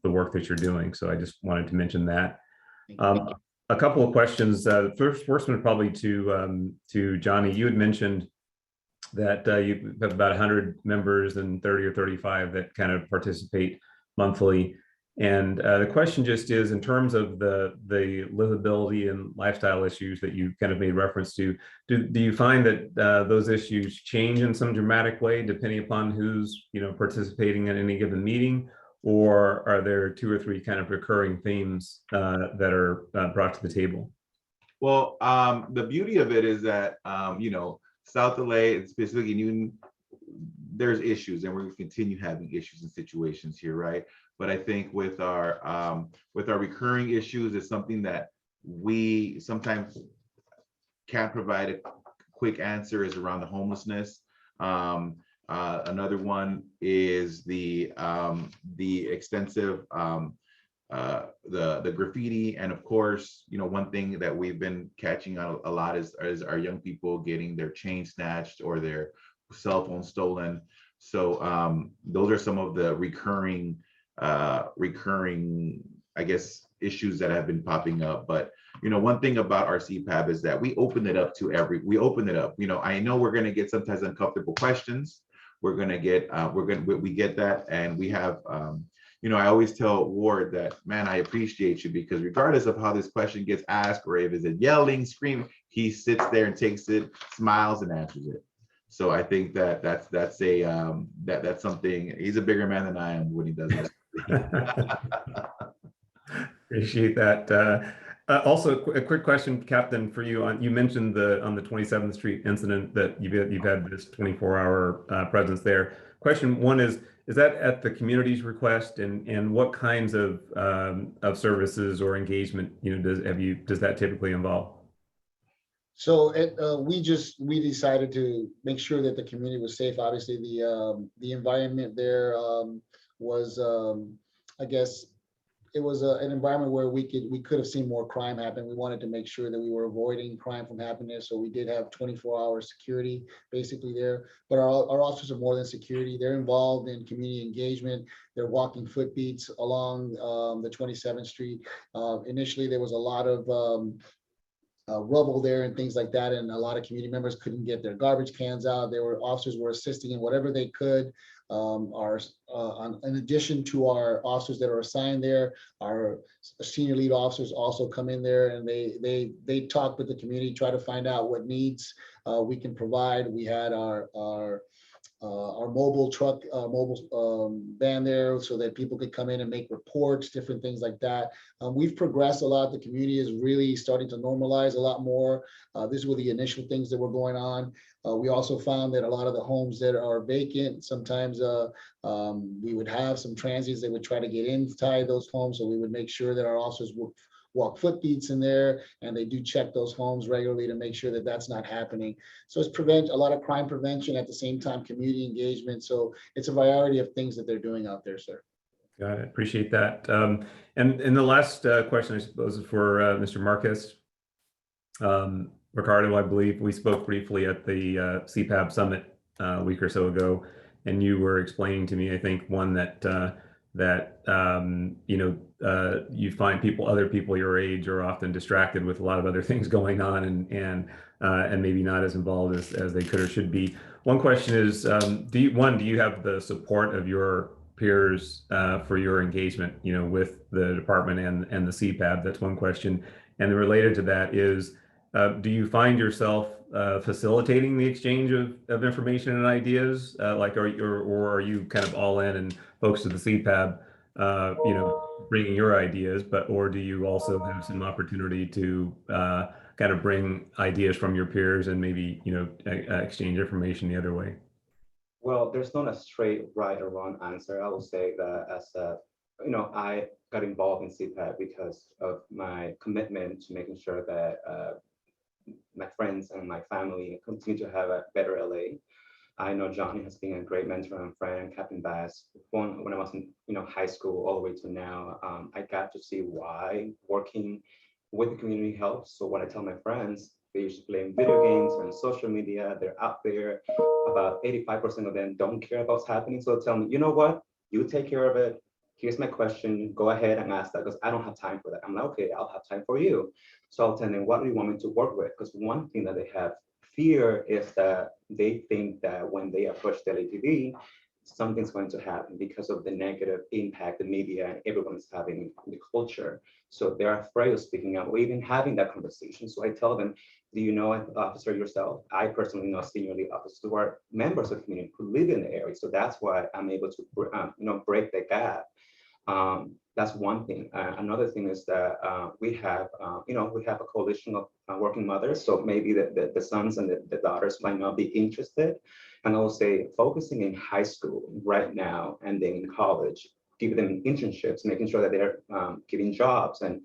work that you're doing. So I just wanted to mention that. A couple of questions. First one probably to Johnny. You had mentioned that you have about 100 members and 30 or 35 that kind of participate monthly. And the question just is, in terms of the livability and lifestyle issues that you kind of made reference to, do you find that those issues change in some dramatic way depending upon who's participating in any given meeting? Or are there 2 or 3 kind of recurring themes that are brought to the table? Well, the beauty of it is that, South LA, and specifically Newton, there's issues, and we're going to continue having issues and situations here, right? But I think with our recurring issues, it's something that we sometimes can't provide a quick answer, is around the homelessness. Another one is the extensive the graffiti, and of course, one thing that we've been catching on a lot is our young people getting their chain snatched or their cell phone stolen. So those are some of the recurring, I guess, issues that have been popping up. But one thing about our CPAB is that we open it up. I know we're going to get sometimes uncomfortable questions. We're going to get we get that, and we have I always tell Ward that, man, I appreciate you, because regardless of how this question gets asked, or if it's a yelling, screaming, he sits there and takes it, smiles, and answers it. So I think that's something. He's a bigger man than I am when he does that. Appreciate that. Also, a quick question, Captain, for you. You mentioned on the 27th Street incident that you've had this 24-hour presence there. Question one is that at the community's request, and what kinds of services or engagement does that typically involve? So we decided to make sure that the community was safe. Obviously, the environment there was, I guess, it was an environment where we could have seen more crime happen. We wanted to make sure that we were avoiding crime from happening. So we did have 24-hour security basically there. But our officers are more than security. They're involved in community engagement. They're walking footbeats along the 27th Street. Initially, there was a lot of rubble there and things like that, and a lot of community members couldn't get their garbage cans out. Officers were assisting in whatever they could. In addition to our officers that are assigned there, our senior lead officers also come in there, and they talk with the community, try to find out what needs we can provide. We had our mobile truck, van there, so that people could come in and make reports, different things like that. We've progressed a lot. The community is really starting to normalize a lot more. These were the initial things that were going on. We also found that a lot of the homes that are vacant, sometimes we would have some transients that would try to get inside those homes. So we would make sure that our officers would walk footbeats in there, and they do check those homes regularly to make sure that that's not happening. So it's a lot of crime prevention, at the same time community engagement. So it's a variety of things that they're doing out there, sir. Got it. Appreciate that. And the last question, I suppose, is for Mr. Marquez. Ricardo, I believe we spoke briefly at the CPAB summit a week or so ago, and you were explaining to me, I think, one that that you find other people your age are often distracted with a lot of other things going on, and maybe not as involved as they could or should be. One question is, do you have the support of your peers for your engagement, with the department and the CPAB? That's one question. And related to that is, do you find yourself facilitating the exchange of information and ideas, or are you kind of all in and folks to the CPAB, bringing your ideas, or do you also have some opportunity to kind of bring ideas from your peers and maybe, exchange information the other way? Well, there's not a straight right or wrong answer. I will say that I got involved in CPAC because of my commitment to making sure that my friends and my family continue to have a better LA. I know Johnny has been a great mentor and friend, Captain Bass. When I was in high school all the way to now, I got to see why working with the community helps. So what I tell my friends, they used to play video games and social media. They're out there. About 85% of them don't care about what's happening. So tell me, you know what? You take care of it. Here's my question. Go ahead and ask that because I don't have time for that. I'm like, okay, I'll have time for you. So I'll tell them, what do you want me to work with? Because one thing that they have fear is that they think that when they approach the LAPD, something's going to happen because of the negative impact the media and everyone is having on the culture. So they're afraid of speaking up or even having that conversation. So I tell them, do you know an officer yourself? I personally know senior lead officers who are members of the community who live in the area. So that's why I'm able to break the gap. That's one thing. Another thing is that we have a coalition of working mothers. So maybe the sons and the daughters might not be interested. And I will say focusing in high school right now and then in college, give them internships, making sure that they're giving jobs and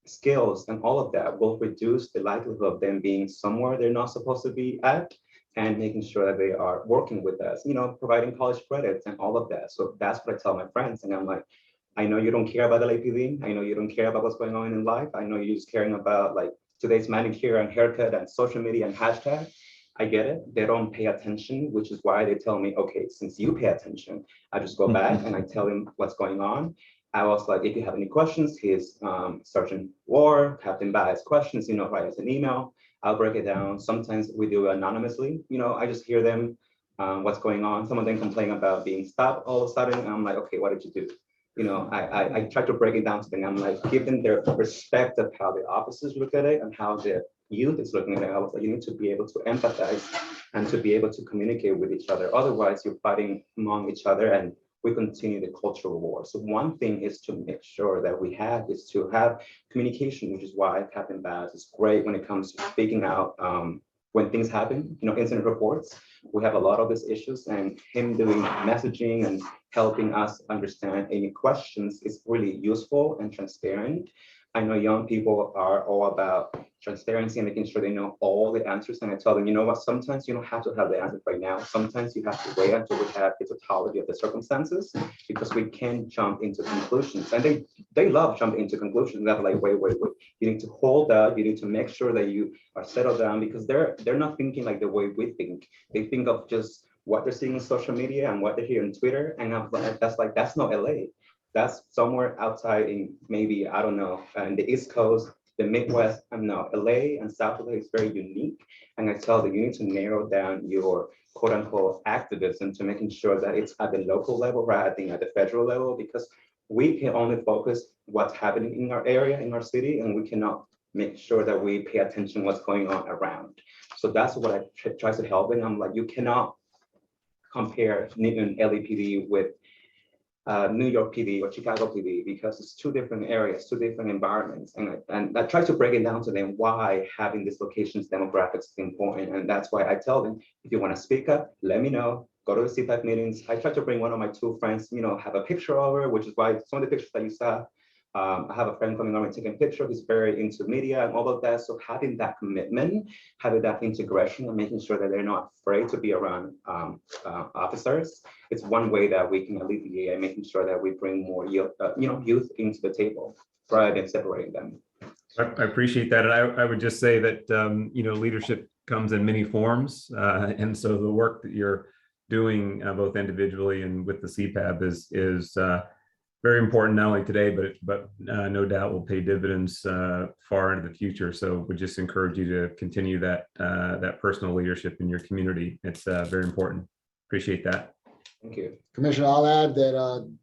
skills and all of that will reduce the likelihood of them being somewhere they're not supposed to be at, and making sure that they are working with us, providing college credits and all of that. So that's what I tell my friends. And I'm like, I know you don't care about the LAPD. I know you don't care about what's going on in life. I know you're just caring about like today's manicure and haircut and social media and hashtag. I get it. They don't pay attention, which is why they tell me, okay, since you pay attention, I just go back and I tell them what's going on. I was like, if you have any questions, here's Sergeant War, Captain Bass questions, write us an email. I'll break it down. Sometimes we do it anonymously. I just hear them, what's going on. Some of them complain about being stopped all of a sudden. And I'm like, okay, what did you do? I try to break it down to them. I'm like, give them their perspective, how the officers look at it and how the youth is looking at it. I was like, you need to be able to empathize and to be able to communicate with each other. Otherwise, you're fighting among each other and we continue the cultural war. So one thing is to make sure that we have is to have communication, which is why Captain Bass is great when it comes to speaking out when things happen, incident reports. We have a lot of these issues and him doing messaging and helping us understand any questions is really useful and transparent. I know young people are all about transparency and making sure they know all the answers. And I tell them, you know what, sometimes you don't have to have the answer right now. Sometimes you have to wait until we have the totality of the circumstances because we can't jump into conclusions. And they love jumping into conclusions. They're like, wait. You need to hold up. You need to make sure that you are settled down because they're not thinking like the way we think. They think of just what they're seeing on social media and what they hear on Twitter. And I'm like, that's not LA. That's somewhere outside in maybe, I don't know, in the East Coast, the Midwest. No, LA and South LA is very unique. And I tell them you need to narrow down your quote unquote activism to making sure that it's at the local level rather than at the federal level, because we can only focus what's happening in our area, in our city, and we cannot make sure that we pay attention to what's going on around. So that's what I try to help. And I'm like, you cannot compare LAPD with New York PD or Chicago PD because it's two different areas, two different environments. And I try to break it down to them why having these locations demographics is important. And that's why I tell them, if you want to speak up, let me know. Go to the CPAC meetings. I try to bring one of my two friends, have a picture over, which is why some of the pictures that you saw, I have a friend coming over and taking pictures. He's very into media and all of that. So having that commitment, having that integration and making sure that they're not afraid to be around officers, it's one way that we can alleviate and making sure that we bring more youth into the table rather than separating them. I appreciate that. And I would just say that, leadership comes in many forms. And so the work that you're doing both individually and with the CPAB is very important, not only today, but no doubt will pay dividends far into the future. So we just encourage you to continue that personal leadership in your community. It's very important. Appreciate that. Thank you. Commissioner, I'll add that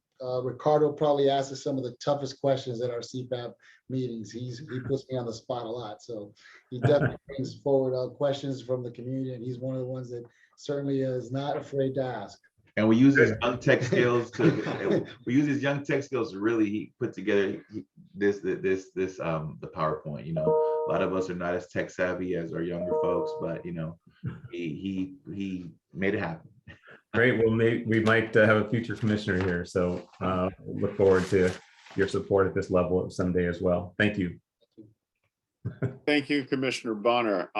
Ricardo probably asks us some of the toughest questions at our CPAP meetings. He puts me on the spot a lot. So he definitely brings forward questions from the community, and he's one of the ones that certainly is not afraid to ask. And we use his young tech skills to really put together the PowerPoint. You know, a lot of us are not as tech savvy as our younger folks, but you know, he made it happen. Great. Well, we might have a future commissioner here, so look forward to your support at this level someday as well. Thank you. Thank you, Commissioner Bonner.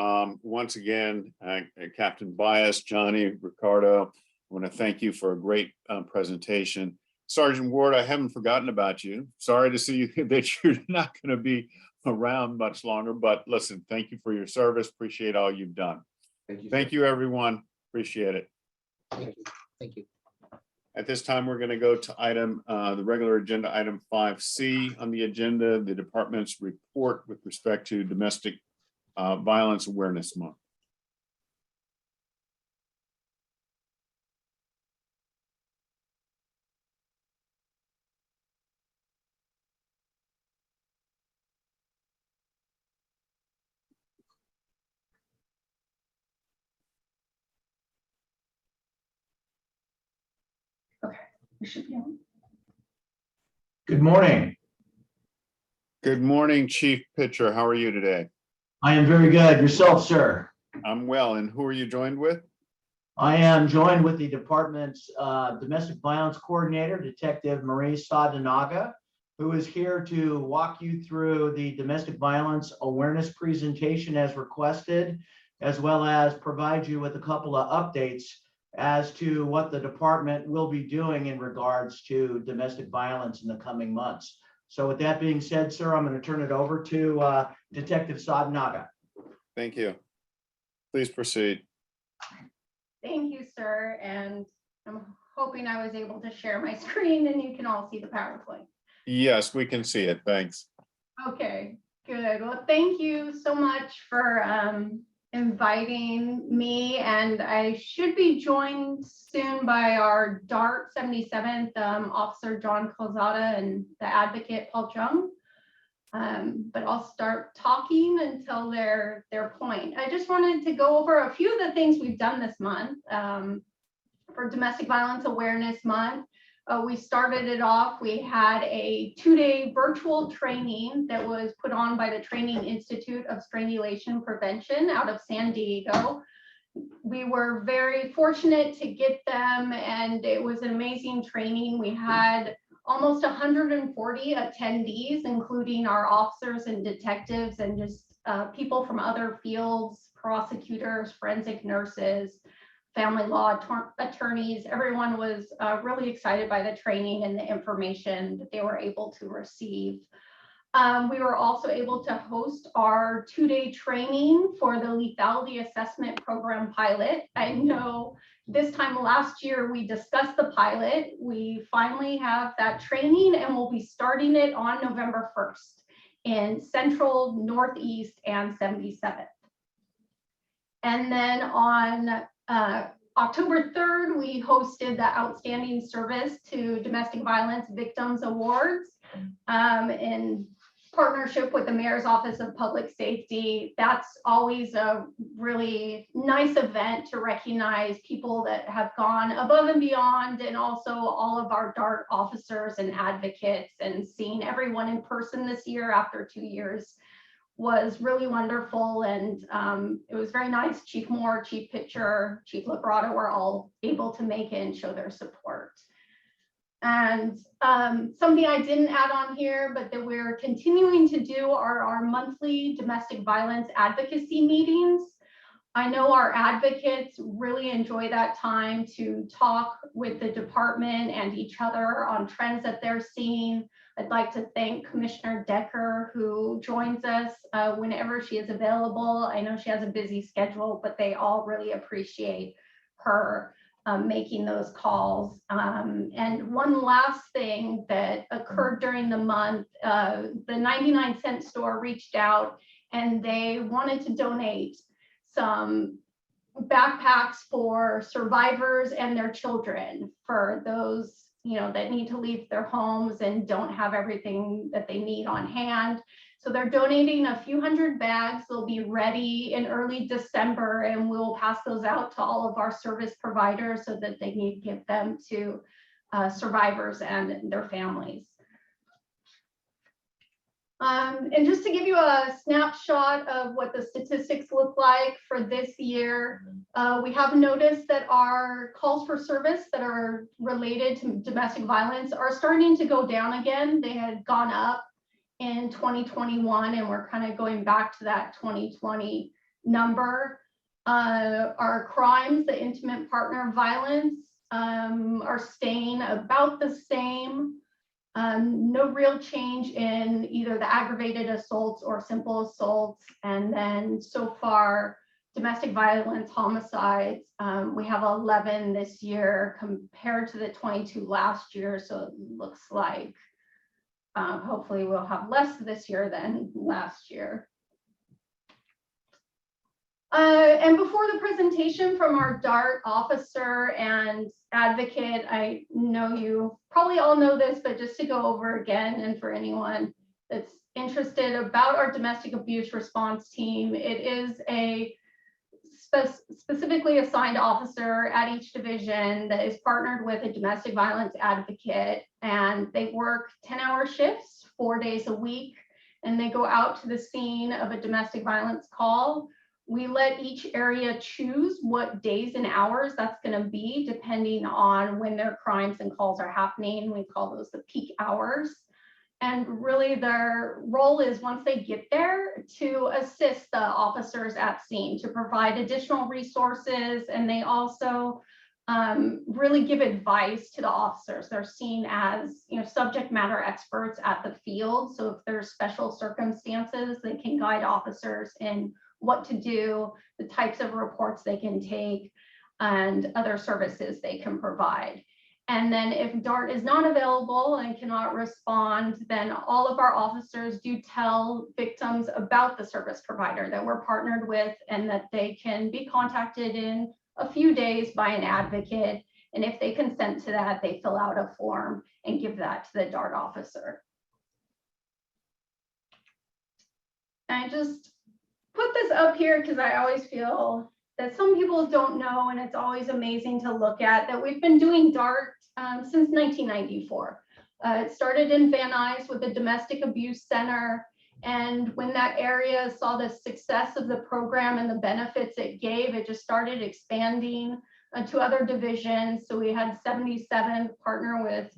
Once again, Captain Bias, Johnny, Ricardo, I want to thank you for a great presentation. Sergeant Ward, I haven't forgotten about you. Sorry to see you that you're not going to be around much longer, but listen, thank you for your service. Appreciate all you've done. Thank you, everyone. Appreciate it. Thank you. Thank you. At this time, we're going to go to the regular agenda, item 5C on the agenda, the department's report with respect to Domestic Violence Awareness Month. Good morning. Good morning, Chief Pitcher. How are you today? I am very good. Yourself, sir? I'm well. And who are you joined with? I am joined with the department's domestic violence coordinator, Detective Marie Sadanaga, who is here to walk you through the domestic violence awareness presentation as requested, as well as provide you with a couple of updates as to what the department will be doing in regards to domestic violence in the coming months. So with that being said, sir, I'm going to turn it over to Detective Sadanaga. Thank you. Please proceed. Thank you, sir. And I'm hoping I was able to share my screen and you can all see the PowerPoint. Yes, we can see it. Thanks. Okay, good. Well, thank you so much for inviting me, and I should be joined soon by our DART 77th Officer John Calzada and the advocate Paul Chung. But I'll start talking until their point. I just wanted to go over a few of the things we've done this month for Domestic Violence Awareness Month. We started it off. We had a 2-day virtual training that was put on by the Training Institute of Strangulation Prevention out of San Diego. We were very fortunate to get them, and it was an amazing training. We had almost 140 attendees, including our officers and detectives and just people from other fields, prosecutors, forensic nurses, family law attorneys. Everyone was really excited by the training and the information that they were able to receive. We were also able to host our 2-day training for the lethality assessment program pilot. I know this time last year we discussed the pilot. We finally have that training and we'll be starting it on November 1st in Central, Northeast, and 77th. And then on October 3rd, we hosted the Outstanding Service to Domestic Violence Victims Awards in partnership with the Mayor's Office of Public Safety. That's always a really nice event to recognize people that have gone above and beyond, and also all of our DART officers and advocates, and seeing everyone in person this year after 2 years was really wonderful. And it was very nice. Chief Moore, Chief Pitcher, Chief Labrada were all able to make it and show their support. And something I didn't add on here, but that we're continuing to do are our monthly domestic violence advocacy meetings. I know our advocates really enjoy that time to talk with the department and each other on trends that they're seeing. I'd like to thank Commissioner Decker, who joins us whenever she is available. I know she has a busy schedule, but they all really appreciate her making those calls. And one last thing that occurred during the month, the 99-cent store reached out and they wanted to donate some backpacks for survivors and their children, for those, you know, that need to leave their homes and don't have everything that they need on hand. So they're donating a few hundred bags. They'll be ready in early December, and we'll pass those out to all of our service providers so that they can give them to survivors and their families. And just to give you a snapshot of what the statistics look like for this year, we have noticed that our calls for service that are related to domestic violence are starting to go down again. They had gone up in 2021, and we're kind of going back to that 2020 number. Our crimes, the intimate partner violence, are staying about the same. No real change in either the aggravated assaults or simple assaults. And then so far, domestic violence homicides, we have 11 this year compared to the 22 last year. So it looks like hopefully we'll have less this year than last year. And before the presentation from our DART officer and advocate, I know you probably all know this, but just to go over again, and for anyone that's interested about our domestic abuse response team, it is a specifically assigned officer at each division that is partnered with a domestic violence advocate, and they work 10-hour shifts, 4 days a week, and they go out to the scene of a domestic violence call. We let each area choose what days and hours that's going to be depending on when their crimes and calls are happening. We call those the peak hours. And really their role is, once they get there, to assist the officers at scene, to provide additional resources. And they also really give advice to the officers. They're seen as, you know, subject matter experts at the field. So if there's special circumstances, they can guide officers in what to do, the types of reports they can take, and other services they can provide. And then if DART is not available and cannot respond, then all of our officers do tell victims about the service provider that we're partnered with, and that they can be contacted in a few days by an advocate. And if they consent to that, they fill out a form and give that to the DART officer. And I just put this up here because I always feel that some people don't know, and it's always amazing to look at, that we've been doing DART since 1994. It started in Van Nuys with the Domestic Abuse Center. And when that area saw the success of the program and the benefits it gave, it just started expanding to other divisions. So we had 77 partner with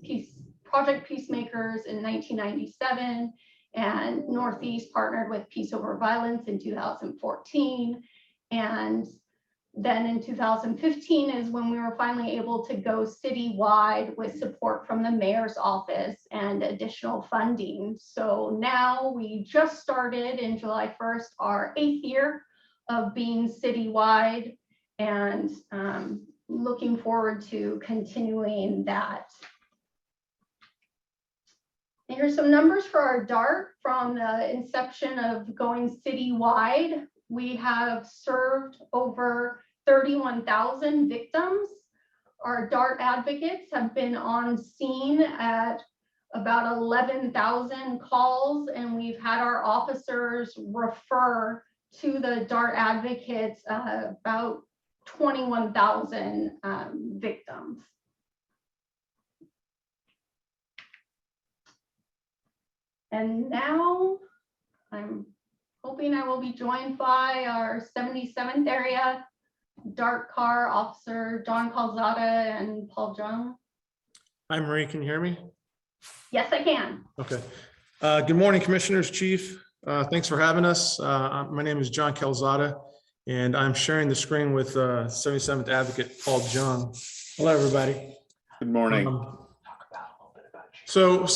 Project Peacemakers in 1997, and Northeast partnered with Peace Over Violence in 2014. And then in 2015 is when we were finally able to go citywide with support from the mayor's office and additional funding. So now we just started in July 1st, our 8th year of being citywide, and looking forward to continuing that. And here's some numbers for our DART from the inception of going citywide. We have served over 31,000 victims. Our DART advocates have been on scene at about 11,000 calls, and we've had our officers refer to the DART advocates about 21,000 victims. And now I'm hoping I will be joined by our 77th area DART car officer, John Calzada and Paul Jung. Hi, Marie, can you hear me? Yes, I can. Okay. Good morning, Commissioners, Chief. Thanks for having us. My name is John Calzada, and I'm sharing the screen with 77th Advocate Paul Jung. Hello, everybody. Good morning. So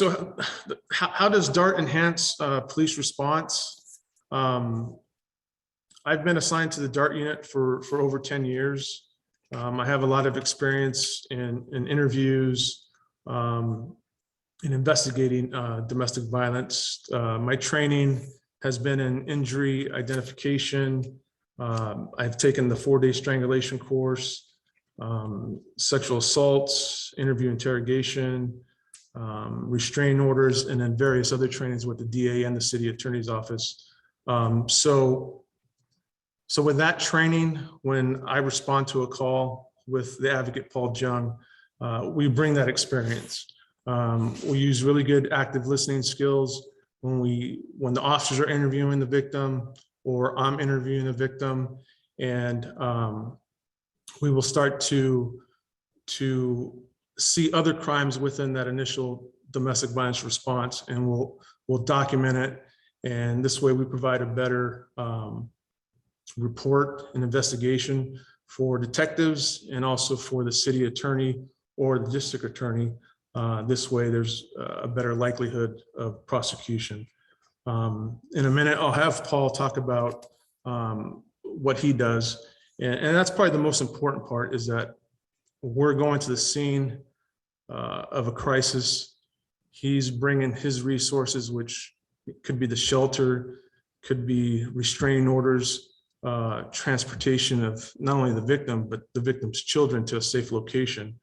how does DART enhance police response? I've been assigned to the DART unit for over 10 years. I have a lot of experience in interviews, in investigating domestic violence. My training has been in injury identification. I've taken the 4-day strangulation course, sexual assaults, interview interrogation, restraining orders, and then various other trainings with the DA and the city attorney's office. So with that training, when I respond to a call with the advocate Paul Jung, we bring that experience. We use really good active listening skills when the officers are interviewing the victim or I'm interviewing the victim, and we will start to see other crimes within that initial domestic violence response, and we'll document it. And this way we provide a better report and investigation for detectives and also for the city attorney or the district attorney. This way there's a better likelihood of prosecution. In a minute, I'll have Paul talk about what he does. And that's probably the most important part, is that we're going to the scene of a crisis. He's bringing his resources, which could be the shelter, could be restraining orders, transportation of not only the victim, but the victim's children to a safe location.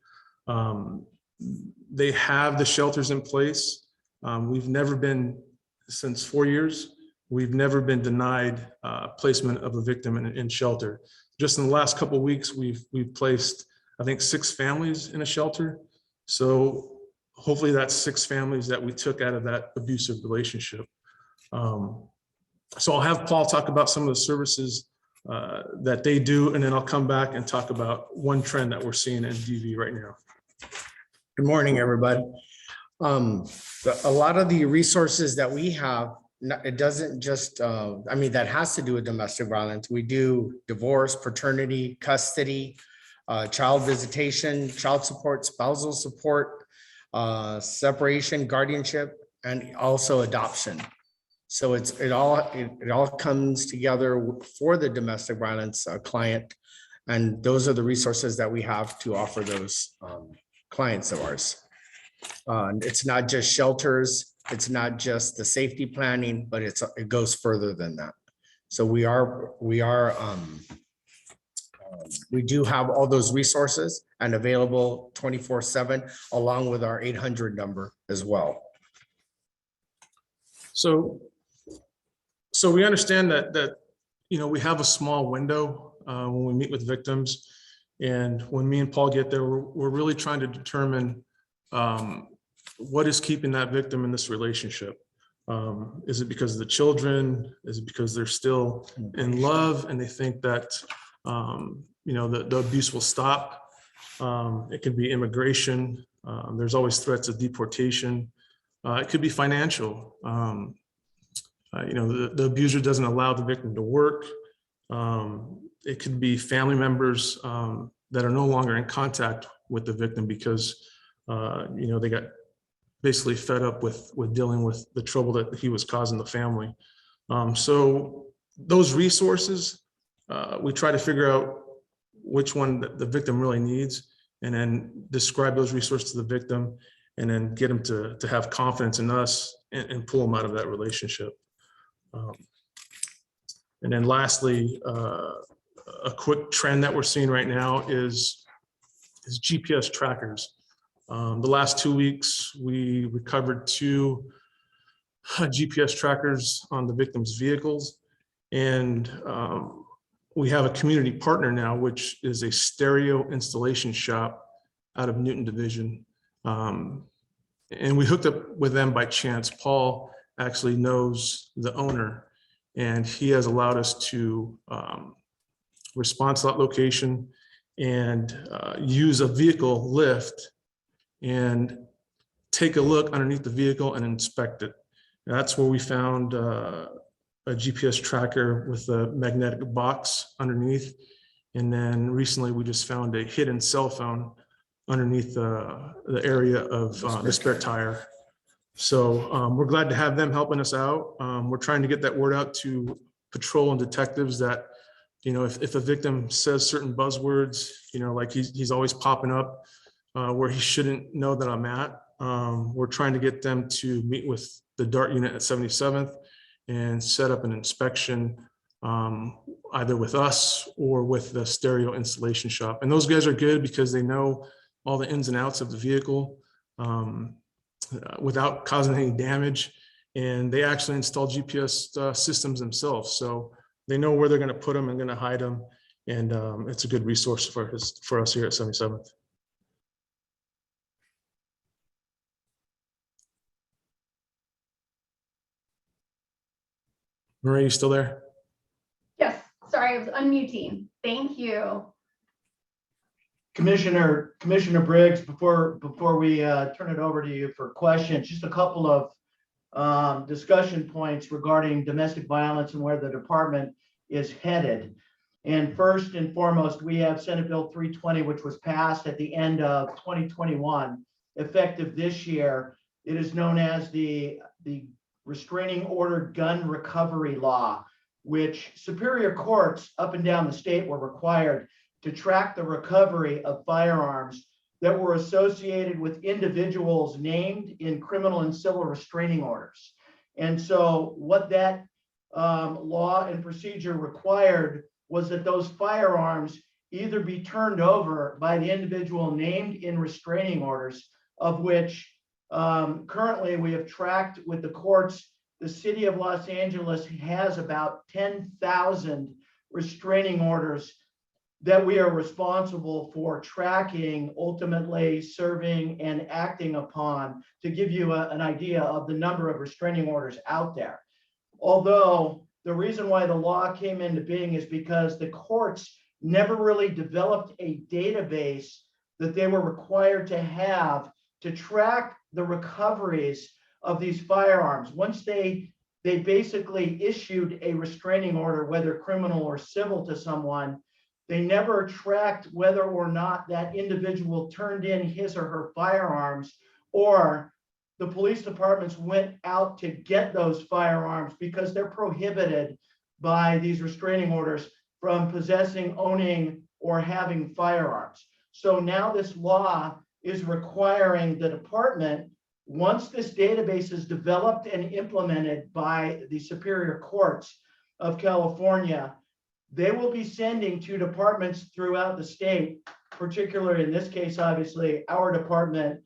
They have the shelters in place. We've never been, since 4 years, we've never been denied placement of a victim in shelter. Just in the last couple of weeks, we've placed, I think, 6 families in a shelter. So hopefully that's 6 families that we took out of that abusive relationship. So I'll have Paul talk about some of the services that they do, and then I'll come back and talk about one trend that we're seeing in DV right now. Good morning, everybody. A lot of the resources that we have, it doesn't just, I mean, that has to do with domestic violence. We do divorce, paternity, custody, child visitation, child support, spousal support, separation, guardianship, and also adoption. So it all comes together for the domestic violence client, and those are the resources that we have to offer those clients of ours. It's not just shelters, it's not just the safety planning, but it goes further than that. So we do have all those resources and available 24/7, along with our 800 number as well. So we understand that we have a small window when we meet with victims, and when me and Paul get there, we're really trying to determine what is keeping that victim in this relationship. Is it because of the children? Is it because they're still in love and they think that the abuse will stop? It could be immigration. There's always threats of deportation. It could be financial. The abuser doesn't allow the victim to work. It could be family members that are no longer in contact with the victim because they got basically fed up with dealing with the trouble that he was causing the family. So those resources, we try to figure out which one the victim really needs, and then describe those resources to the victim, and then get them to have confidence in us and pull them out of that relationship. And then lastly, a quick trend that we're seeing right now is GPS trackers. The last 2 weeks, we recovered 2 GPS trackers on the victim's vehicles. And we have a community partner now, which is a stereo installation shop out of Newton Division. And we hooked up with them by chance. Paul actually knows the owner, and he has allowed us to respond to that location and use a vehicle lift and take a look underneath the vehicle and inspect it. And that's where we found a GPS tracker with a magnetic box underneath. And then recently we just found a hidden cell phone underneath the area of the spare tire. So we're glad to have them helping us out. We're trying to get that word out to patrol and detectives that if a victim says certain buzzwords, like he's always popping up where he shouldn't know that I'm at, we're trying to get them to meet with the DART unit at 77th and set up an inspection either with us or with the stereo installation shop. And those guys are good because they know all the ins and outs of the vehicle without causing any damage. And they actually install GPS systems themselves. So they know where they're going to put them and going to hide them. And it's a good resource for us here at 77th. Marie, you still there? Yes, sorry, I was unmuting. Thank you. Commissioner Briggs, before we turn it over to you for questions, just a couple of discussion points regarding domestic violence and where the department is headed. And first and foremost, we have Senate Bill 320, which was passed at the end of 2021, effective this year. It is known as the Restraining Order Gun Recovery Law, which superior courts up and down the state were required to track the recovery of firearms that were associated with individuals named in criminal and civil restraining orders. And so what that law and procedure required was that those firearms either be turned over by the individual named in restraining orders, of which currently we have tracked with the courts. The city of Los Angeles has about 10,000 restraining orders that we are responsible for tracking, ultimately serving and acting upon, to give you an idea of the number of restraining orders out there. Although the reason why the law came into being is because the courts never really developed a database that they were required to have to track the recoveries of these firearms. Once they basically issued a restraining order, whether criminal or civil, to someone, they never tracked whether or not that individual turned in his or her firearms, or the police departments went out to get those firearms, because they're prohibited by these restraining orders from possessing, owning, or having firearms. So now this law is requiring the department, once this database is developed and implemented by the superior courts of California, they will be sending to departments throughout the state, particularly in this case, obviously, our department,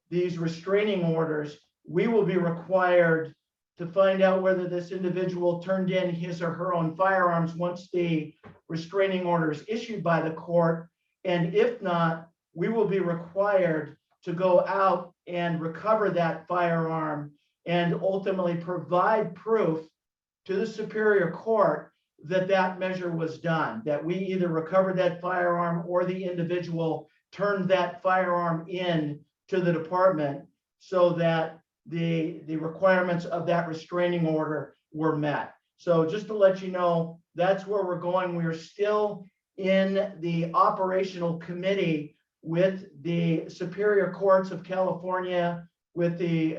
these restraining orders. We will be required to find out whether this individual turned in his or her own firearms once the restraining order is issued by the court. And if not, we will be required to go out and recover that firearm and ultimately provide proof to the superior court that that measure was done, that we either recovered that firearm or the individual turned that firearm in to the department, so that the requirements of that restraining order were met. So just to let you know, that's where we're going. We're still in the operational committee with the superior courts of California, with the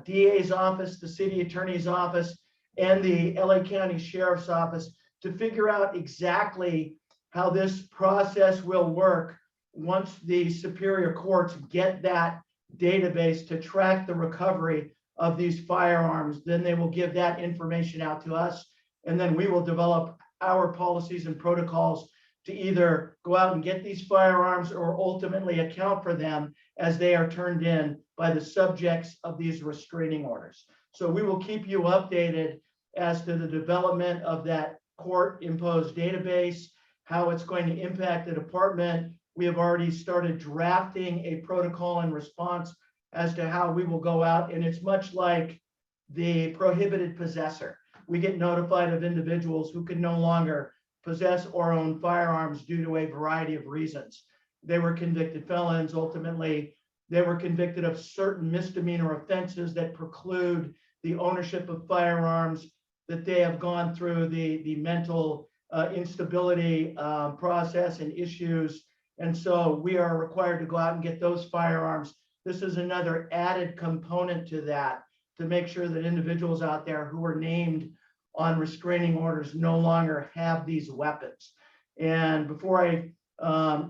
DA's office, the city attorney's office, and the LA County Sheriff's Office, to figure out exactly how this process will work once the superior courts get that database to track the recovery of these firearms. Then they will give that information out to us, and then we will develop our policies and protocols to either go out and get these firearms or ultimately account for them as they are turned in by the subjects of these restraining orders. So we will keep you updated as to the development of that court imposed database, how it's going to impact the department. We have already started drafting a protocol in response as to how we will go out. And it's much like the prohibited possessor. We get notified of individuals who can no longer possess or own firearms due to a variety of reasons. They were convicted felons. Ultimately, they were convicted of certain misdemeanor offenses that preclude the ownership of firearms, that they have gone through the mental instability process and issues. And so we are required to go out and get those firearms. This is another added component to that, to make sure that individuals out there who are named on restraining orders no longer have these weapons. And before I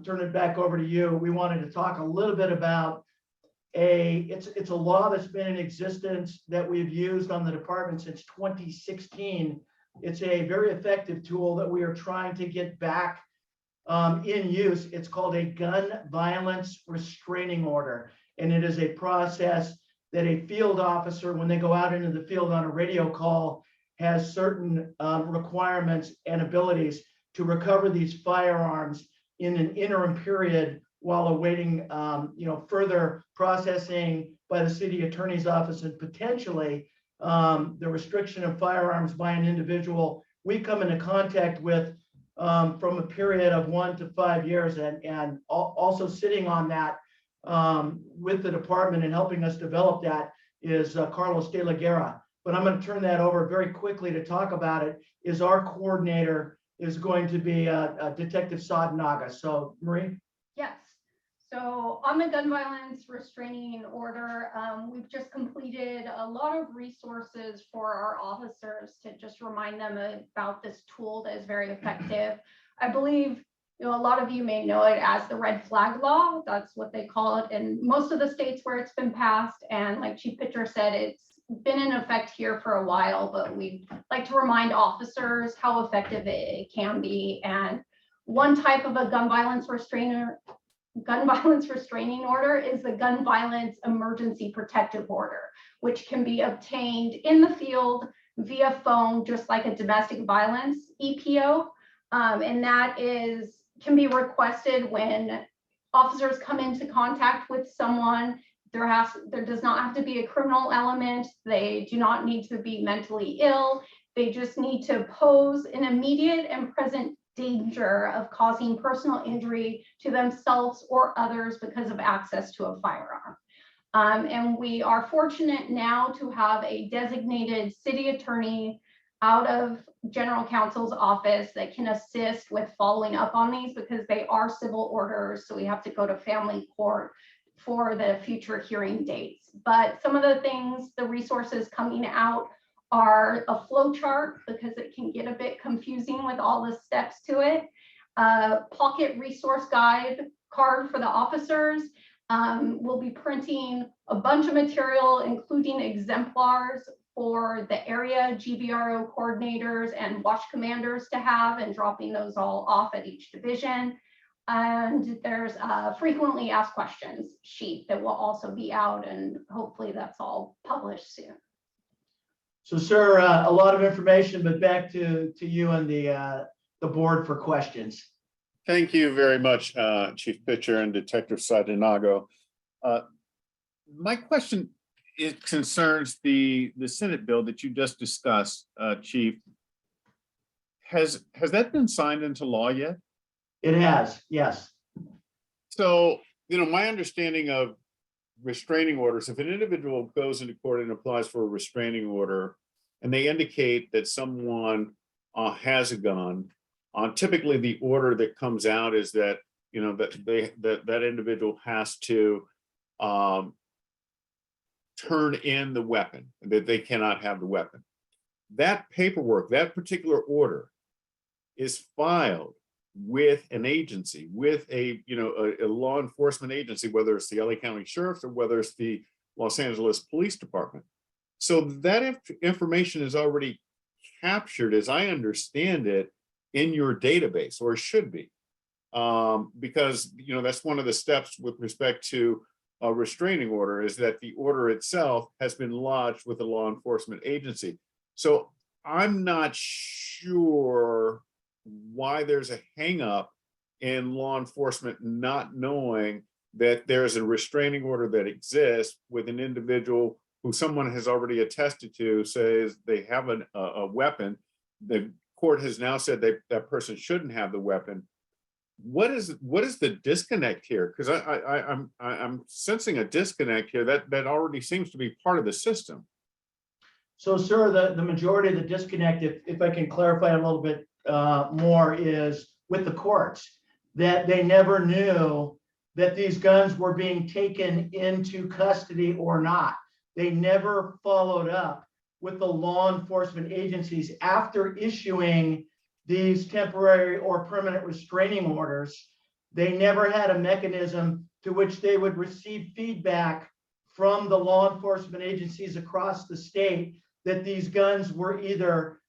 turn it back over to you, we wanted to talk a little bit about it's a law that's been in existence that we've used on the department since 2016. It's a very effective tool that we are trying to get back in use. It's called a gun violence restraining order. And it is a process that a field officer, when they go out into the field on a radio call, has certain requirements and abilities to recover these firearms in an interim period while awaiting further processing by the city attorney's office and potentially the restriction of firearms by an individual we come into contact with from a period of 1 to 5 years, and also sitting on that with the department and helping us develop that is Carlos De La Guerra. But I'm going to turn that over very quickly to talk about it. Is our coordinator is going to be Detective Sadanaga. So Marie? Yes. So on the gun violence restraining order, we've just completed a lot of resources for our officers to just remind them about this tool that is very effective. I believe a lot of you may know it as the red flag law. That's what they call it in most of the states where it's been passed. And like Chief Pitcher said, it's been in effect here for a while, but we'd like to remind officers how effective it can be. And one type of a gun violence restraining order is the gun violence emergency protective order, which can be obtained in the field via phone, just like a domestic violence EPO. And that can be requested when officers come into contact with someone. There does not have to be a criminal element. They do not need to be mentally ill. They just need to pose an immediate and present danger of causing personal injury to themselves or others because of access to a firearm. And we are fortunate now to have a designated city attorney out of general counsel's office that can assist with following up on these, because they are civil orders. So we have to go to family court for the future hearing dates. But some of the things, the resources coming out are a flow chart, because it can get a bit confusing with all the steps to it. Pocket resource guide card for the officers. We'll be printing a bunch of material, including exemplars for the area GVRO coordinators and watch commanders to have, and dropping those all off at each division. And there's a frequently asked questions sheet that will also be out, and hopefully that's all published soon. So, sir, a lot of information, but back to you and the board for questions. Thank you very much, Chief Pitcher and Detective Sadanago. My question concerns the Senate bill that you just discussed, Chief. Has that been signed into law yet? It has, yes. So, my understanding of restraining orders, if an individual goes into court and applies for a restraining order, and they indicate that someone has a gun, typically the order that comes out is that that individual has to turn in the weapon, that they cannot have the weapon. That paperwork, that particular order, is filed with an agency, with a law enforcement agency, whether it's the LA County Sheriff's or whether it's the Los Angeles Police Department. So that information is already captured, as I understand it, in your database, or should be, because that's one of the steps with respect to a restraining order, is that the order itself has been lodged with a law enforcement agency. So I'm not sure why there's a hang up in law enforcement not knowing that there's a restraining order that exists with an individual who someone has already attested to, says they have a weapon. The court has now said that person shouldn't have the weapon. What is the disconnect here? Because I'm sensing a disconnect here that already seems to be part of the system. So, sir, the majority of the disconnect, if I can clarify a little bit more, is with the courts, that they never knew that these guns were being taken into custody or not. They never followed up with the law enforcement agencies after issuing these temporary or permanent restraining orders, they never had a mechanism to which they would receive feedback from the law enforcement agencies across the state that these guns were either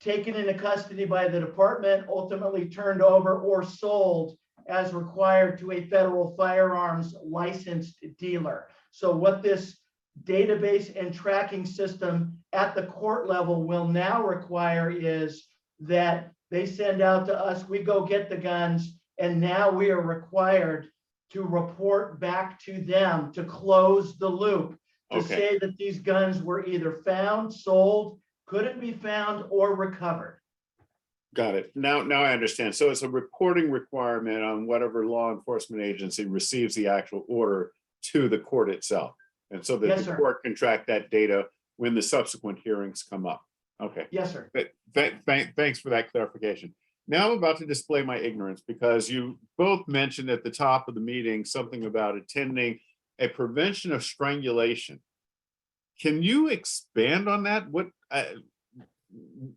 taken into custody by the department, ultimately turned over, or sold as required to a federal firearms licensed dealer. So what this database and tracking system at the court level will now require is that they send out to us, we go get the guns, and now we are required to report back to them to close the loop, to Okay. say that these guns were either found, sold, couldn't be found, or recovered. Got it. Now I understand. So it's a reporting requirement on whatever law enforcement agency receives the actual order to the court itself. And so that Yes, the sir. court can track that data when the subsequent hearings come up. Okay. Yes, sir. Thanks for that clarification. Now I'm about to display my ignorance because you both mentioned at the top of the meeting something about attending a prevention of strangulation. Can you expand on that?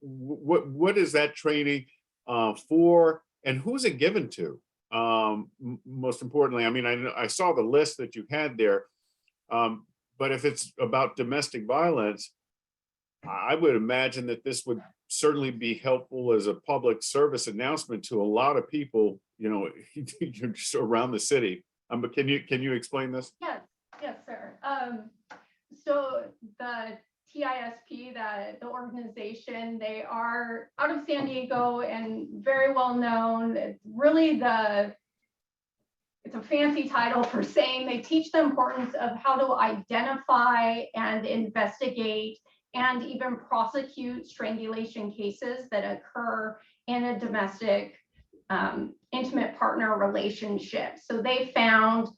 What is that training for, and who's it given to? Most importantly, I mean, I saw the list that you had there, but if it's about domestic violence, I would imagine that this would certainly be helpful as a public service announcement to a lot of people, you know, just around the city. But can you explain this? Yes, sir. So the TISP, the organization, they are out of San Diego and very well known. It's really it's a fancy title for saying they teach the importance of how to identify and investigate and even prosecute strangulation cases that occur in a domestic intimate partner relationship. So they found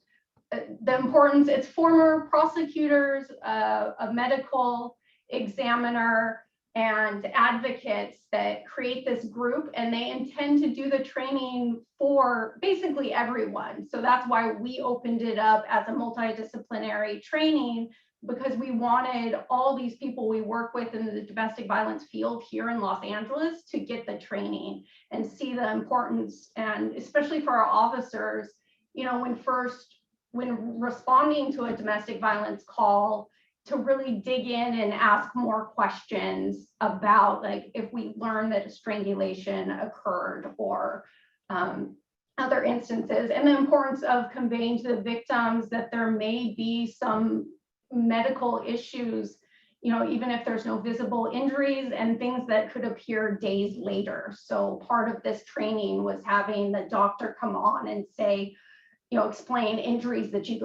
the importance. It's former prosecutors, a medical examiner, and advocates that create this group, and they intend to do the training for basically everyone. So that's why we opened it up as a multidisciplinary training, because we wanted all these people we work with in the domestic violence field here in Los Angeles to get the training and see the importance, and especially for our officers, you know, when responding to a domestic violence call, to really dig in and ask more questions about, like, if we learn that a strangulation occurred or other instances, and the importance of conveying to the victims that there may be some medical issues, you know, even if there's no visible injuries, and things that could appear days later. So part of this training was having the doctor come on and say, you know, explain injuries that you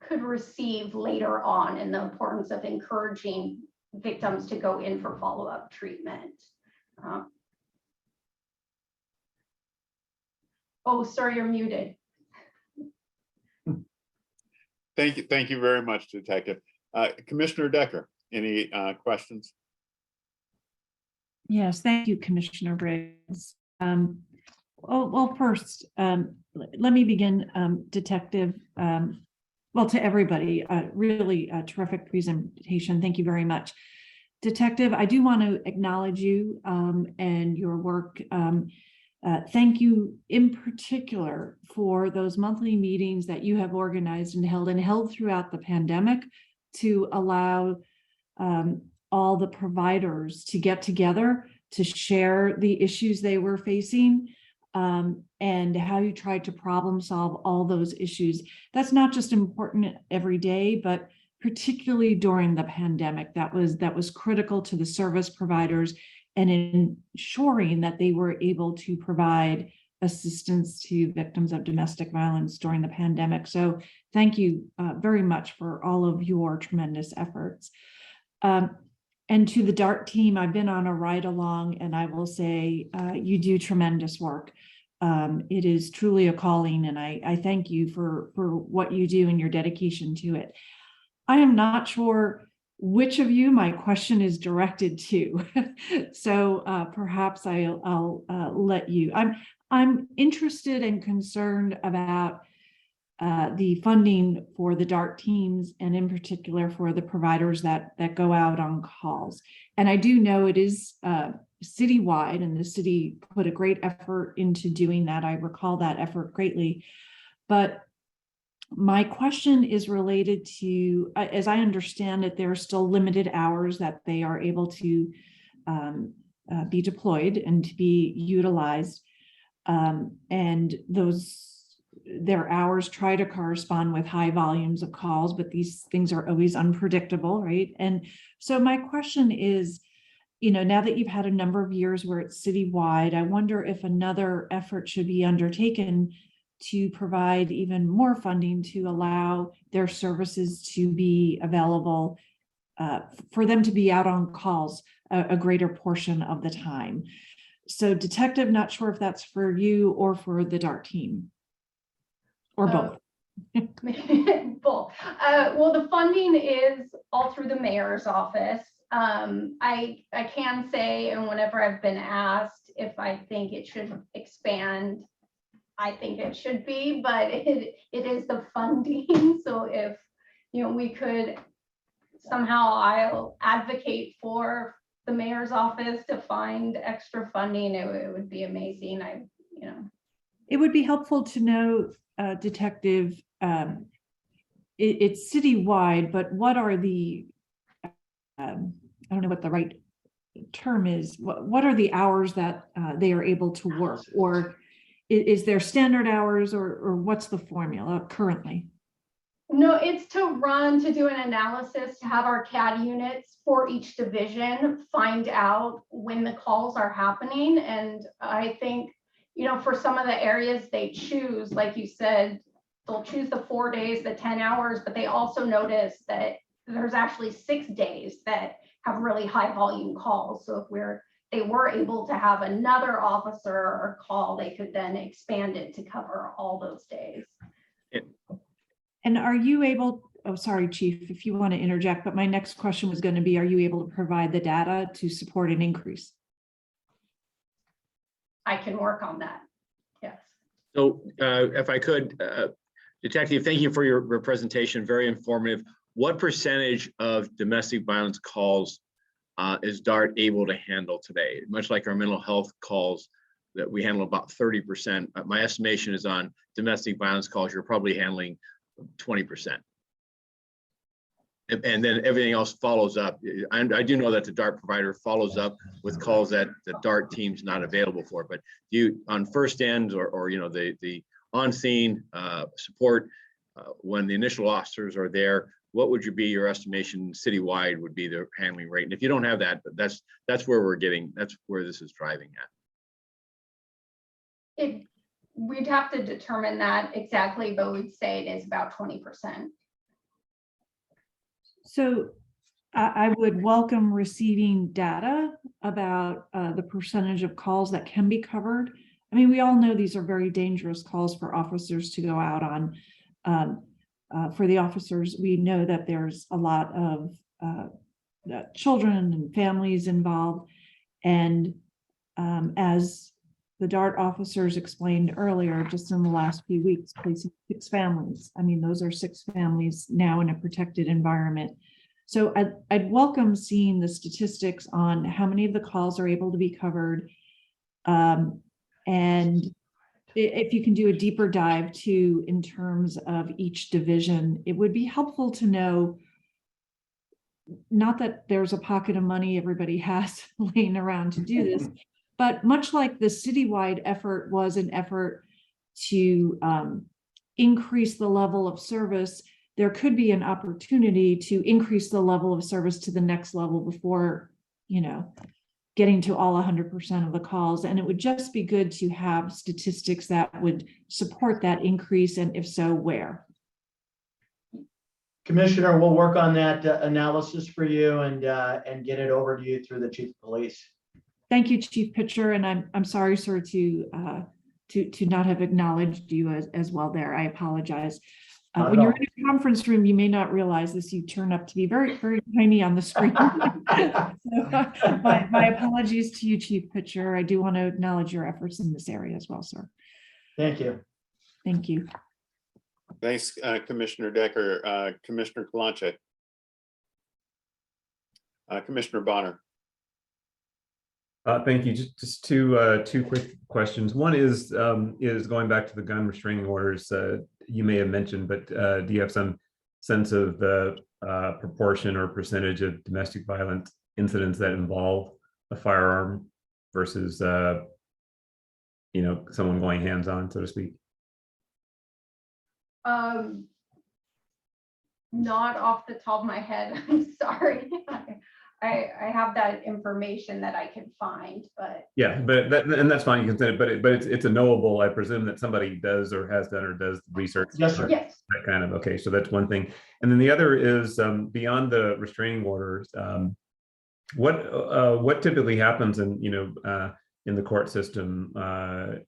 could receive later on, and the importance of encouraging victims to go in for follow-up treatment. Oh, sorry, you're muted. Thank you very much, Detective. Commissioner Decker, any questions? Yes, thank you, Commissioner Briggs. Well, first, let me begin, Detective. Well, to everybody, really a terrific presentation. Thank you very much. Detective, I do want to acknowledge you and your work. Thank you in particular for those monthly meetings that you have organized and held throughout the pandemic to allow all the providers to get together to share the issues they were facing, and how you tried to problem solve all those issues. That's not just important every day, but particularly during the pandemic, that was critical to the service providers and ensuring that they were able to provide assistance to victims of domestic violence during the pandemic. So thank you very much for all of your tremendous efforts. And to the DART team, I've been on a ride along, and I will say you do tremendous work. It is truly a calling, and I thank you for what you do and your dedication to it. I am not sure which of you my question is directed to, so perhaps I'll let you. I'm interested and concerned about the funding for the DART teams, and in particular for the providers that go out on calls. And I do know it is citywide, and the city put a great effort into doing that. I recall that effort greatly. But my question is related to, as I understand it, there are still limited hours that they are able to be deployed and to be utilized. And their hours try to correspond with high volumes of calls, but these things are always unpredictable, right? And so my question is, now that you've had a number of years where it's citywide, I wonder if another effort should be undertaken to provide even more funding to allow their services to be available, for them to be out on calls a greater portion of the time. So detective, not sure if that's for you or for the DART team, or both. Both. Well, the funding is all through the mayor's office. I can say, and whenever I've been asked if I think it should expand, I think it should be, but it is the funding. So if we could somehow, I'll advocate for the mayor's office to find extra funding, it would be amazing. It would be helpful to know, detective, it's citywide, but what are the, I don't know what the right term is. What are the hours that they are able to work, or is there standard hours, or what's the formula currently? No, it's to do an analysis, to have our CAD units for each division find out when the calls are happening. And I think, for some of the areas they choose, like you said, they'll choose the 4 days, the 10 hours, but they also notice that there's actually 6 days that have really high volume calls. So if they were able to have another officer or call, they could then expand it to cover all those days. And are you able, oh, sorry, Chief, if you want to interject, but my next question was going to be, are you able to provide the data to support an increase? I can work on that. Yes. So if I could, Detective, thank you for your presentation, very informative. What percentage of domestic violence calls is DART able to handle today? Much like our mental health calls that we handle about 30%. My estimation is on domestic violence calls, you're probably handling 20%. And then everything else follows up. I do know that the DART provider follows up with calls that the DART team's not available for, but you on first end or the on-scene support, when the initial officers are there, what would be your estimation citywide would be the handling rate? And if you don't have that, that's where that's where this is driving at. We'd have to determine that exactly, but we'd say it is about 20%. So I would welcome receiving data about the percentage of calls that can be covered. I mean, we all know these are very dangerous calls for officers to go out on. For the officers, we know that there's a lot of children and families involved. And as the DART officers explained earlier, just in the last few weeks, placing 6 families. I mean, those are 6 families now in a protected environment. So I'd welcome seeing the statistics on how many of the calls are able to be covered. And if you can do a deeper dive too, in terms of each division, it would be helpful to know, not that there's a pocket of money everybody has laying around to do this, but much like the citywide effort was an effort to increase the level of service, there could be an opportunity to increase the level of service to the next level before, getting to all 100% of the calls. And it would just be good to have statistics that would support that increase, and if so, where? Commissioner, we'll work on that analysis for you and get it over to you through the chief of police. Thank you, Chief Pitcher, and I'm sorry, sir, to not have acknowledged you as well there. I apologize. When you're in a conference room, you may not realize this. You turn up to be very, very tiny on the screen. So, my apologies to you, Chief Pitcher. I do want to acknowledge your efforts in this area as well, sir. Thank you. Thank you. Thanks, Commissioner Decker. Commissioner Kalanche. Commissioner Bonner. Thank you. Just two quick questions. One is going back to the gun restraining orders. You may have mentioned, but do you have some sense of the proportion or percentage of domestic violence incidents that involve a firearm versus someone going hands-on, so to speak? Not off the top of my head. I'm sorry. I have that information that I can find, but Yeah, but that's fine. You can send it, but it's a knowable. I presume that somebody does or has done or does research. Yes, sir. yes. That kind of, okay. So that's one thing, and then the other is beyond the restraining orders. What typically happens in the court system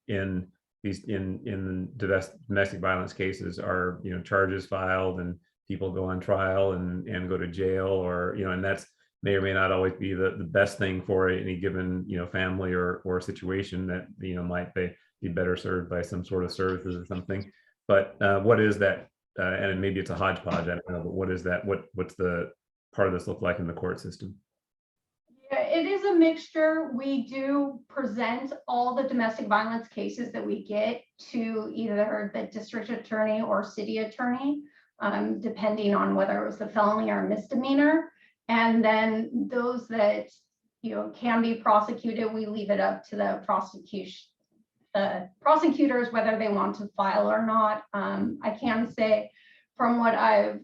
in these in domestic violence cases? Are charges filed and people go on trial and go to jail, or and that's may or may not always be the best thing for any given family or situation that might be better served by some sort of services or something. But what is that? And maybe it's a hodgepodge. I don't know. But what is that? What's the part of this look like in the court system? Yeah, it is a mixture. We do present all the domestic violence cases that we get to either the district attorney or city attorney, depending on whether it was a felony or misdemeanor. And then those that can be prosecuted, we leave it up to the prosecutors whether they want to file or not. I can say from what I've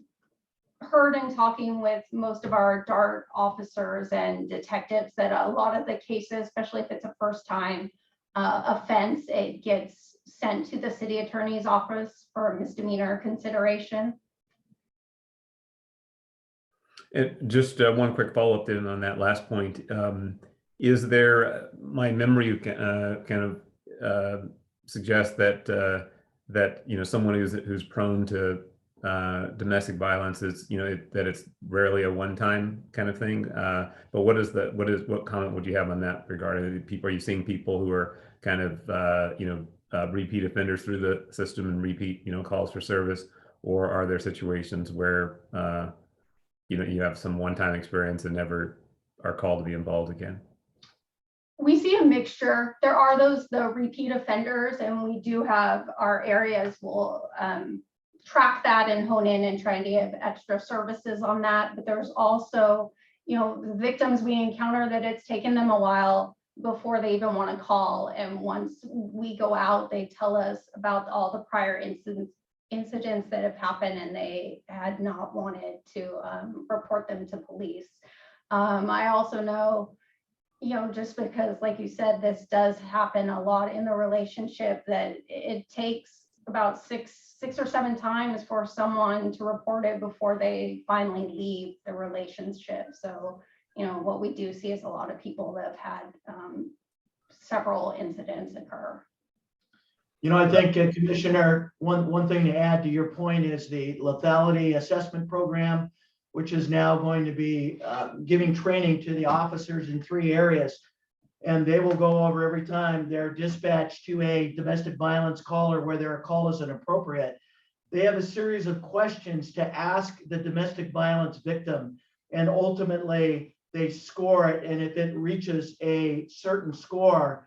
heard in talking with most of our DART officers and detectives that a lot of the cases, especially if it's a first time offense, it gets sent to the city attorney's office for misdemeanor consideration. And just one quick follow-up then on that last point. Is there, my memory kind of suggests that someone who's prone to domestic violence is that it's rarely a one-time kind of thing. But what comment would you have on that regard? Are you seeing people who are kind of repeat offenders through the system and repeat calls for service, or are there situations where you have some one-time experience and never are called to be involved again? We see a mixture. There are the repeat offenders, and we do have our areas will track that and hone in and try to give extra services on that. But there's also, the victims we encounter that it's taken them a while before they even want to call. And once we go out, they tell us about all the prior incidents that have happened, and they had not wanted to report them to police. I also know, just because, like you said, this does happen a lot in the relationship, that it takes about six or seven times for someone to report it before they finally leave the relationship. So, what we do see is a lot of people that have had several incidents occur. I think, Commissioner, one thing to add to your point is the lethality assessment program, which is now going to be giving training to the officers in 3 areas. And they will go over every time they're dispatched to a domestic violence call or where their call is inappropriate. They have a series of questions to ask the domestic violence victim, and ultimately they score it. And if it reaches a certain score,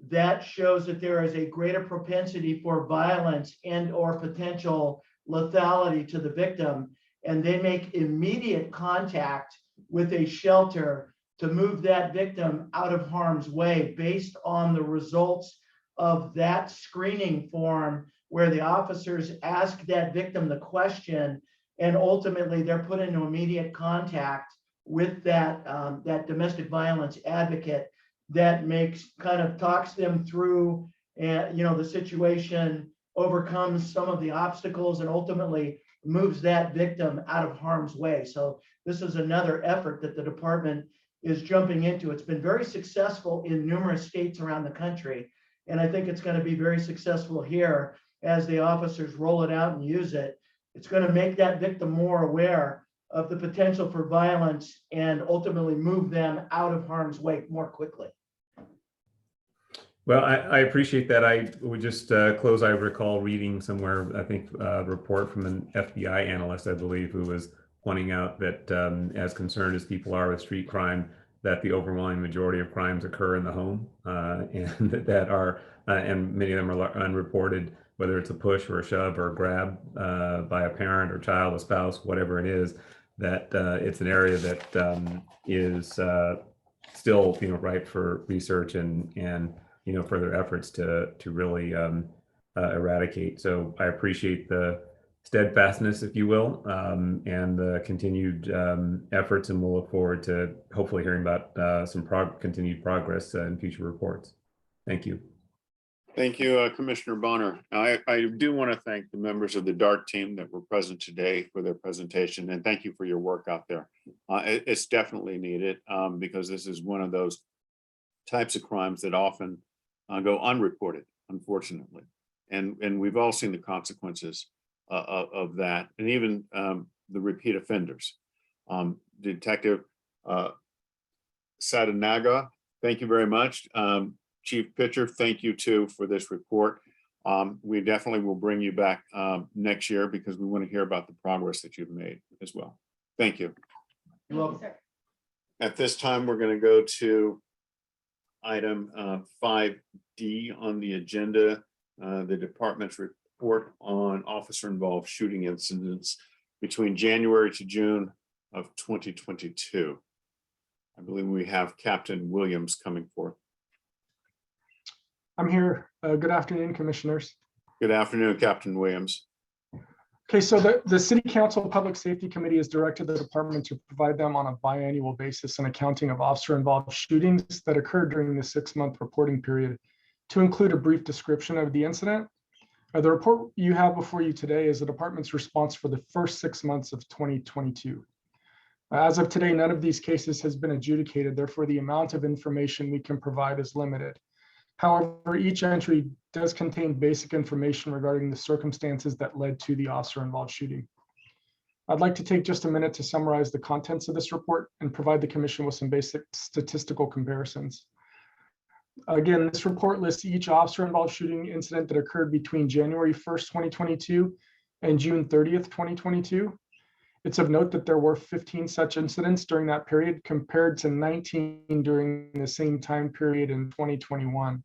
that shows that there is a greater propensity for violence and or potential lethality to the victim. And they make immediate contact with a shelter to move that victim out of harm's way based on the results of that screening form, where the officers ask that victim the question, and ultimately they're put into immediate contact with that domestic violence advocate that talks them through the situation, overcomes some of the obstacles, and ultimately moves that victim out of harm's way. So this is another effort that the department is jumping into. It's been very successful in numerous states around the country, and I think it's going to be very successful here as the officers roll it out and use it. It's going to make that victim more aware of the potential for violence and ultimately move them out of harm's way more quickly. Well, I appreciate that. I would just close. I recall reading somewhere, I think, a report from an FBI analyst, I believe, who was pointing out that as concerned as people are with street crime, that the overwhelming majority of crimes occur in the home, and that are, and many of them are unreported, whether it's a push or a shove or a grab by a parent or child, a spouse, whatever it is, that it's an area that is still, ripe for research and further efforts to really eradicate. So I appreciate the steadfastness, if you will, and the continued efforts, and we'll look forward to hopefully hearing about some continued progress in future reports. Thank you. Thank you, Commissioner Bonner. I do want to thank the members of the DART team that were present today for their presentation, and thank you for your work out there. It's definitely needed because this is one of those types of crimes that often go unreported, unfortunately. And we've all seen the consequences of that, and even the repeat offenders. Detective Sadanaga, thank you very much. Chief Pitcher, thank you too for this report. We definitely will bring you back next year because we want to hear about the progress that you've made as well. Thank you. Thank you, sir. At this time, we're going to go to item 5D on the agenda, the department's report on officer-involved shooting incidents between January to June of 2022. I believe we have Captain Williams coming forth. I'm here. Good afternoon, commissioners. Good afternoon, Captain Williams. Okay, so the City Council Public Safety Committee has directed the department to provide them on a biannual basis an accounting of officer-involved shootings that occurred during the 6-month reporting period, to include a brief description of the incident. The report you have before you today is the department's response for the first 6 months of 2022. As of today, none of these cases has been adjudicated. Therefore, the amount of information we can provide is limited. However, each entry does contain basic information regarding the circumstances that led to the officer-involved shooting. I'd like to take just a minute to summarize the contents of this report and provide the commission with some basic statistical comparisons. Again, this report lists each officer-involved shooting incident that occurred between January 1st, 2022 and June 30th, 2022. It's of note that there were 15 such incidents during that period compared to 19 during the same time period in 2021.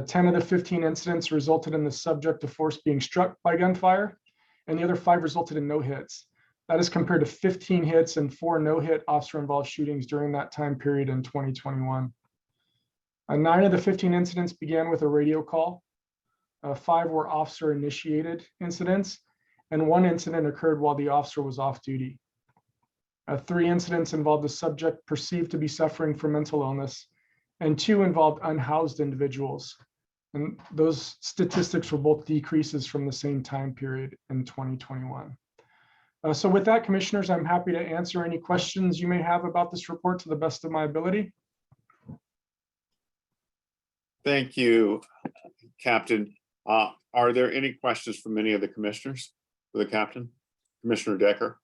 10 of the 15 incidents resulted in the subject of force being struck by gunfire, and the other 5 resulted in no hits. That is compared to 15 hits and 4 no-hit officer-involved shootings during that time period in 2021. 9 of the 15 incidents began with a radio call. 5 were officer-initiated incidents, and 1 incident occurred while the officer was off duty. 3 incidents involved the subject perceived to be suffering from mental illness, and 2 involved unhoused individuals. And those statistics were both decreases from the same time period in 2021. So with that, commissioners, I'm happy to answer any questions you may have about this report to the best of my ability. Thank you, Captain. Are there any questions from any of the commissioners for the captain? Commissioner Decker?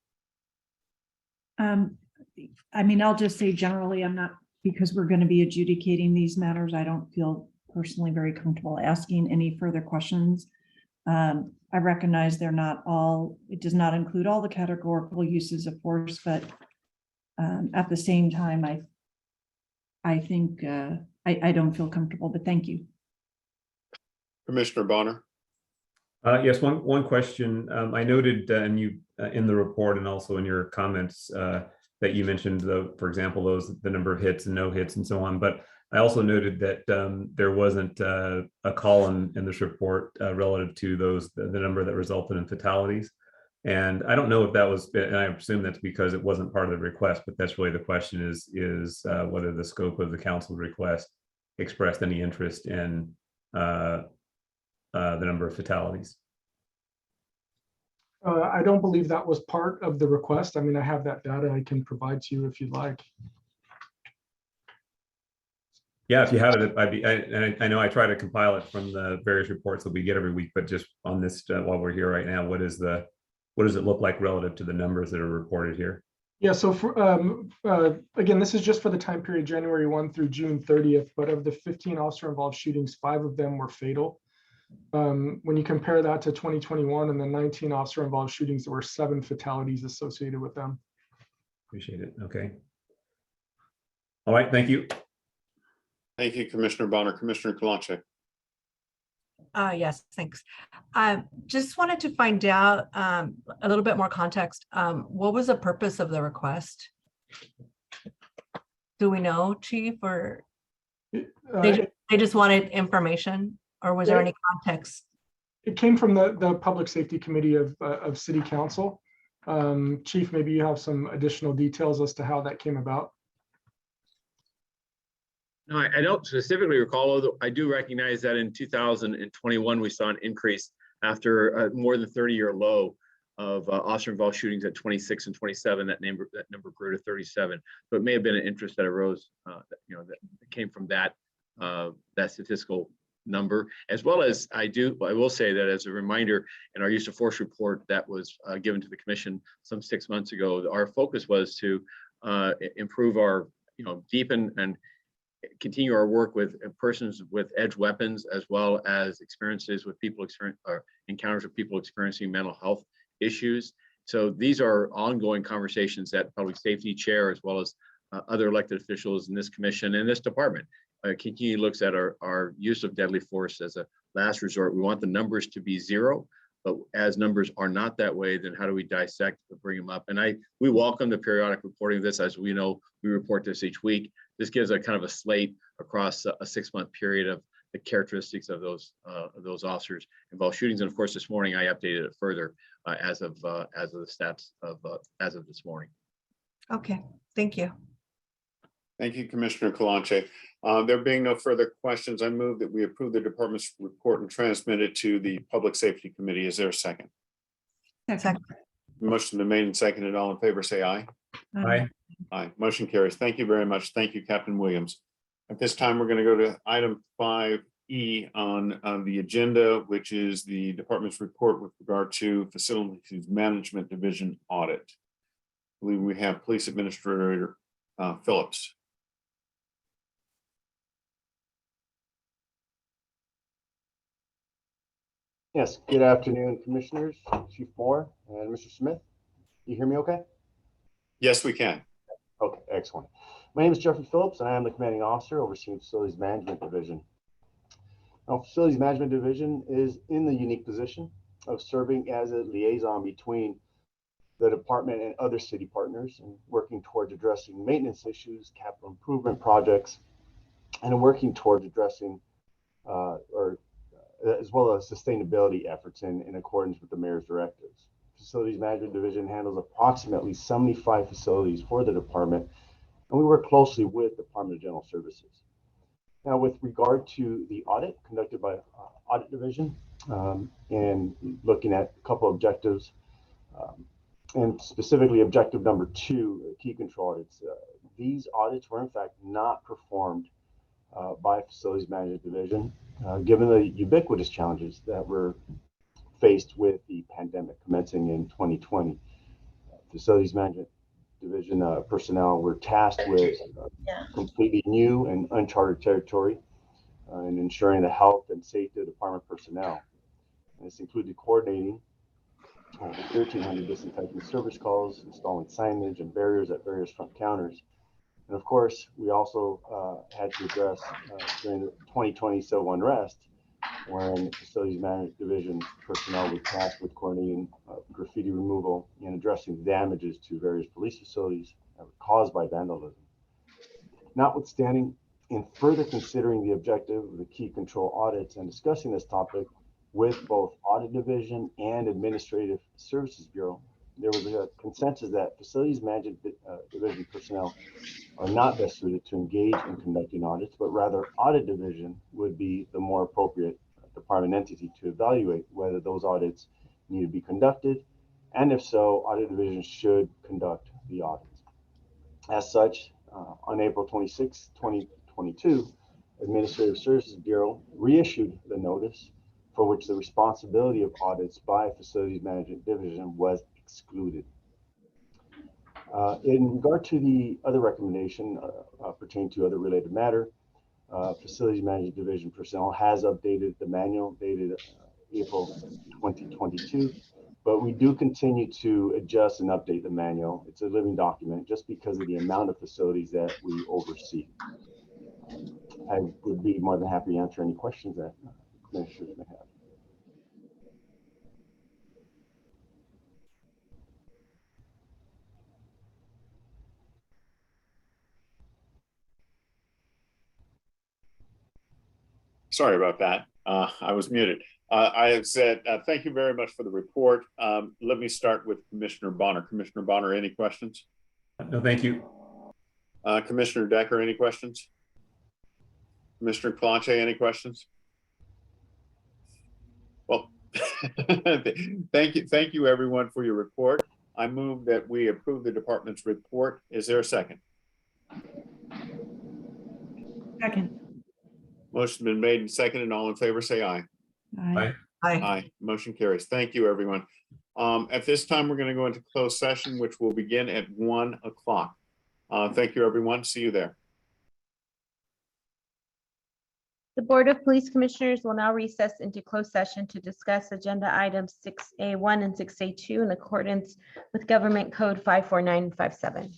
I mean, I'll just say generally, I'm not, because we're going to be adjudicating these matters, I don't feel personally very comfortable asking any further questions. I recognize they're not all, it does not include all the categorical uses of force, but at the same time, I think I don't feel comfortable, but thank you. Commissioner Bonner? Yes, one question. I noted and you in the report and also in your comments that you mentioned, for example, the number of hits and no hits and so on. But I also noted that there wasn't a column in this report relative to the number that resulted in fatalities. And I don't know if that was, and I assume that's because it wasn't part of the request, but that's really the question is whether the scope of the council's request expressed any interest in the number of fatalities. I don't believe that was part of the request. I mean, I have that data I can provide to you if you'd like. Yeah, if you have it, I know I try to compile it from the various reports that we get every week, but just on this, while we're here right now, what does it look like relative to the numbers that are reported here? Yeah, so for, again, this is just for the time period January 1 through June 30th, but of the 15 officer-involved shootings, 5 of them were fatal. When you compare that to 2021 and the 19 officer-involved shootings, there were 7 fatalities associated with them. Appreciate it. Okay. All right, thank you. Thank you, Commissioner Bonner. Commissioner Kalanche. Yes, thanks. Just wanted to find out a little bit more context. What was the purpose of the request? Do we know, Chief, or they just wanted information, or was there any context? It came from the Public Safety Committee of City Council. Chief, maybe you have some additional details as to how that came about. No, I don't specifically recall, although I do recognize that in 2021, we saw an increase after a more than 30-year low of officer-involved shootings at 26 and 27. That number grew to 37. So it may have been an interest that arose, that came from that statistical number, as well as I will say that as a reminder, in our use of force report that was given to the commission some 6 months ago, our focus was to improve our, deepen and continue our work with persons with edge weapons, as well as experiences with people encounters with people experiencing mental health issues. So these are ongoing conversations that public safety chair, as well as other elected officials in this commission and this department continue looks at our use of deadly force as a last resort. We want the numbers to be 0, but as numbers are not that way, then how do we dissect and bring them up? And we welcome the periodic reporting of this. As we know, we report this each week. This gives a kind of a slate across a 6-month period of the characteristics of those officers involved shootings. And of course, this morning I updated it further as of the stats as of this morning. Okay, thank you. Thank you, Commissioner Kalanche. There being no further questions, I move that we approve the department's report and transmit it to the Public Safety Committee. Is there a second? Second. Motion been made and seconded. All in favor, say aye. Aye. Aye. Motion carries. Thank you very much. Thank you, Captain Williams. At this time, we're going to go to item 5E on the agenda, which is the department's report with regard to Facilities Management Division audit. I believe we have Police Administrator Phillips. Yes, good afternoon, Commissioners, Chief Moore and Mr. Smith. You hear me okay? Yes, we can. Okay, excellent. My name is Jeffrey Phillips, and I am the commanding officer overseeing Facilities Management Division. Now, Facilities Management Division is in the unique position of serving as a liaison between the department and other city partners, and working towards addressing maintenance issues, capital improvement projects, and working towards addressing as well as sustainability efforts in accordance with the mayor's directives. Facilities Management Division handles approximately 75 facilities for the department, and we work closely with the Department of General Services. Now, with regard to the audit conducted by Audit Division, and looking at a couple of objectives, and specifically objective number 2, key control audits. These audits were in fact not performed by Facilities Management Division, given the ubiquitous challenges that were faced with the pandemic commencing in 2020. Facilities Management Division personnel were tasked with completely new and uncharted territory in ensuring the health and safety of department personnel. And this included coordinating over 1,300 disinfecting service calls, installing signage and barriers at various front counters. And of course, we also had to address during the 2020 civil unrest, when Facilities Management Division personnel were tasked with coordinating graffiti removal and addressing damages to various police facilities that were caused by vandalism. Notwithstanding, in further considering the objective of the key control audits and discussing this topic with both Audit Division and Administrative Services Bureau, there was a consensus that Facilities Management Division personnel are not best suited to engage in conducting audits, but rather Audit Division would be the more appropriate department entity to evaluate whether those audits need to be conducted, and if so, Audit Division should conduct the audits. As such, on April 26, 2022, Administrative Services Bureau reissued the notice for which the responsibility of audits by Facilities Management Division was excluded. In regard to the other recommendation pertaining to other related matter, Facilities Management Division personnel has updated the manual dated April 2022, but we do continue to adjust and update the manual. It's a living document just because of the amount of facilities that we oversee. I would be more than happy to answer any questions that commissioners may have. Sorry about that. I was muted. I have said, thank you very much for the report. Let me start with Commissioner Bonner. Commissioner Bonner, any questions? No, thank you. Commissioner Decker, any questions? Commissioner Clanche, any questions? Well, thank you everyone for your report. I move that we approve the department's report. Is there a second? Second. Motion's been made and seconded, and all in favor say aye. Aye. Aye. Motion carries. Thank you, everyone. At this time, we're going to go into closed session, which will begin at 1 o'clock. Thank you, everyone. See you there. The Board of Police Commissioners will now recess into closed session to discuss agenda items 6A1 and 6A2 in accordance with Government Code 54957.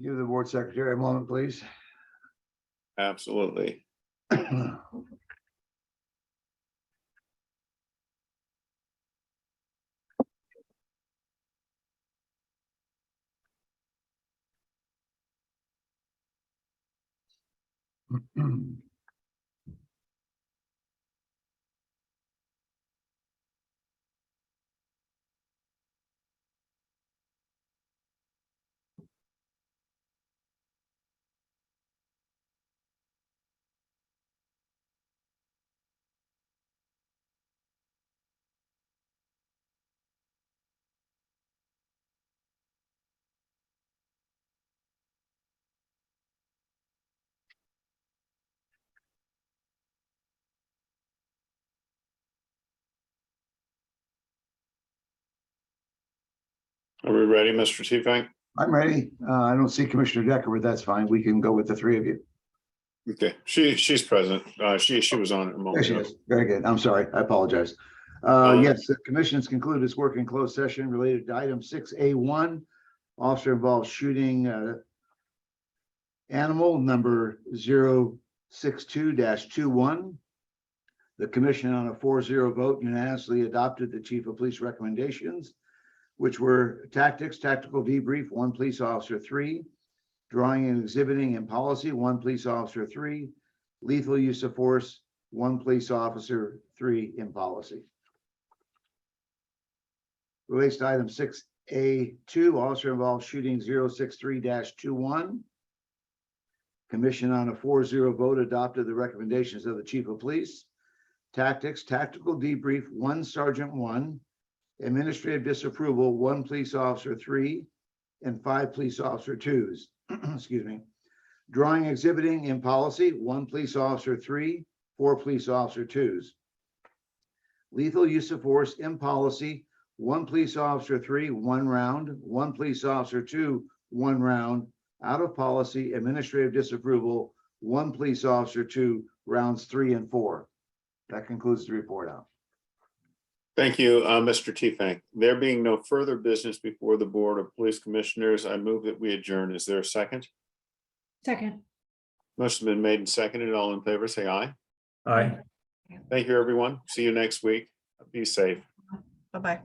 Give the board secretary a moment, please. Absolutely. Are we ready, Mr. Tefang? I'm ready. I don't see Commissioner Decker, but that's fine. We can go with the three of you. Okay, she's present. She was on it a There moment she ago. is. Very good. I'm sorry. I apologize. Yes, the commission's concluded its work in closed session related to item 6A1. Officer involved shooting animal number 062-21. The commission on a 4-0 vote unanimously adopted the chief of police recommendations, which were tactical debrief, 1 police officer 3, drawing and exhibiting and policy, 1 police officer 3, lethal use of force, 1 police officer 3 in policy. Relates to item 6A2, officer involved shooting 063-21. Commission on a 4-0 vote adopted the recommendations of the chief of police. Tactical debrief, 1 sergeant 1, administrative disapproval, 1 police officer 3, and 5 police officer 2s. Excuse me. Drawing, exhibiting in policy, 1 police officer 3, 4 police officer 2s. Lethal use of force in policy, 1 police officer 3, 1 round, 1 police officer 2, 1 round. Out of policy, administrative disapproval, 1 police officer 2, rounds 3 and 4. That concludes the report out. Thank you, Mr. Tefang. There being no further business before the Board of Police Commissioners, I move that we adjourn. Is there a second? Second. Motion's been made and seconded. All in favor, say aye. Aye. Thank you, everyone. See you next week. Be safe. Bye-bye.